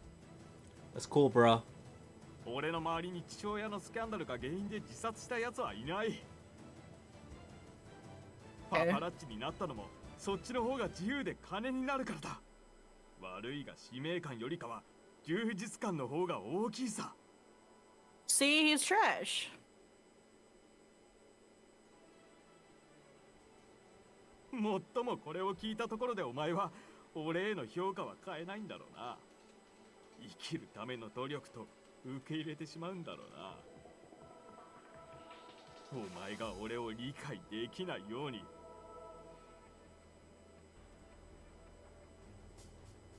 Speaker 3: That's cool, bro.
Speaker 6: 俺の周りに父親のスキャンダルが原因で自殺した奴はいないパパラッチになったのもそっちの方が自由で金になるからだ悪いが使命感よりかは充実感の方が大きいさ
Speaker 2: See, he's trash.
Speaker 6: もっともこれを聞いたところでお前は俺への評価は変えないんだろうな生きるための努力と受け入れてしまうんだろうなお前が俺を理解できないように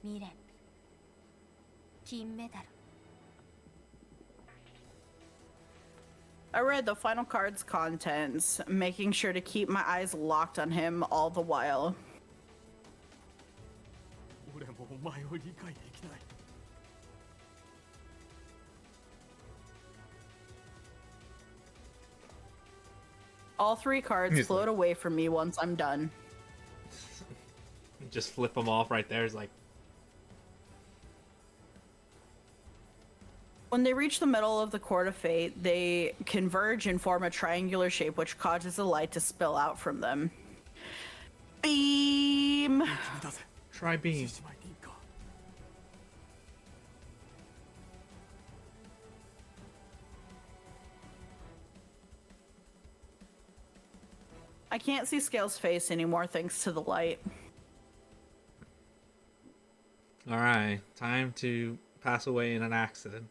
Speaker 1: 未練金メダル
Speaker 2: I read the final card's contents, making sure to keep my eyes locked on him all the while.
Speaker 6: 俺もお前を理解できない
Speaker 2: All three cards
Speaker 3: He's
Speaker 2: float
Speaker 3: like-
Speaker 2: away from me once I'm done.
Speaker 3: Just flip them off right there. It's like,
Speaker 2: When they reach the middle of the Court of Fate, they converge and form a triangular shape which causes the light to spill out from them. Beam!
Speaker 6: 君だぜ
Speaker 3: try beam.
Speaker 6: しまいでいいか
Speaker 2: I can't see Scale's face anymore thanks to the light.
Speaker 3: Alright, time to pass away in an accident.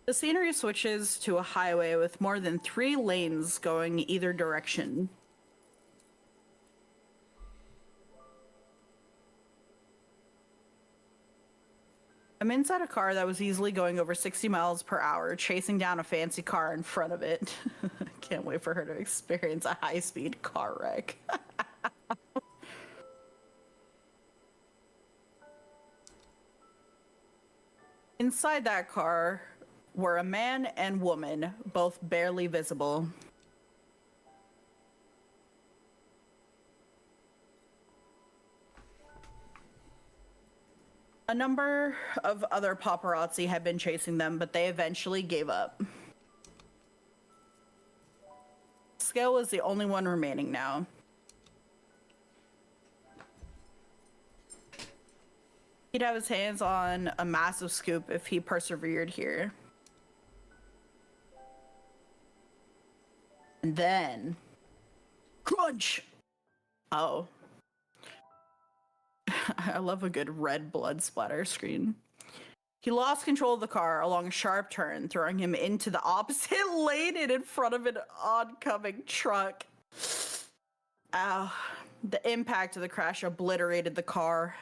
Speaker 2: The scenery switches to a highway with more than 3 lanes going either direction. I'm inside a car that was easily going over 60 miles per hour, chasing down a fancy car in front of it. Can't wait for her to experience a high-speed car wreck. Inside that car were a man and woman, both barely visible. A number of other paparazzi had been chasing them, but they eventually gave up. Scale was the only one remaining now. He'd have his hands on a massive scoop if he persevered here. And then... crunch! Oh. I love a good red blood splatter screen. He lost control of the car along a sharp turn, throwing him into the opposite lane and in front of an oncoming truck. Ow. The impact of the crash obliterated the car.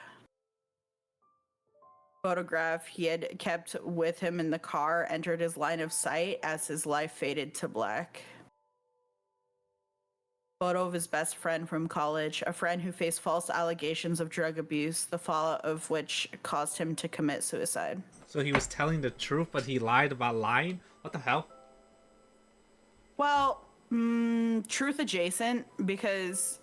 Speaker 2: Photograph he had kept with him in the car entered his line of sight as his life faded to black. Photo of his best friend from college, a friend who faced false allegations of drug abuse, the fallout of which caused him to commit suicide.
Speaker 3: So he was telling the truth, but he lied about lying? What the hell?
Speaker 2: Well, truth adjacent, because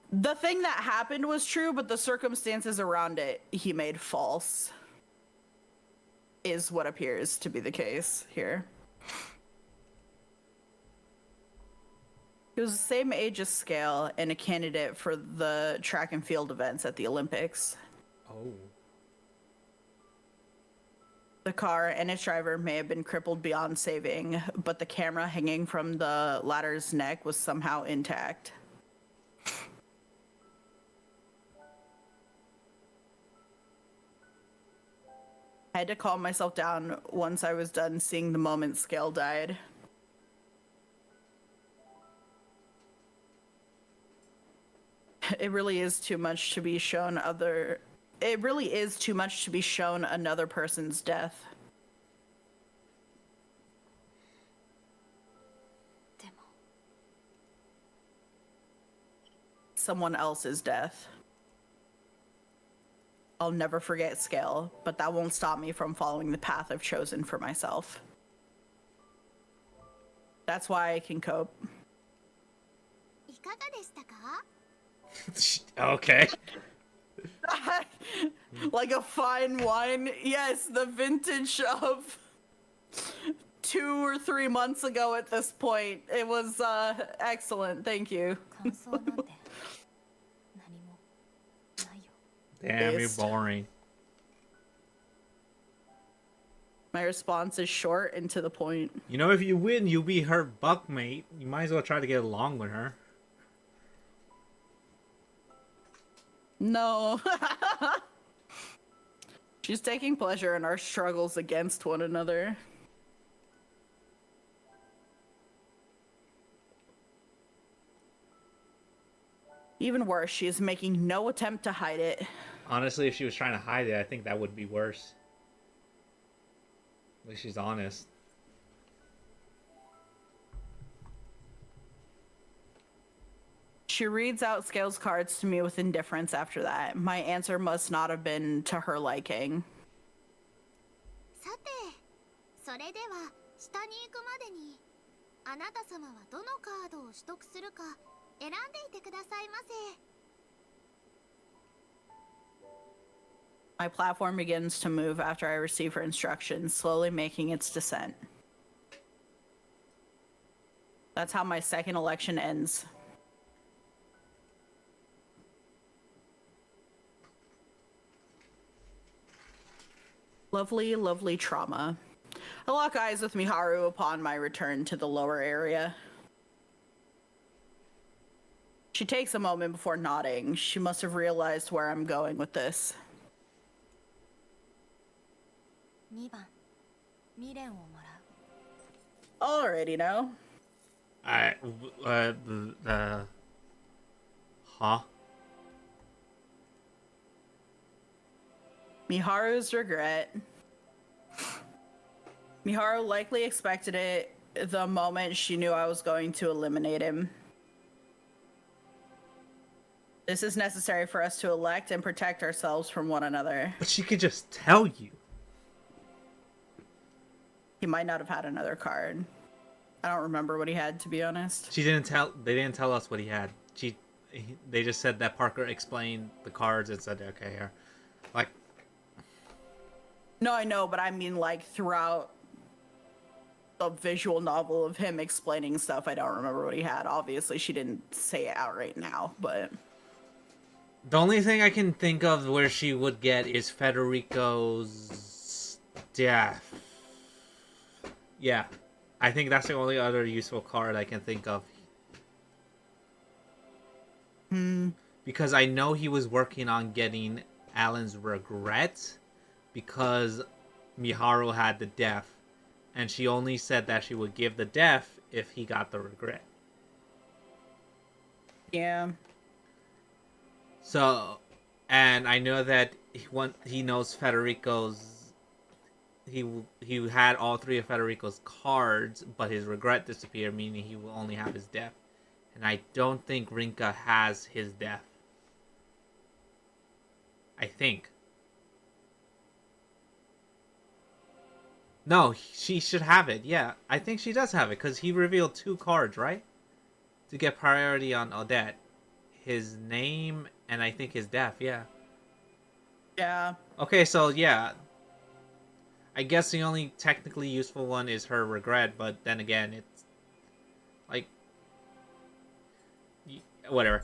Speaker 2: the thing that happened was true, but the circumstances around it he made false, is what appears to be the case here. He was the same age as Scale and a candidate for the track and field events at the Olympics.
Speaker 3: Oh.
Speaker 2: The car and its driver may have been crippled beyond saving, but the camera hanging from the latter's neck was somehow intact. I had to calm myself down once I was done seeing the moment Scale died. It really is too much to be shown another person's death.
Speaker 1: でも
Speaker 2: Someone else's death. I'll never forget Scale, but that won't stop me from following the path I've chosen for myself. That's why I can cope.
Speaker 7: いかがでしたか？
Speaker 3: Okay.
Speaker 2: Like a fine wine. Yes, the vintage of 2 or 3 months ago at this point. It was excellent. Thank you.
Speaker 1: 感想なんて何もないよ。
Speaker 3: Damn, you're
Speaker 2: Based.
Speaker 3: boring.
Speaker 2: My response is short and to the point.
Speaker 3: You know, if you win, you'll be her buckmate. You might as well try to get along with her.
Speaker 2: No. She's taking pleasure in our struggles against one another. Even worse, she is making no attempt to hide it.
Speaker 3: Honestly, if she was trying to hide it, I think that would be worse. At least she's honest.
Speaker 2: She reads out Scale's cards to me with indifference after that. My answer must not have been to her liking.
Speaker 7: さて、それでは下に行くまでにあなた様はどのカードを取得するか選んでいてくださいませ。
Speaker 2: My platform begins to move after I receive her instructions, slowly making its descent. That's how my second election ends. Lovely, lovely trauma. I lock eyes with Miharu upon my return to the lower area. She takes a moment before nodding. She must have realized where I'm going with this.
Speaker 1: 2番未練をもらう。
Speaker 2: Already know.
Speaker 3: Huh?
Speaker 2: Miharu's regret. Miharu likely expected it the moment she knew I was going to eliminate him. This is necessary for us to elect and protect ourselves from one another.
Speaker 3: But she could just tell you.
Speaker 2: He might not have had another card. I don't remember what he had, to be honest.
Speaker 3: She didn't tell. They didn't tell us what he had. They just said that Parker explained the cards and said, "Okay, here." Like,
Speaker 2: No, I know, but I mean, like, throughout the visual novel of him explaining stuff, I don't remember what he had. Obviously, she didn't say it outright now, but...
Speaker 3: the only thing I can think of where she would get is Federico's death. Yeah. I think that's the only other useful card I can think of. Because I know he was working on getting Alan's regret because Miharu had the death. And she only said that she would give the death if he got the regret.
Speaker 2: Yeah.
Speaker 3: So, and I know that he knows Federico's... He had all three of Federico's cards, but his regret disappeared, meaning he will only have his death. And I don't think Rinka has his death. I think. No, she should have it. Yeah, I think she does have it, because he revealed 2 cards, right? To get priority on Odette. His name, and I think his death, yeah.
Speaker 2: Yeah.
Speaker 3: Okay, so yeah. I guess the only technically useful one is her regret, but then again, it's... like... whatever.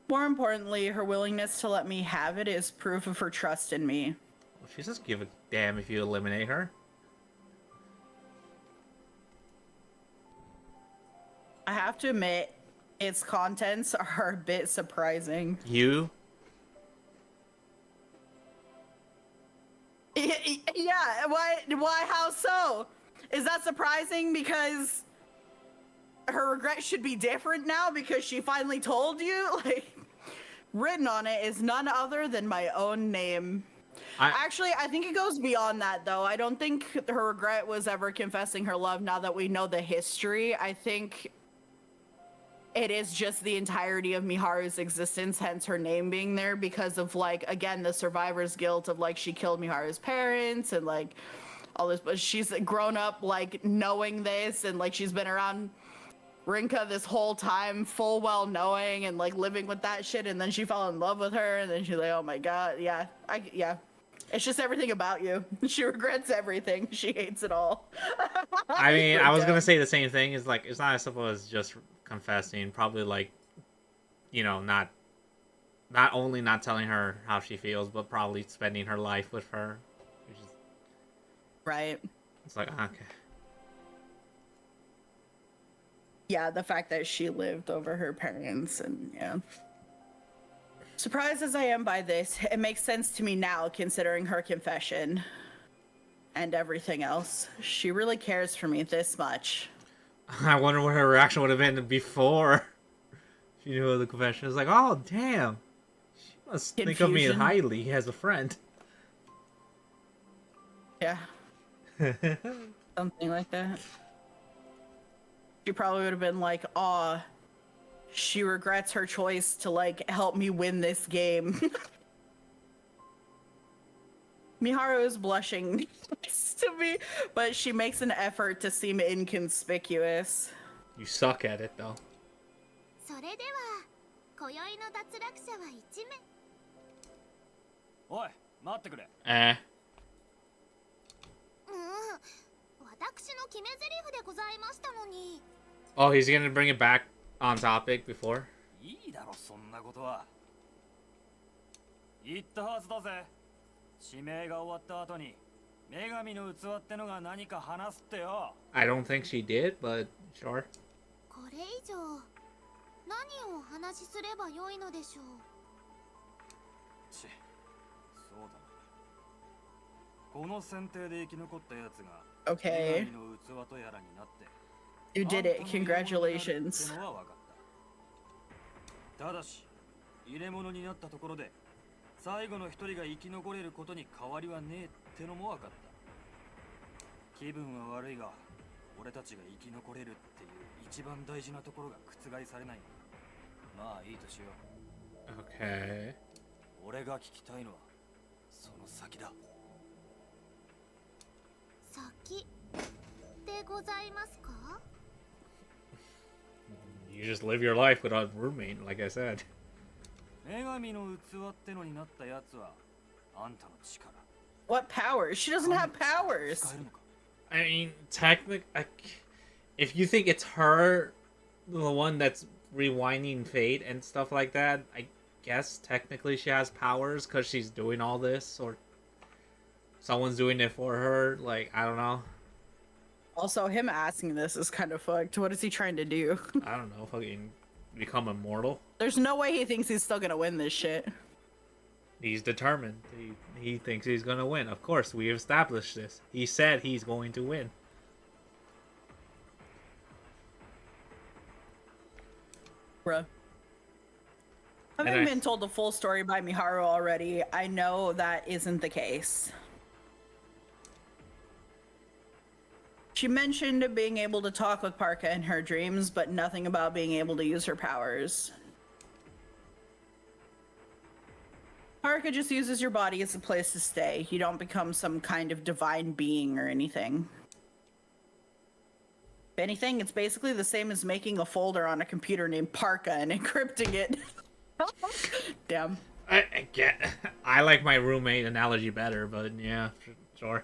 Speaker 2: More importantly, her willingness to let me have it is proof of her trust in me.
Speaker 3: Well, she just give a damn if you eliminate her.
Speaker 2: I have to admit, its contents are a bit surprising.
Speaker 3: You?
Speaker 2: Yeah, why, how so? Is that surprising because her regret should be different now because she finally told you? Like, written on it is none other than my own name. Actually, I think it goes beyond that, though. I don't think her regret was ever confessing her love now that we know the history. I think it is just the entirety of Miharu's existence, hence her name being there because of, like, again, the survivor's guilt of, like, she killed Miharu's parents and, like, all this. But she's grown up, like, knowing this and, like, she's been around Rinka this whole time, full well knowing and, like, living with that shit. And then she fell in love with her and then she's like, oh my god, yeah. It's just everything about you. She regrets everything. She hates it all.
Speaker 3: I mean, I was gonna say the same thing. It's like, it's not as simple as just confessing. Probably, like, you know, not only not telling her how she feels, but probably spending her life with her. Which is,
Speaker 2: right.
Speaker 3: it's like, okay.
Speaker 2: Yeah, the fact that she lived over her parents and, yeah. Surprised as I am by this, it makes sense to me now considering her confession and everything else. She really cares for me this much.
Speaker 3: I wonder what her reaction would have been before she knew of the confession. It's like, oh, damn. She must think of me highly as a friend.
Speaker 2: Yeah. Something like that. She probably would have been like, aw, she regrets her choice to, like, help me win this game. Miharu is blushing next to me, but she makes an effort to seem inconspicuous.
Speaker 3: You suck at it, though.
Speaker 7: それでは今宵の脱落者は1名。
Speaker 6: おい、待ってくれ。
Speaker 7: 私の決め台詞でございましたのに。
Speaker 3: Oh, he's gonna bring it back on topic before?
Speaker 6: いいだろ、そんなことは。言ったはずだぜ。指名が終わった後に女神の器ってのが何か話すってよ。
Speaker 3: I don't think she did, but sure.
Speaker 7: これ以上何をお話しすればよいのでしょう。
Speaker 6: そうだな。この選定で生き残ったやつが
Speaker 2: Okay.
Speaker 6: 女神の器とやらになって。
Speaker 2: You did it. Congratulations.
Speaker 6: ってのは分かった。ただし、入れ物になったところで最後の一人が生き残れることに変わりはねえってのも分かった。気分は悪いが、俺たちが生き残れるっていう
Speaker 8: 一番大事なところが覆されない。まあいいとしよう。
Speaker 3: Okay.
Speaker 8: 俺が聞きたいのはその先だ。
Speaker 7: 先でございますか？
Speaker 3: You just live your life without a roommate, like I said.
Speaker 8: 女神の器ってのになったやつはあんたの力
Speaker 2: What powers? She doesn't have
Speaker 8: 使
Speaker 2: powers.
Speaker 8: えるのか？
Speaker 3: I mean, if you think it's her, the one that's rewinding fate and stuff like that, I guess technically she has powers because she's doing all this, or someone's doing it for her. Like, I don't know.
Speaker 2: Also, him asking this is kind of fucked. What is he trying to do?
Speaker 3: I don't know. Fucking become immortal.
Speaker 2: There's no way he thinks he's still gonna win this shit.
Speaker 3: He's determined. He thinks he's gonna win. Of course, we established this. He said he's going to win.
Speaker 2: Bruh.
Speaker 3: And
Speaker 2: Having
Speaker 3: I-
Speaker 2: been told the full story by Miharu already, I know that isn't the case. She mentioned being able to talk with Parka in her dreams, but nothing about being able to use her powers. Parka just uses your body as a place to stay. You don't become some kind of divine being or anything. If anything, it's basically the same as making a folder on a computer named Parka and encrypting it. Damn.
Speaker 3: I get. I like my roommate analogy better, but yeah, sure,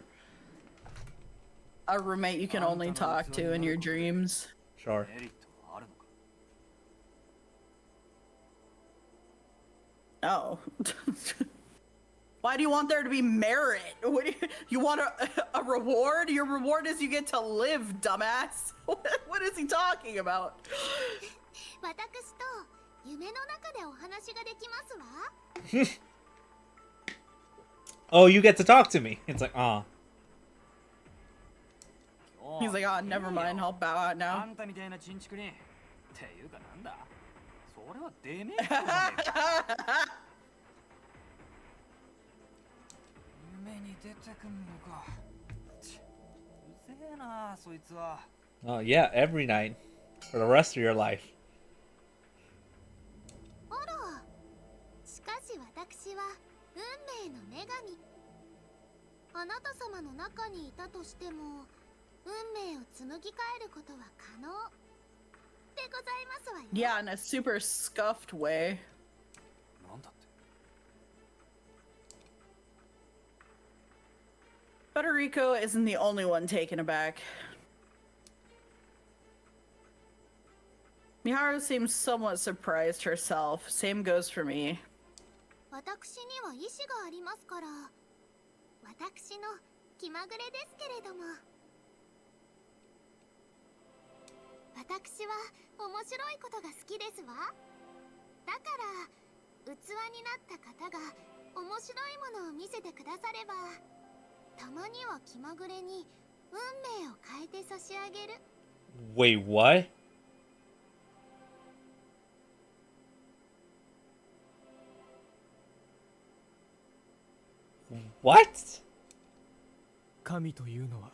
Speaker 2: A roommate you can only talk to in your dreams.
Speaker 3: sure.
Speaker 8: メリットはあるのか？
Speaker 2: Oh. Why do you want there to be merit? What do you want a reward? Your reward is you get to live, dumbass. What is he talking about?
Speaker 7: 私と夢の中でお話ができますわ。
Speaker 3: Oh, you get to talk to me. It's like, ah.
Speaker 2: He's like, oh, never mind. I'll bow out
Speaker 8: あ
Speaker 2: now.
Speaker 8: んたみたいなチンチクにっていうかなんだ、それはデメリットじゃねえか。夢に出てくんのか。ちうぜえなそいつは。
Speaker 3: Oh yeah, every night for the rest of your life.
Speaker 7: あら、しかし私は運命の女神。あなた様の中にいたとしても運命を紡ぎ替えることは可能でございますわよ。
Speaker 2: Yeah, in a super scuffed way.
Speaker 8: なんだって。
Speaker 2: Federico isn't the only one taken aback. Miharu seems somewhat surprised herself. Same goes for me.
Speaker 7: 私には意志がありますから、私の気まぐれですけれども。私は面白いことが好きですわ。だから器になった方が面白いものを見せてくだされば、たまには気まぐれに運命を変えて差し上げる。
Speaker 3: Wait, what? What?
Speaker 4: 神というのは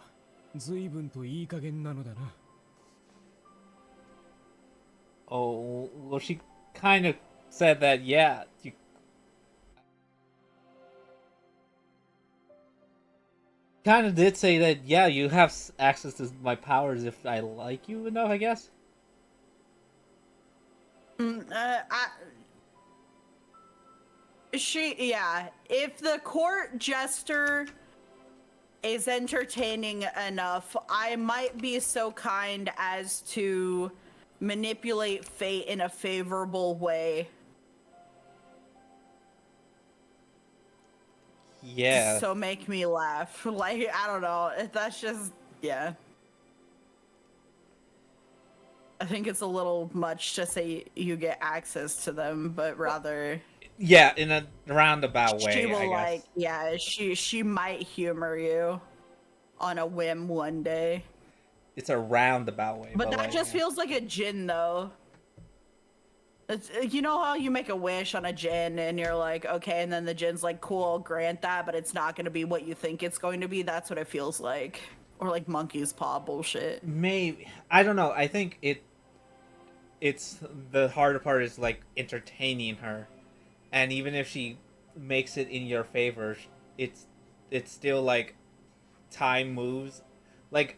Speaker 4: 随分といい加減なのだな。
Speaker 3: Oh, well, she kind of said that, yeah. You... Kind of did say that, yeah, you have access to my powers if I like you enough, I guess.
Speaker 2: Yeah, if the court jester is entertaining enough, I might be so kind as to manipulate fate in a favorable way.
Speaker 3: Yeah.
Speaker 2: So make me laugh. Like, I don't know. That's just, yeah. I think it's a little much to say you get access to them, but rather
Speaker 3: Yeah, in a roundabout way,
Speaker 2: she will
Speaker 3: I guess.
Speaker 2: like, yeah, she might humor you on a whim one day.
Speaker 3: It's a roundabout way.
Speaker 2: But that
Speaker 3: like,
Speaker 2: just
Speaker 3: yeah.
Speaker 2: feels like a djinn, though. It's, you know how you make a wish on a djinn and you're like, okay, and then the djinn's like, cool, I'll grant that, but it's not going to be what you think it's going to be. That's what it feels like. Or like monkey's paw bullshit.
Speaker 3: Maybe. I don't know. I think it it's the harder part is like entertaining her, and even if she makes it in your favor, it's still like time moves, like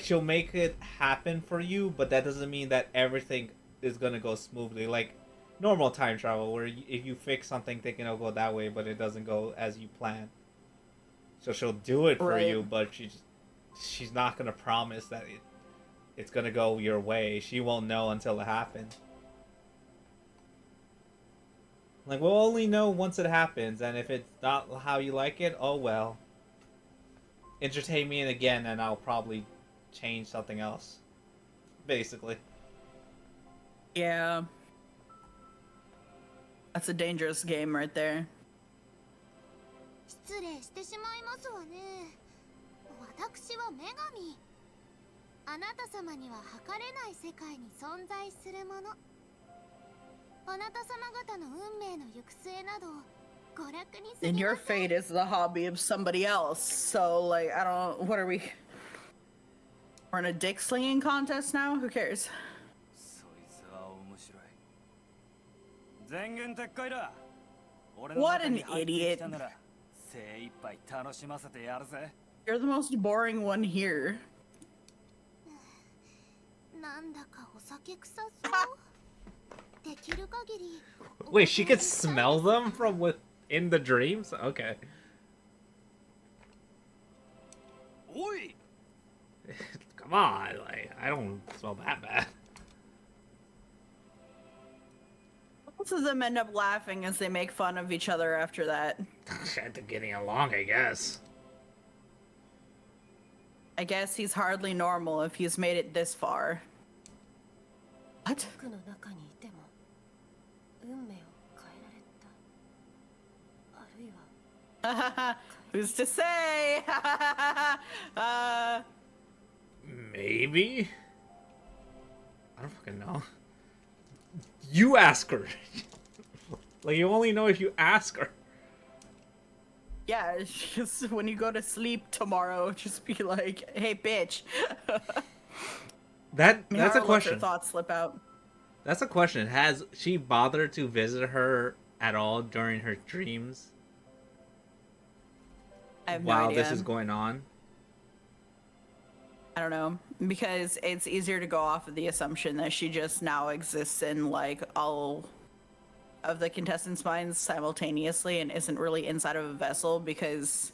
Speaker 3: she'll make it happen for you, but that doesn't mean that everything is gonna go smoothly. Like normal time travel, where if you fix something, thinking it'll go that way, but it doesn't go as you plan. So she'll do it for
Speaker 2: Right.
Speaker 3: you, but she's not gonna promise that it's gonna go your way. She won't know until it happens. Like, we'll only know once it happens, and if it's not how you like it, oh well. Entertain me again, and I'll probably change something else. Basically.
Speaker 2: Yeah. That's a dangerous game right there.
Speaker 7: 失礼してしまいますわね。私は女神。あなた様には測れない世界に存在するもの。あなた様方の運命の行く末など娯楽に過
Speaker 2: And
Speaker 7: ぎ
Speaker 2: your
Speaker 7: ません。
Speaker 2: fate is the hobby of somebody else. So, like, I don't. What are we? We're in a dick slinging contest now? Who cares?
Speaker 8: そいつは面白い。全言撤回だ。俺の
Speaker 2: What
Speaker 8: 中
Speaker 2: an
Speaker 8: に入ってきた
Speaker 2: idiot.
Speaker 8: なら精一杯楽しませてやるぜ。
Speaker 2: You're the most boring one here.
Speaker 7: なんだかお酒臭そう。できる限り。
Speaker 3: Wait, she could smell them from within the dreams? Okay.
Speaker 8: おい。
Speaker 3: Come on, like, I don't smell that bad.
Speaker 2: Both of them end up laughing as they make fun of each other after that.
Speaker 3: After getting along, I guess.
Speaker 2: I guess he's hardly normal if he's made it this far. What?
Speaker 9: 僕の中にいても運命を変えられた。あるいは
Speaker 2: Who's to say?
Speaker 3: Maybe? I don't fucking know. You ask her. Like, you only know if you ask her.
Speaker 2: Yeah, just when you go to sleep tomorrow, just be like, "Hey, bitch."
Speaker 3: That's a
Speaker 2: Mihara lets her
Speaker 3: question.
Speaker 2: thoughts slip out.
Speaker 3: That's a question. Has she bothered to visit her at all during her dreams
Speaker 2: I have no
Speaker 3: while
Speaker 2: idea.
Speaker 3: this is going on?
Speaker 2: I don't know, because it's easier to go off of the assumption that she just now exists in like all of the contestants' minds simultaneously and isn't really inside of a vessel, because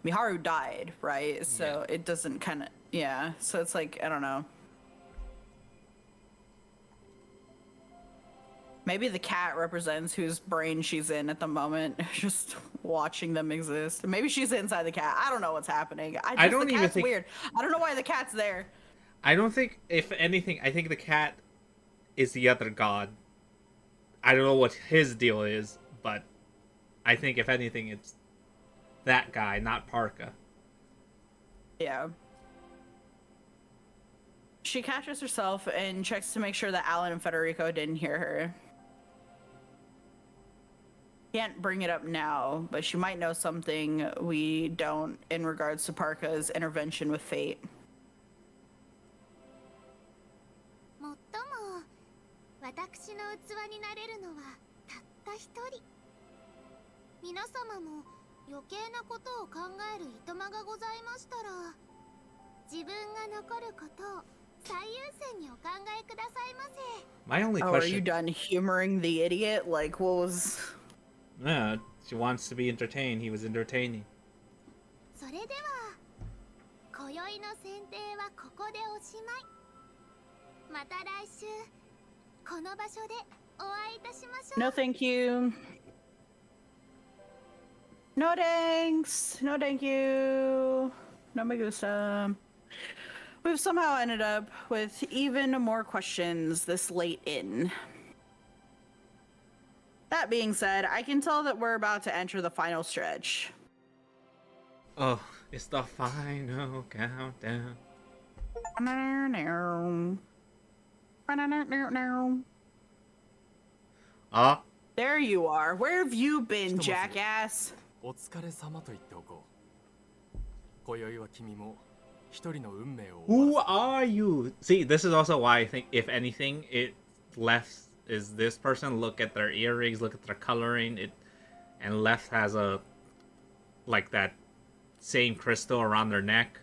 Speaker 2: Miharu died, right? So it doesn't kind of, yeah. So it's like, I don't know. Maybe the cat represents whose brain she's in at the moment, just watching them exist. Maybe she's inside the cat. I don't know what's happening.
Speaker 3: I don't
Speaker 2: the
Speaker 3: even
Speaker 2: cat's
Speaker 3: think-
Speaker 2: weird. I don't know why the cat's there.
Speaker 3: I don't think, if anything, I think the cat is the other god. I don't know what his deal is, but I think, if anything, it's that guy, not Parka.
Speaker 2: Yeah. She catches herself and checks to make sure that Alan and Federico didn't hear her. Can't bring it up now, but she might know something we don't in regards to Parka's intervention with fate.
Speaker 7: もっとも私の器になれるのはたった一人。皆様も余計なことを考えるいとまがございましたら、自分が残ることを最優先にお考えくださいませ。
Speaker 3: My only
Speaker 2: Oh, are you
Speaker 3: question...
Speaker 2: done humoring the idiot? Like, what was...
Speaker 3: Yeah, she wants to be entertained. He was entertaining.
Speaker 7: それでは今宵の選定はここでおしまい。また来週この場所でお会いいたしましょう。
Speaker 2: No, thank you. No thanks. No, thank you. No me gusta. We've somehow ended up with even more questions this late in. That being said, I can tell that we're about to enter the final stretch.
Speaker 3: Oh, it's the final countdown. Ah,
Speaker 2: There you are. Where have you been, jackass?
Speaker 6: お疲れ様と言っておこう。今宵は君も一人の運命を終わ
Speaker 3: who are you? See, this is also why I think, if anything, left is this person. Look at their earrings. Look at their coloring. And left has a like that same crystal around their neck.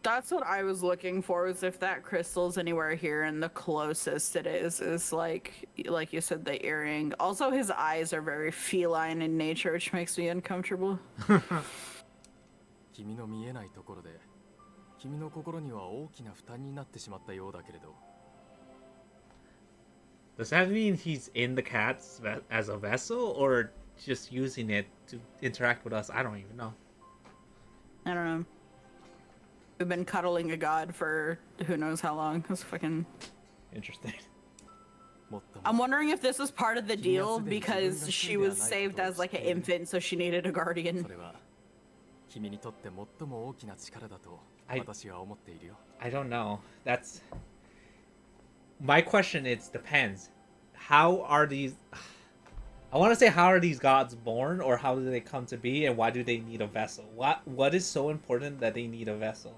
Speaker 2: That's what I was looking for, was if that crystal's anywhere here, and the closest it is like you said, the earring. Also, his eyes are very feline in nature, which makes me uncomfortable.
Speaker 6: 君の見えないところで君の心には大きな負担になってしまったようだけれど
Speaker 3: Does that mean he's in the cats as a vessel, or just using it to interact with us? I don't even know.
Speaker 2: I don't know. We've been cuddling a god for who knows how long. That's fucking
Speaker 3: interesting.
Speaker 2: I'm wondering if this is part of the deal because she was saved as like an infant, so she needed a guardian.
Speaker 6: それは君にとって最も大きな力だと私は思っているよ
Speaker 3: I don't know. That's my question. It depends. How are these? I want to say how are these gods born, or how do they come to be, and why do they need a vessel? What is so important that they need a vessel?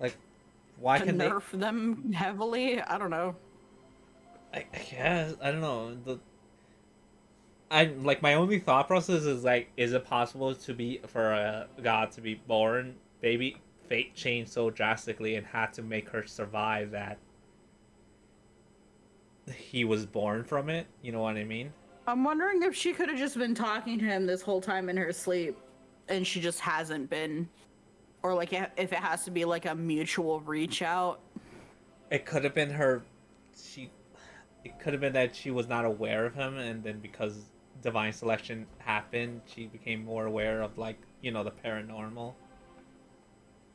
Speaker 3: Like, why can they
Speaker 2: nerf them heavily? I don't know.
Speaker 3: I guess I don't know. My only thought process is like, is it possible for a god to be born? Maybe fate changed so drastically and had to make her survive that he was born from it. You know what I mean?
Speaker 2: I'm wondering if she could have just been talking to him this whole time in her sleep, and she just hasn't been, or like if it has to be like a mutual reach out.
Speaker 3: It could have been her. It could have been that she was not aware of him, and then because divine selection happened, she became more aware of, like, you know, the paranormal.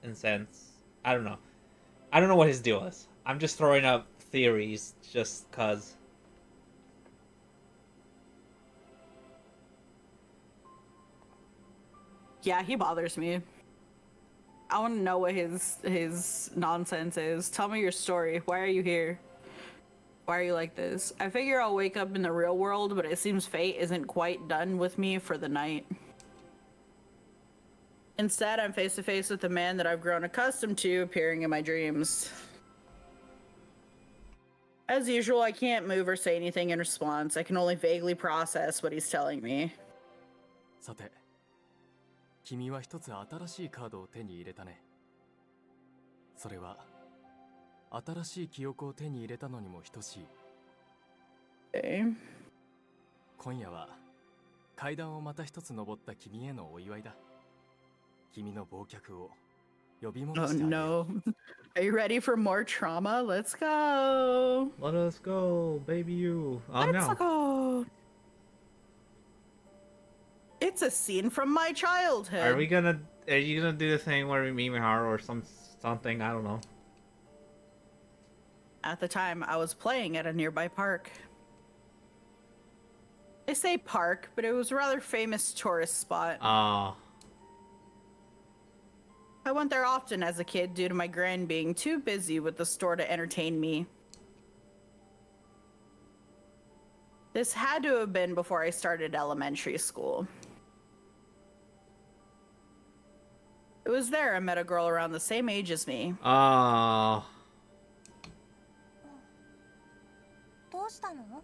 Speaker 3: In sense, I don't know. I don't know what his deal is. I'm just throwing up theories just cause.
Speaker 2: Yeah, he bothers me. I want to know what his nonsense is. Tell me your story. Why are you here? Why are you like this? I figure I'll wake up in the real world, but it seems fate isn't quite done with me for the night. Instead, I'm face to face with the man that I've grown accustomed to appearing in my dreams. As usual, I can't move or say anything in response. I can only vaguely process what he's telling me.
Speaker 6: さて君は一つ新しいカードを手に入れたねそれは新しい記憶を手に入れたのにも等しい
Speaker 2: Okay.
Speaker 6: 今夜は階段をまた一つ登った君へのお祝いだ君の忘却を呼び戻
Speaker 2: Oh
Speaker 6: してあげよう
Speaker 2: no. Are you ready for more trauma? Let's go.
Speaker 3: Let us go, baby you. Oh
Speaker 2: Let's
Speaker 3: no.
Speaker 2: go. It's a scene from my childhood.
Speaker 3: Are you gonna do the thing where we meet her or something? I don't know.
Speaker 2: At the time, I was playing at a nearby park. I say park, but it was a rather famous tourist spot.
Speaker 3: Ah.
Speaker 2: I went there often as a kid due to my grand being too busy with the store to entertain me. This had to have been before I started elementary school. It was there I met a girl around the same age as me.
Speaker 3: Ah.
Speaker 7: どうしたの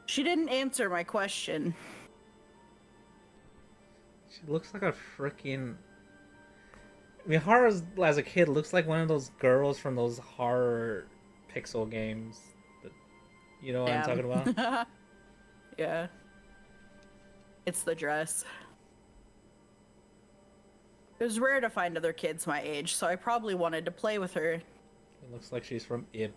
Speaker 2: She didn't answer my question.
Speaker 3: She looks like a freaking. Miharu, as a kid, looks like one of those girls from those horror pixel games. You know what I'm talking about?
Speaker 2: Yeah. It's the dress. It was rare to find other kids my age, so I probably wanted to play with her.
Speaker 3: It looks like she's from Ib.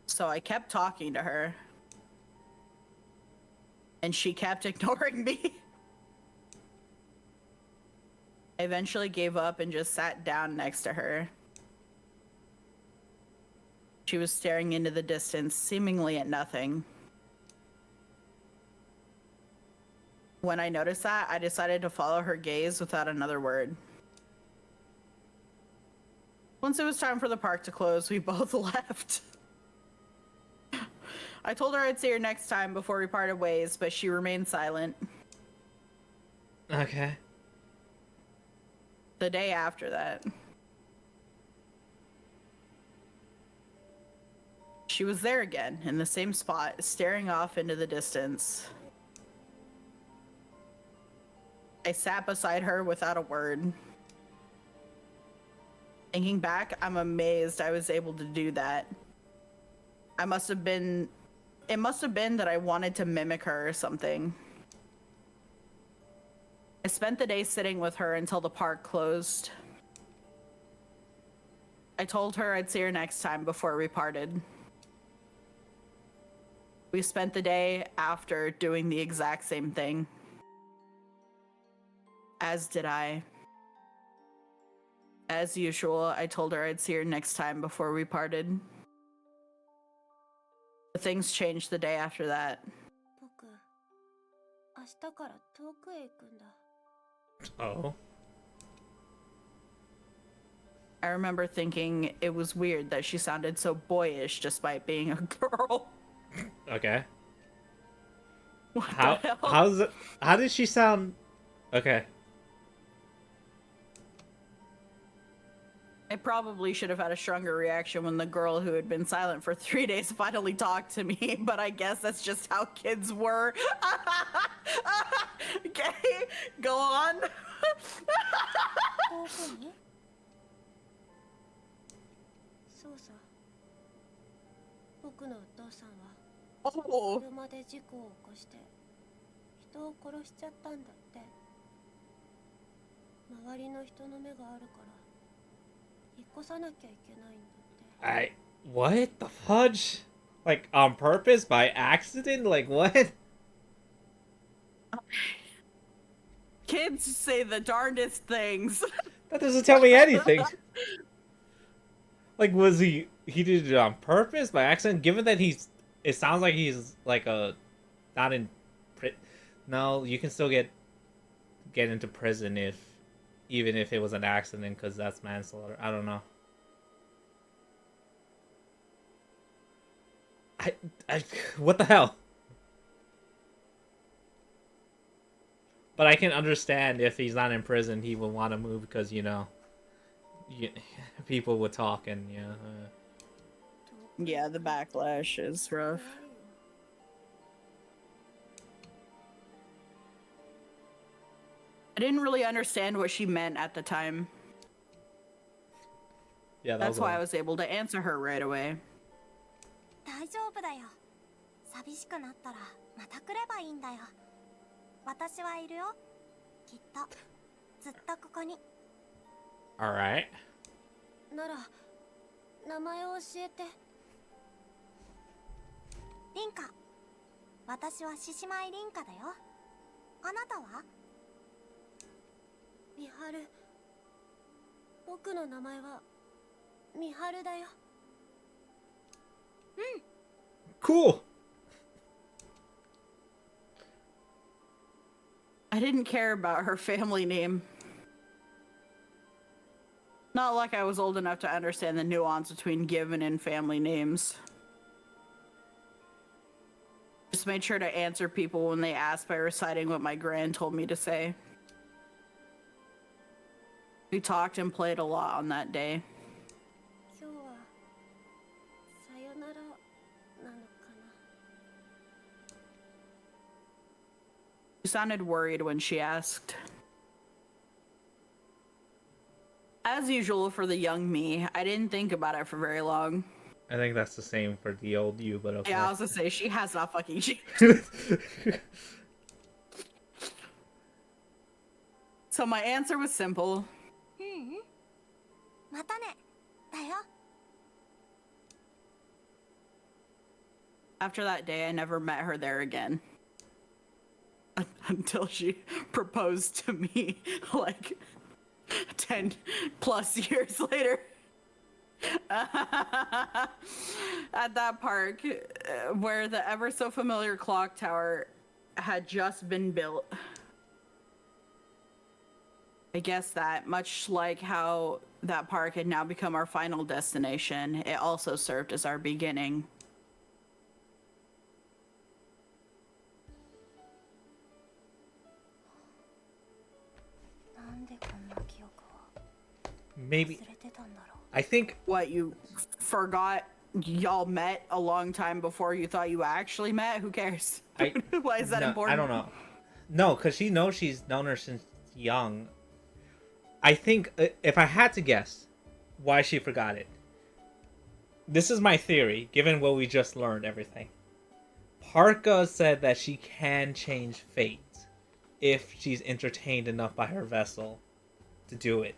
Speaker 2: So I kept talking to her. And she kept ignoring me. I eventually gave up and just sat down next to her. She was staring into the distance, seemingly at nothing. When I noticed that, I decided to follow her gaze without another word. Once it was time for the park to close, we both left. I told her I'd see her next time before we parted ways, but she remained silent.
Speaker 3: Okay.
Speaker 2: The day after that, she was there again, in the same spot, staring off into the distance. I sat beside her without a word. Thinking back, I'm amazed I was able to do that. It must have been that I wanted to mimic her or something. I spent the day sitting with her until the park closed. I told her I'd see her next time before we parted. We spent the day after doing the exact same thing. As did I. As usual, I told her I'd see her next time before we parted. But things changed the day after that.
Speaker 9: 僕明日から遠くへ行くんだ。
Speaker 3: Oh.
Speaker 2: I remember thinking it was weird that she sounded so boyish despite being a girl.
Speaker 3: Okay.
Speaker 2: What the hell?
Speaker 3: How did she sound? Okay.
Speaker 2: I probably should have had a stronger reaction when the girl who had been silent for 3 days finally talked to me, but I guess that's just how kids were. Okay, go on.
Speaker 9: 遠くにそうさ。僕のお父さんは
Speaker 2: Oh,
Speaker 9: 車で事故を起こして人を殺しちゃったんだって。周りの人の目があるから引っ越さなきゃいけないんだって。
Speaker 3: What the fudge? Like on purpose by accident? Like what?
Speaker 2: kids say the darndest things.
Speaker 3: That doesn't tell me anything. Like was he did it on purpose by accident? Given that it sounds like he's like not in no, you can still get into prison even if it was an accident because that's manslaughter. I don't know. I what the hell? But I can understand if he's not in prison, he would want to move because people would talk and
Speaker 2: Yeah, the backlash is rough. I didn't really understand what she meant at the time.
Speaker 3: yeah.
Speaker 2: That's why I was able to answer her right away.
Speaker 7: 大丈夫だよ。寂しくなったらまた来ればいいんだよ。私はいるよ。きっとずっとここに。
Speaker 3: All right.
Speaker 9: なら名前を教えて。
Speaker 7: リンカ。私は獅子舞リンカだよ。あなたは？
Speaker 9: ミハル。僕の名前はミハルだよ。
Speaker 3: Cool.
Speaker 2: I didn't care about her family name. Not like I was old enough to understand the nuance between given and family names. Just made sure to answer people when they asked by reciting what my gran told me to say. We talked and played a lot on that day.
Speaker 9: 今日はさよならなのかな。
Speaker 2: She sounded worried when she asked. As usual for the young me, I didn't think about it for very long.
Speaker 3: I think that's the same for the old you, but okay.
Speaker 2: Yeah, I was gonna say, she has not fucking changed. So my answer was simple.
Speaker 7: またね。だよ。
Speaker 2: After that day, I never met her there again. Until she proposed to me like 10 plus years later. At that park where the ever so familiar clock tower had just been built. I guess that, much like how that park had now become our final destination, it also served as our beginning.
Speaker 3: maybe
Speaker 9: 忘れてたんだろう。
Speaker 3: I think
Speaker 2: What, you forgot y'all met a long time before you thought you actually met? Who cares?
Speaker 3: I
Speaker 2: Why is that
Speaker 3: no,
Speaker 2: important?
Speaker 3: I don't know. No, because she knows she's known her since young. I think if I had to guess why she forgot it, this is my theory, given what we just learned, everything. Parka said that she can change fate if she's entertained enough by her vessel to do it.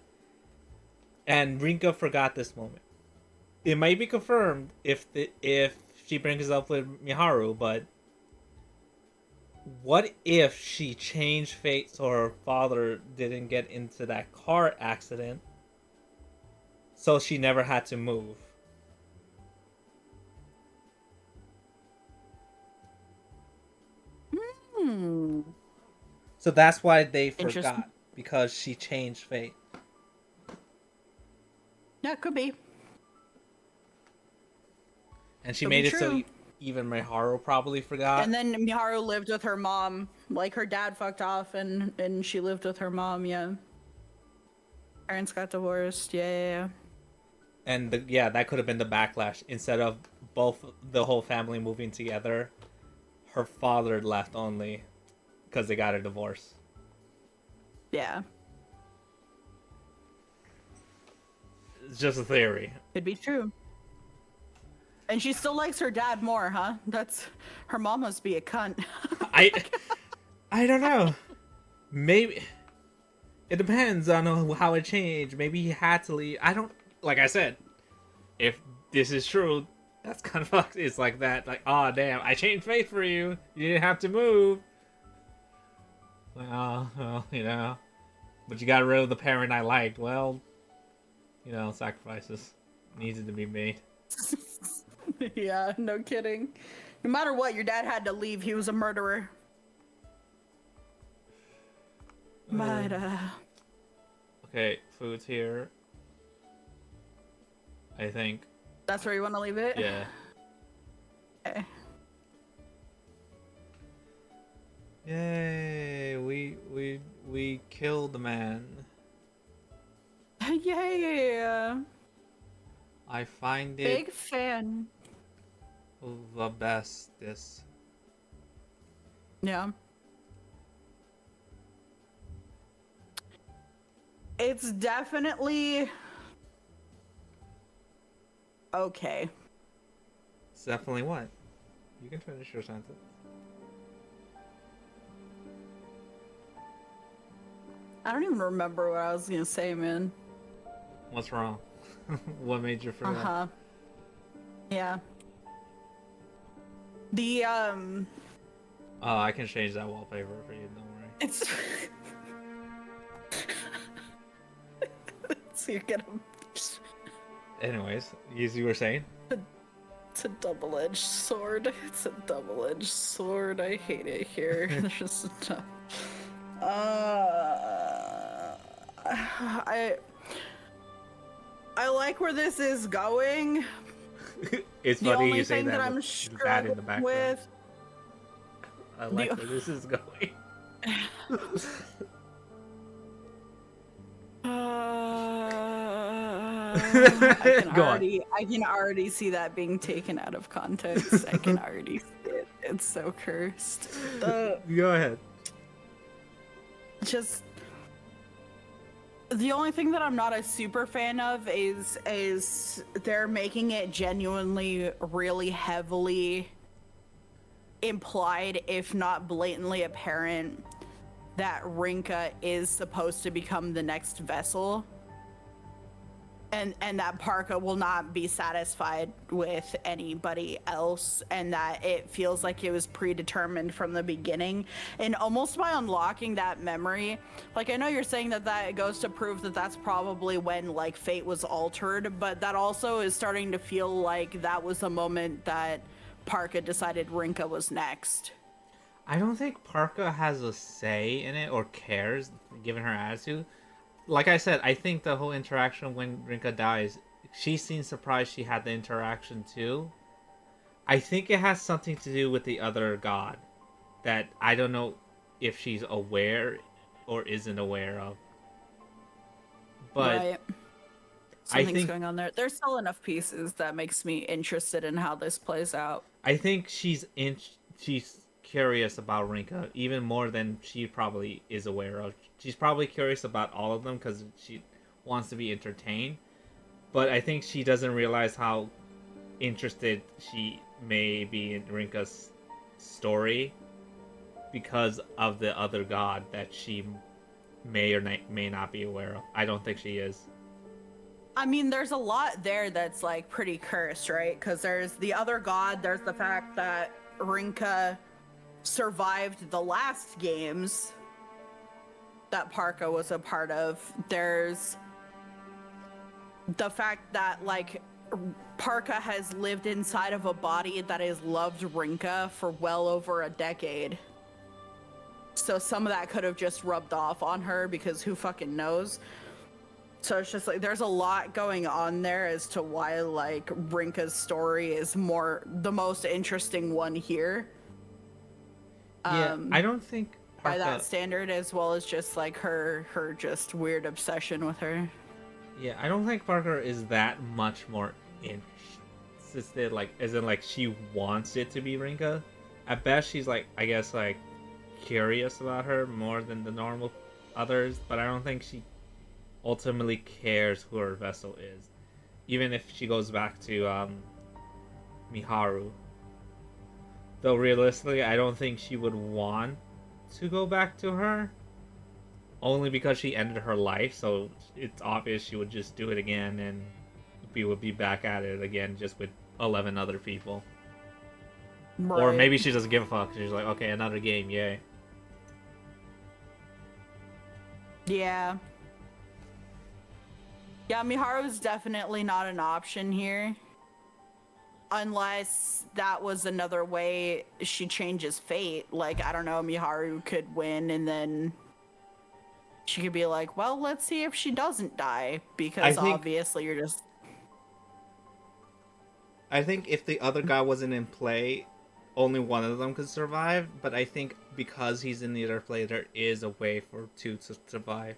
Speaker 3: And Rinka forgot this moment. It might be confirmed if she brings it up with Miharu, but what if she changed fate so her father didn't get into that car accident, so she never had to move?
Speaker 2: Hmm.
Speaker 3: So that's why they
Speaker 2: Interesting.
Speaker 3: forgot, because she changed fate.
Speaker 2: Yeah, could be.
Speaker 3: And she
Speaker 2: Could
Speaker 3: made
Speaker 2: be
Speaker 3: it so
Speaker 2: true.
Speaker 3: even Miharu probably forgot.
Speaker 2: And then Miharu lived with her mom. Like, her dad fucked off, and she lived with her mom, yeah. Parents got divorced, yeah.
Speaker 3: And that could have been the backlash. Instead of the whole family moving together, her father left only because they got a divorce.
Speaker 2: Yeah.
Speaker 3: It's just a theory.
Speaker 2: Could be true. And she still likes her dad more, huh? Her mom must be a cunt.
Speaker 3: I don't know. Maybe it depends on how it changed. Maybe he had to leave. I don't. Like I said, if this is true, that's kind of fucked. It's like that. Like, oh damn, I changed fate for you. You didn't have to move. Like, oh, well, but you got rid of the parent I liked. Well, sacrifices needed to be made.
Speaker 2: Yeah, no kidding. No matter what, your dad had to leave. He was a murderer. But,
Speaker 3: Okay, food's here. I think.
Speaker 2: That's where you want to leave it?
Speaker 3: Yeah.
Speaker 2: Okay.
Speaker 3: Yay! We killed the man.
Speaker 2: Yeah.
Speaker 3: I find it
Speaker 2: Big fan.
Speaker 3: the bestest.
Speaker 2: Yeah. It's definitely okay.
Speaker 3: It's definitely what? You can finish your sentence.
Speaker 2: I don't even remember what I was gonna say, man.
Speaker 3: What's wrong? What made you forget?
Speaker 2: Uh-huh. Yeah. The
Speaker 3: Oh, I can change that wallpaper for you. Don't worry.
Speaker 2: it's so you're gonna.
Speaker 3: Anyways, you were saying?
Speaker 2: It's a double-edged sword. It's a double-edged sword. I hate it here. There's just enough. I like where this is going.
Speaker 3: It's
Speaker 2: The
Speaker 3: funny
Speaker 2: only
Speaker 3: you say
Speaker 2: thing that I'm
Speaker 3: with that in the
Speaker 2: struggling
Speaker 3: background.
Speaker 2: with.
Speaker 3: I like where this is going.
Speaker 2: I can already see that being taken out of context. I can already see it. It's so cursed.
Speaker 3: Go ahead.
Speaker 2: Just the only thing that I'm not a super fan of is they're making it genuinely really heavily implied, if not blatantly apparent, that Rinka is supposed to become the next vessel. And that Parka will not be satisfied with anybody else, and that it feels like it was predetermined from the beginning. And almost by unlocking that memory, like, I know you're saying that goes to prove that that's probably when, like, fate was altered, but that also is starting to feel like that was the moment that Parka decided Rinka was next.
Speaker 3: I don't think Parka has a say in it or cares, given her attitude. Like I said, I think the whole interaction when Rinka dies, she seems surprised she had the interaction too. I think it has something to do with the other god that I don't know if she's aware or isn't aware of. But
Speaker 2: Right. something's
Speaker 3: think
Speaker 2: going on there. There's still enough pieces that makes me interested in how this plays out.
Speaker 3: I think she's curious about Rinka even more than she probably is aware of. She's probably curious about all of them because she wants to be entertained, but I think she doesn't realize how interested she may be in Rinka's story because of the other god that she may or may not be aware of. I don't think she is.
Speaker 2: I mean, there's a lot there that's like pretty cursed, right? Because there's the other god, there's the fact that Rinka survived the last games that Parka was a part of. There's the fact that like Parka has lived inside of a body that has loved Rinka for well over a decade. So some of that could have just rubbed off on her because who fucking knows? So it's just like there's a lot going on there as to why like Rinka's story is the most interesting one here.
Speaker 3: Yeah, I don't think
Speaker 2: by that standard, as well as just like her just weird obsession with her.
Speaker 3: Yeah, I don't think Parker is that much more interested, like, as in, like, she wants it to be Rinka. At best, she's, like, I guess, like, curious about her more than the normal others, but I don't think she ultimately cares who her vessel is. Even if she goes back to, Miharu. Though, realistically, I don't think she would want to go back to her. Only because she ended her life, so it's obvious she would just do it again, and we would be back at it again, just with 11 other people. Right. Or maybe she doesn't give a fuck. She's like, okay, another game, yay.
Speaker 2: Yeah. Yeah, Miharu's definitely not an option here. Unless that was another way she changes fate. Like, I don't know, Miharu could win and then she could be like, well, let's see if she doesn't die, because obviously you're just...
Speaker 3: I think if the other guy wasn't in play, only one of them could survive, but I think because he's in the other play, there is a way for two to survive.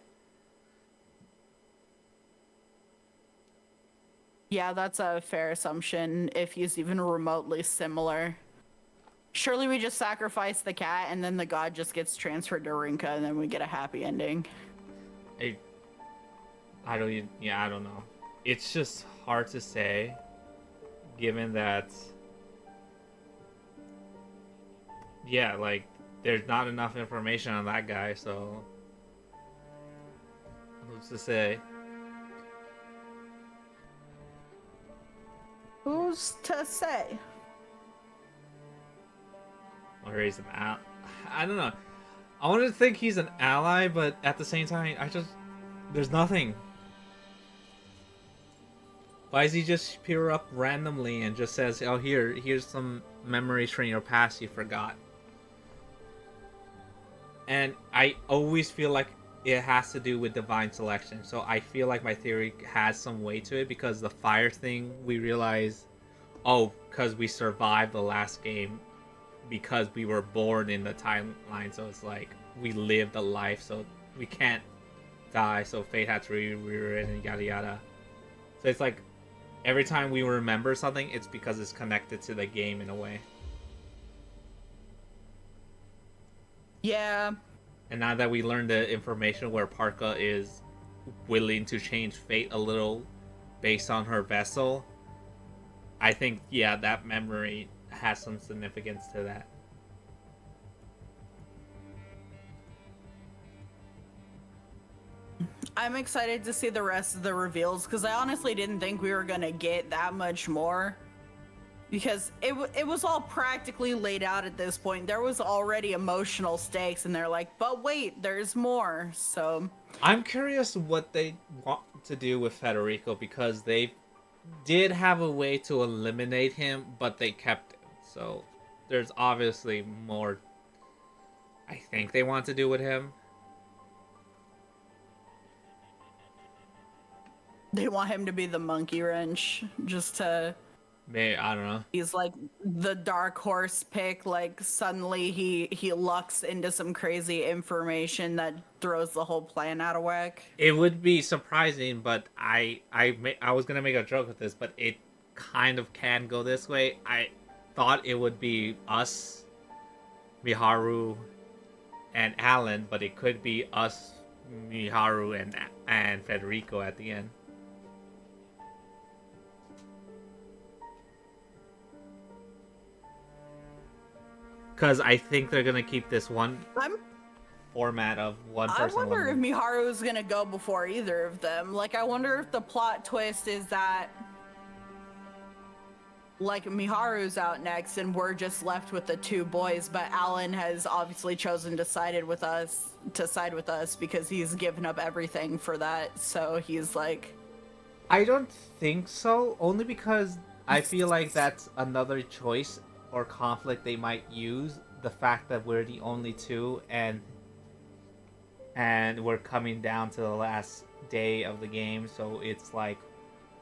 Speaker 2: Yeah, that's a fair assumption, if he's even remotely similar. Surely we just sacrifice the cat and then the god just gets transferred to Rinka and then we get a happy ending.
Speaker 3: I don't know. It's just hard to say, given that, yeah, like, there's not enough information on that guy, so who's to say?
Speaker 2: Who's to say?
Speaker 3: Or he's an I don't know. I want to think he's an ally, but at the same time, there's nothing. Why does he just appear up randomly and just says, oh, here's some memories from your past you forgot? And I always feel like it has to do with divine selection. So I feel like my theory has some weight to it, because the fire thing, we realize, oh, because we survived the last game, because we were born in the timeline, so it's like we lived a life, so we can't die, so fate had to rewrite and yada yada. So it's like every time we remember something, it's because it's connected to the game in a way.
Speaker 2: Yeah.
Speaker 3: And now that we learned the information where Parka is willing to change fate a little based on her vessel, I think, yeah, that memory has some significance to that.
Speaker 2: I'm excited to see the rest of the reveals, because I honestly didn't think we were gonna get that much more, because it was all practically laid out at this point. There was already emotional stakes, and they're like, but wait, there's more. So
Speaker 3: I'm curious what they want to do with Federico, because they did have a way to eliminate him, but they kept him. So there's obviously more I think they want to do with him.
Speaker 2: They want him to be the monkey wrench, just to
Speaker 3: Maybe, I don't know.
Speaker 2: He's like the dark horse pick. Like suddenly he lucks into some crazy information that throws the whole plan out of whack.
Speaker 3: It would be surprising, but I was gonna make a joke with this, but it kind of can go this way. I thought it would be us, Miharu, and Alan, but it could be us, Miharu, and Federico at the end. Because I think they're gonna keep this one format of one person.
Speaker 2: I wonder if Miharu is gonna go before either of them. Like, I wonder if the plot twist is that, like, Miharu's out next and we're just left with the two boys, but Alan has obviously chosen to side with us because he's given up everything for that. So he's like,
Speaker 3: I don't think so. Only because I feel like that's another choice or conflict they might use. The fact that we're the only two and we're coming down to the last day of the game, so it's like,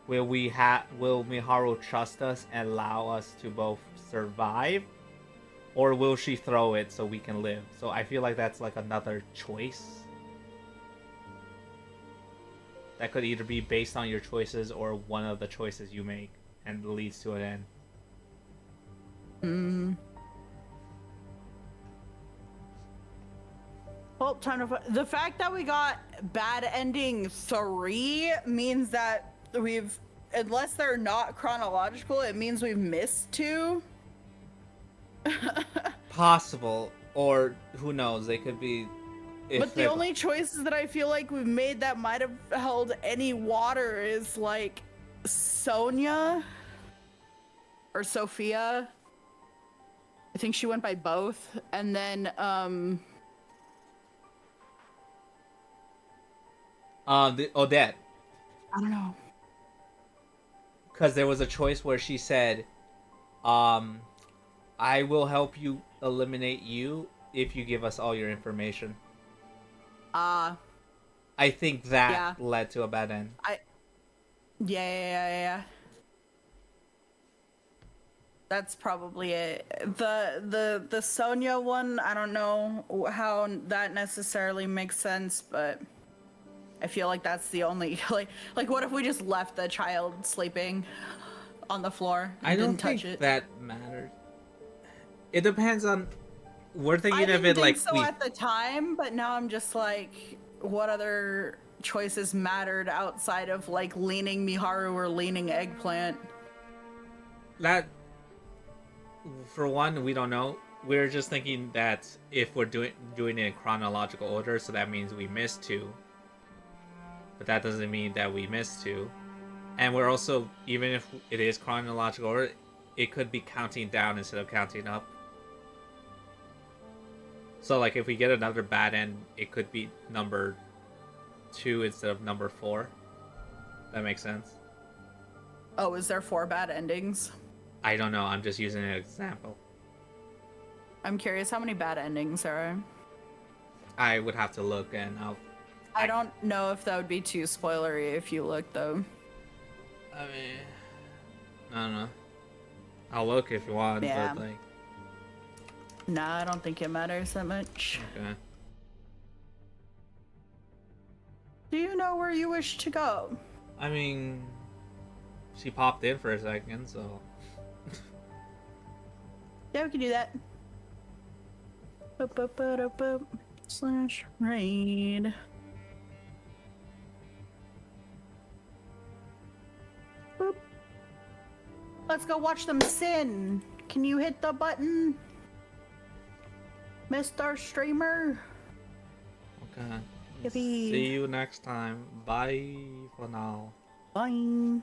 Speaker 3: will Miharu trust us and allow us to both survive, or will she throw it so we can live? So I feel like that's like another choice that could either be based on your choices or one of the choices you make and leads to an end.
Speaker 2: well, the fact that we got bad ending 3 means that unless they're not chronological, it means we've missed 2.
Speaker 3: Possible, or who knows, they could be.
Speaker 2: But the only choices that I feel like we've made that might have held any water is like Sonia or Sophia. I think she went by both. And then
Speaker 3: the Odette.
Speaker 2: I don't know.
Speaker 3: Because there was a choice where she said, I will help you eliminate you if you give us all your information. I think that led to a bad end.
Speaker 2: Yeah. That's probably it. The Sonia one, I don't know how that necessarily makes sense, but I feel like that's the only like what if we just left the child sleeping on the floor and
Speaker 3: I don't
Speaker 2: didn't touch
Speaker 3: think
Speaker 2: it?
Speaker 3: that matters. It depends on. We're thinking
Speaker 2: I
Speaker 3: of
Speaker 2: didn't
Speaker 3: it like
Speaker 2: think so at the time, but now I'm just like, what other choices mattered outside of like leaning Miharu or leaning Eggplant?
Speaker 3: That, for one, we don't know. We're just thinking that if we're doing it in chronological order, so that means we missed 2. But that doesn't mean that we missed 2. And we're also, even if it is chronological order, it could be counting down instead of counting up. So, like, if we get another bad end, it could be number 2 instead of number 4. That makes sense.
Speaker 2: Oh, is there 4 bad endings?
Speaker 3: I don't know. I'm just using an example.
Speaker 2: I'm curious how many bad endings there are.
Speaker 3: I would have to look, and
Speaker 2: I don't know if that would be too spoilery if you look, though.
Speaker 3: I mean, I don't know. I'll look if you want,
Speaker 2: Yeah.
Speaker 3: but like.
Speaker 2: Nah, I don't think it matters that much.
Speaker 3: Okay.
Speaker 2: Do you know where you wish to go?
Speaker 3: I mean, she popped in for a second, so.
Speaker 2: Yeah, we can do that. /raid. Boop. Let's go watch them sin. Can you hit the button, Mr. Streamer?
Speaker 3: Okay.
Speaker 2: Yippee.
Speaker 3: See you next time. Bye for now.
Speaker 2: Bye.